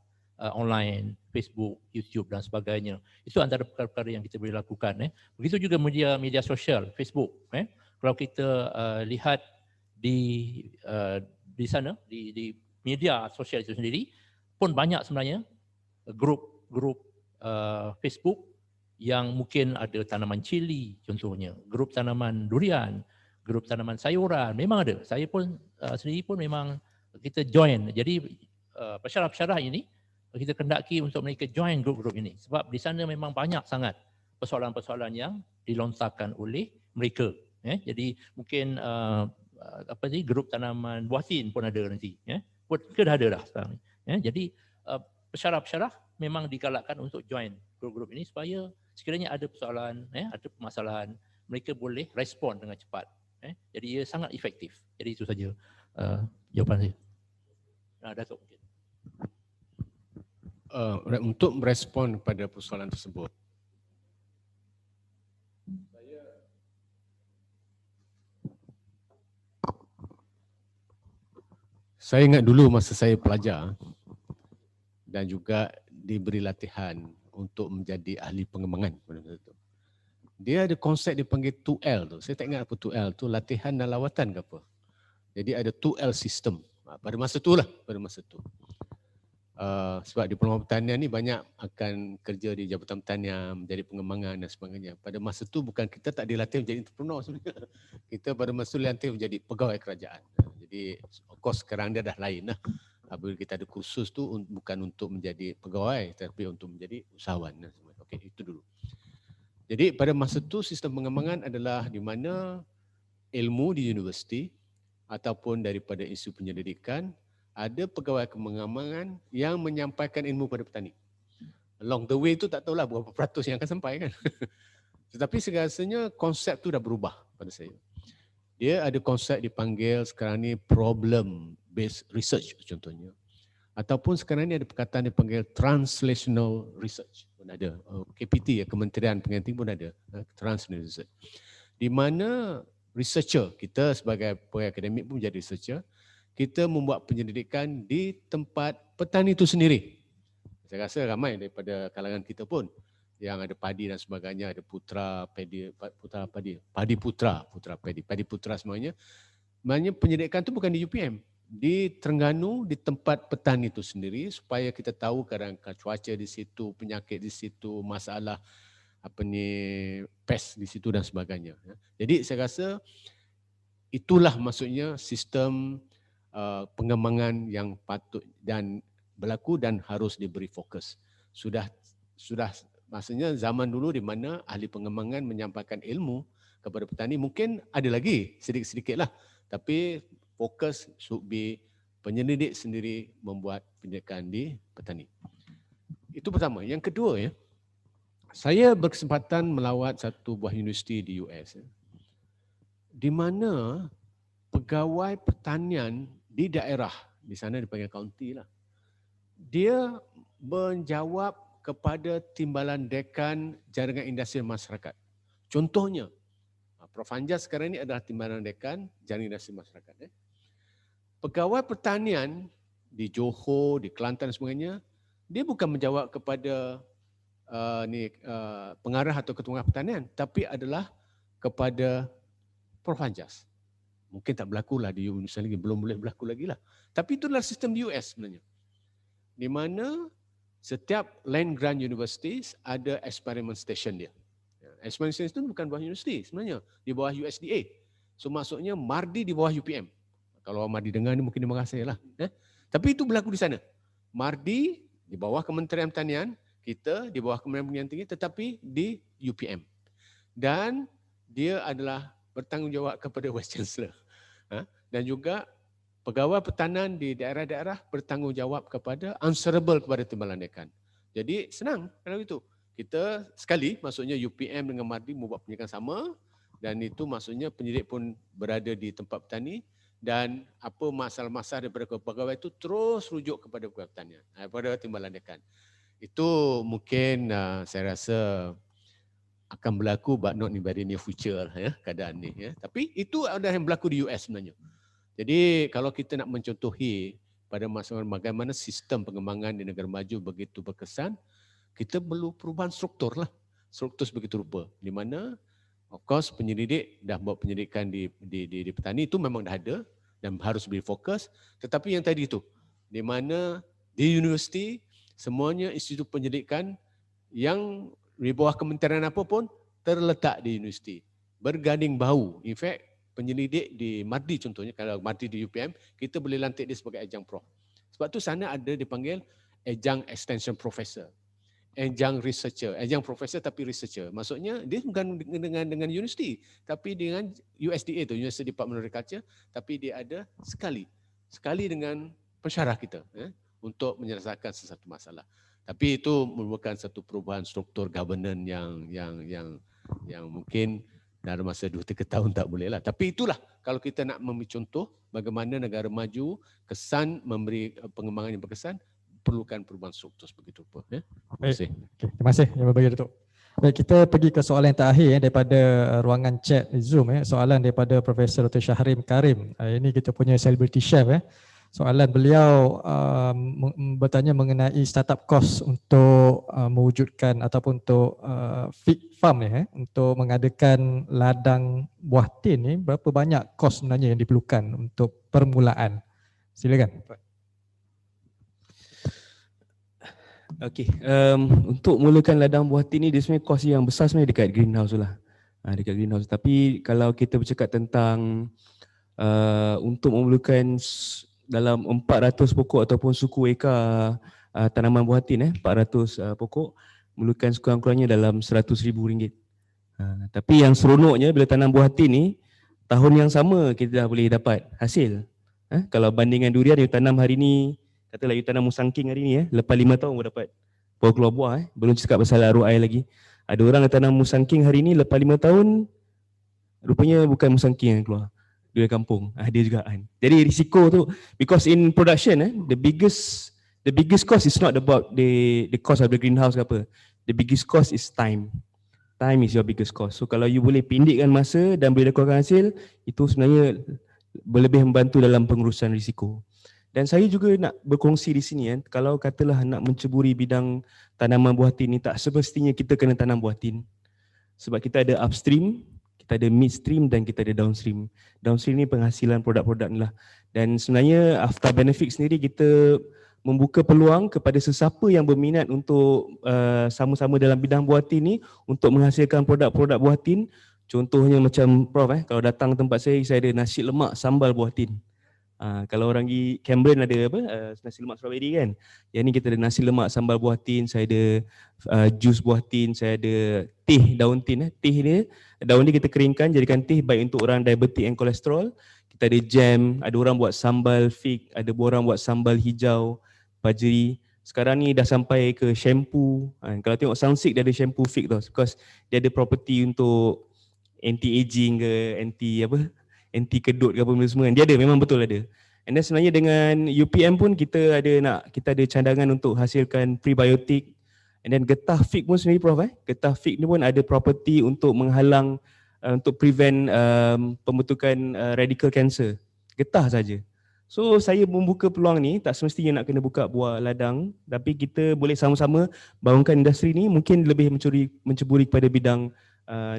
online, Facebook, YouTube dan sebagainya. Itu antara perkara-perkara yang kita boleh lakukan. Begitu juga media sosial, Facebook. Kalau kita lihat di sana, di media sosial itu sendiri pun banyak sebenarnya grup Facebook yang mungkin ada tanaman cili contohnya, grup tanaman durian, grup tanaman sayuran, memang ada. Saya pun sendiri pun memang kita join. Jadi pensyarah-pensyarah ini kita kendaki untuk mereka join grup-grup ini sebab di sana memang banyak sangat persoalan-persoalan yang dilontarkan oleh mereka. Jadi mungkin grup tanaman buatin pun ada nanti. Ke dah ada dah sekarang ni. Jadi pensyarah-pensyarah memang digalakkan untuk join grup-grup ini supaya sekiranya ada persoalan, ada permasalahan, mereka boleh respon dengan cepat. Jadi ia sangat efektif. Jadi itu saja jawapan saya. Datuk mungkin. Untuk merespon pada persoalan tersebut, saya ingat dulu masa saya pelajar dan juga diberi latihan untuk menjadi ahli pengembangan pada masa itu. Dia ada konsep dipanggil 2L tu. Saya tak ingat apa 2L tu, latihan dan lawatan ke apa. Jadi ada 2L system. Pada masa tu lah, pada masa tu. Sebab Diploma Pertanian ni banyak akan kerja di Jabatan Pertanian, menjadi pengembangan dan sebagainya. Pada masa tu bukan kita tak dilatih menjadi entrepreneur sebenarnya. Kita pada masa tu dilatih menjadi pegawai kerajaan. Jadi of course sekarang dia dah lain lah. Apabila kita ada kursus tu bukan untuk menjadi pegawai tapi untuk menjadi usahawan. Okey, itu dulu. Jadi pada masa tu sistem pengembangan adalah di mana ilmu di universiti ataupun daripada institusi penyelidikan ada pegawai pengembangan yang menyampaikan ilmu pada petani. Along the way tu tak tahulah berapa peratus yang akan sampai kan. Tetapi segasanya konsep tu dah berubah pada saya. Dia ada konsep dipanggil sekarang ni problem based research contohnya. Ataupun sekarang ini ada perkataan yang dipanggil translational research pun ada. KPT, Kementerian Pendidikan Tinggi pun ada translational research. Di mana researcher, kita sebagai pegawai akademik pun menjadi researcher, kita membuat penyelidikan di tempat petani itu sendiri. Saya rasa ramai daripada kalangan kita pun yang ada padi dan sebagainya, ada putra putra semuanya. Maknanya penyelidikan itu bukan di UPM, di Terengganu, di tempat petani itu sendiri, supaya kita tahu kadang-kadang cuaca di situ, penyakit di situ, masalah pest di situ dan sebagainya. Jadi saya rasa itulah maksudnya sistem pengembangan yang patut dan berlaku dan harus diberi fokus. Sudah maksudnya zaman dulu di mana ahli pengembangan menyampaikan ilmu kepada petani, mungkin ada lagi sedikit-sedikit lah, tapi fokus should be penyelidik sendiri membuat penyelidikan di petani. Itu pertama. Yang kedua, ya, saya berkesempatan melawat satu buah universiti di US, di mana pegawai pertanian di daerah, di sana dipanggil county lah, dia menjawab kepada timbalan dekan jaringan industri masyarakat. Contohnya, Prof. Anjas sekarang ini adalah timbalan dekan jaringan industri masyarakat. Pegawai pertanian di Johor, di Kelantan dan sebagainya, dia bukan menjawab kepada pengarah atau ketua pertanian, tapi adalah kepada Prof. Anjas. Mungkin tak berlaku lah di Indonesia lagi, belum boleh berlaku lagi lah. Tapi itulah sistem di US sebenarnya. Di mana setiap land grant universities ada experiment station dia. Experiment station itu bukan bawah universiti sebenarnya, di bawah USDA. So maksudnya MARDI di bawah UPM. Kalau MARDI dengar ni mungkin terima kasih lah. Tapi itu berlaku di sana. MARDI di bawah Kementerian Pertanian, kita di bawah Kementerian Pendidikan Tinggi, tetapi di UPM. Dan dia adalah bertanggungjawab kepada Vice Chancellor. Dan juga pegawai pertahanan di daerah-daerah bertanggungjawab kepada answerable kepada timbalan dekan. Jadi senang kalau itu. Kita sekali, maksudnya UPM dengan MARDI membuat penyelidikan sama, dan itu maksudnya penyidik pun berada di tempat petani, dan apa masalah-masalah daripada pegawai itu terus rujuk kepada pegawai pertanian, kepada timbalan dekan. Itu mungkin saya rasa akan berlaku but not in very near future ya, keadaan ni ya. Tapi itu ada yang berlaku di US sebenarnya. Jadi kalau kita nak mencontohi pada masa bagaimana sistem pengembangan di negara maju begitu berkesan, kita perlu perubahan struktur lah. Struktur sebegitu rupa. Di mana of course penyelidik dah buat penyelidikan di petani itu memang dah ada dan harus beri fokus. Tetapi yang tadi itu, di mana di universiti semuanya institut penyelidikan yang di bawah kementerian apa pun terletak di universiti. Berganding bahu. In fact, penyelidik di MARDI contohnya, kalau MARDI di UPM, kita boleh lantik dia sebagai adjunct prof. Sebab tu sana ada dipanggil adjunct extension professor. Adjunct researcher. Adjunct professor tapi researcher. Maksudnya dia bukan dengan universiti, tapi dengan USDA tu, University Department of Agriculture, tapi dia ada sekali dengan pensyarah kita untuk menyelesaikan sesuatu masalah. Tapi itu merupakan satu perubahan struktur governance yang mungkin dalam masa 2-3 tahun tak boleh lah. Tapi itulah kalau kita nak memberi contoh bagaimana negara maju kesan memberi pengembangan yang berkesan, perlukan perubahan struktur begitu rupa. Terima kasih. Terima kasih yang berbagi Datuk. Baik, kita pergi ke soalan yang terakhir daripada ruangan chat Zoom. Soalan daripada Profesor Dr. Shahrim Karim. Ini kita punya celebrity chef. Soalan beliau bertanya mengenai startup cost untuk mewujudkan ataupun untuk fig farm ni, untuk mengadakan ladang buah tin ni, berapa banyak kos sebenarnya yang diperlukan untuk permulaan? Silakan. Okey, untuk mulakan ladang buah tin ni dia sebenarnya kos yang besar sebenarnya dekat greenhouse lah. Dekat greenhouse. Tapi kalau kita bercakap tentang untuk memulakan dalam 400 pokok ataupun suku ekar tanaman buah tin 400 pokok, memerlukan sekurang-kurangnya dalam RM100,000. Tapi yang seronoknya bila tanam buah tin ni, tahun yang sama kita dah boleh dapat hasil. Kalau bandingan durian you tanam hari ni, katalah you tanam musangking hari ni, lepas 5 tahun baru dapat baru keluar buah. Belum cakap pasal ROI lagi. Ada orang yang tanam musangking hari ni, lepas 5 tahun rupanya bukan musangking yang keluar. Duit kampung. Dia juga kan. Jadi risiko tu, because in production the biggest cost is not about the cost of the greenhouse ke apa. The biggest cost is time. Time is your biggest cost. So kalau you boleh pendekkan masa dan boleh kurangkan hasil, itu sebenarnya lebih membantu dalam pengurusan risiko. Dan saya juga nak berkongsi di sini kalau katalah nak menceburi bidang tanaman buah tin ni, tak semestinya kita kena tanam buah tin. Sebab kita ada upstream, kita ada midstream dan kita ada downstream. Downstream ni penghasilan produk-produk ni lah. Dan sebenarnya Aftar Benefit sendiri kita membuka peluang kepada sesiapa yang berminat untuk sama-sama dalam bidang buah tin ni untuk menghasilkan produk-produk buah tin. Contohnya macam Prof, kalau datang tempat saya ada nasi lemak sambal buah tin. Kalau orang pergi Cameron ada apa nasi lemak strawberry kan. Yang ni kita ada nasi lemak sambal buah tin, saya ada jus buah tin, saya ada teh daun tin. Teh dia, daun ni kita keringkan jadikan teh baik untuk orang diabetik and kolesterol. Kita ada jam, ada orang buat sambal fig, ada orang buat sambal hijau, pajeri. Sekarang ni dah sampai ke shampoo. Kalau tengok Sunsilk dia ada shampoo fig tau, because dia ada property untuk anti-aging ke, anti kedut ke apa benda semua. Dia ada, memang betul ada. And then sebenarnya dengan UPM pun kita ada cadangan untuk hasilkan prebiotik. And then getah fig pun sebenarnya Prof, getah fig ni pun ada property untuk menghalang untuk prevent pembentukan radical cancer. Getah saja. So saya membuka peluang ni, tak semestinya nak kena buka buah ladang, tapi kita boleh sama-sama bangunkan industri ni, mungkin lebih menceburi kepada bidang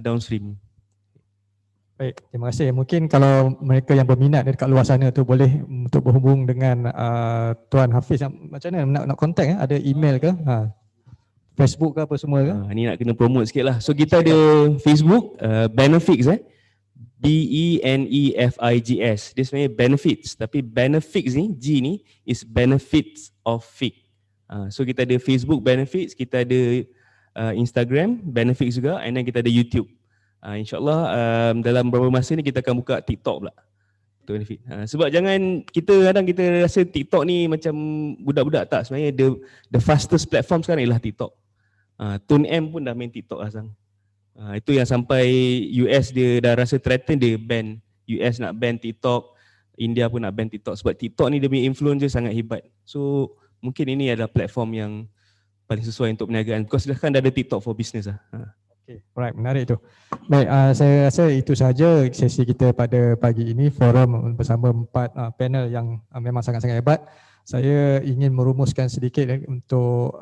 downstream. Baik, terima kasih. Mungkin kalau mereka yang berminat dekat luar sana tu boleh untuk berhubung dengan Tuan Hafiz. Macam mana nak contact ada email ke? Facebook ke apa semua ke? Ni nak kena promote sikit lah. So kita ada Facebook, Benefits BENEFIGS. Dia sebenarnya benefits, tapi benefits ni, G ni is benefits of fig. So kita ada Facebook Benefits, kita ada Instagram Benefits juga, and then kita ada YouTube. InsyaAllah dalam beberapa masa ni kita akan buka TikTok pula. Benefit. Sebab jangan kadang kita rasa TikTok ni macam budak-budak, tak, sebenarnya the fastest platform sekarang ialah TikTok. Tun M pun dah main TikTok lah sekarang. Itu yang sampai US dia dah rasa threaten, dia ban. US nak ban TikTok, India pun nak ban TikTok sebab TikTok ni dia punya influence dia sangat hebat. So mungkin ini adalah platform yang paling sesuai untuk perniagaan. Because kan dah ada TikTok for business lah. Okay, right, menarik tu. Baik, saya rasa itu sahaja sesi kita pada pagi ini, forum bersama 4 panel yang memang sangat-sangat hebat. Saya ingin merumuskan sedikit untuk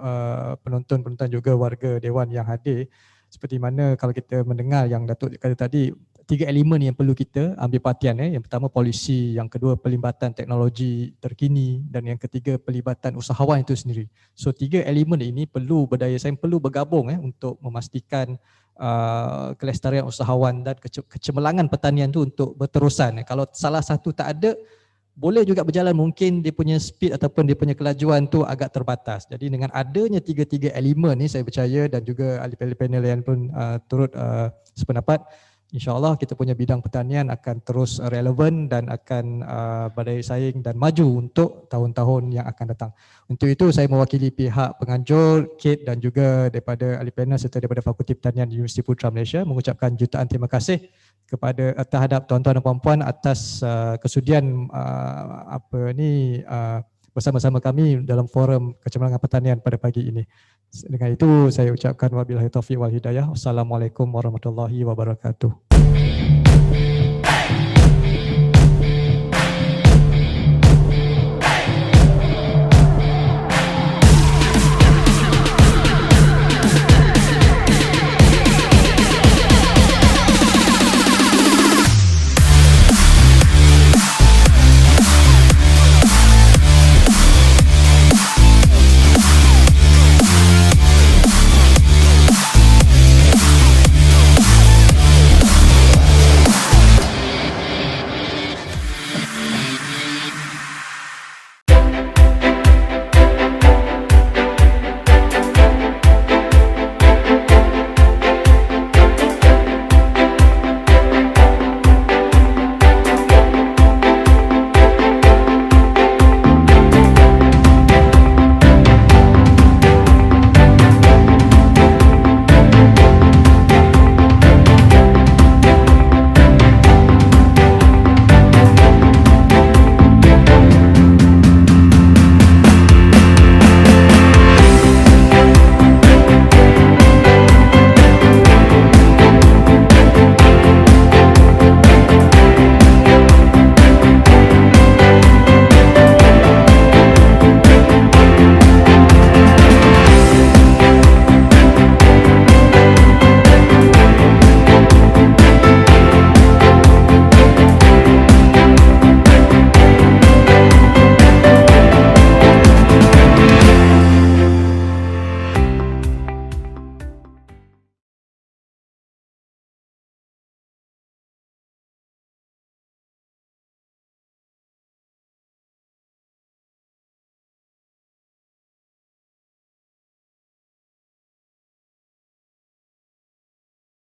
penonton-penonton juga warga Dewan yang hadir. Seperti mana kalau kita mendengar yang Datuk kata tadi, 3 elemen yang perlu kita ambil perhatian. Yang pertama polisi, yang kedua pelibatan teknologi terkini, dan yang ketiga pelibatan usahawan itu sendiri. So 3 elemen ini perlu berdaya saing, perlu bergabung untuk memastikan kelestarian usahawan dan kecemerlangan pertanian itu untuk berterusan. Kalau salah satu tak ada, boleh juga berjalan, mungkin dia punya speed ataupun dia punya kelajuan tu agak terbatas. Jadi dengan adanya 3 elemen ni, saya percaya dan juga ahli panel yang pun turut sependapat, InsyaAllah kita punya bidang pertanian akan terus relevan dan akan berdaya saing dan maju untuk tahun-tahun yang akan datang. Untuk itu saya mewakili pihak penganjur, Kate dan juga daripada ahli panel serta daripada Fakulti Pertanian Universiti Putra Malaysia mengucapkan jutaan terima kasih kepada terhadap tuan-tuan dan puan-puan atas kesudian bersama-sama kami dalam forum kecemerlangan pertanian pada pagi ini. Dengan itu saya ucapkan wabillahi taufiq wal hidayah. Wassalamualaikum warahmatullahi wabarakatuh.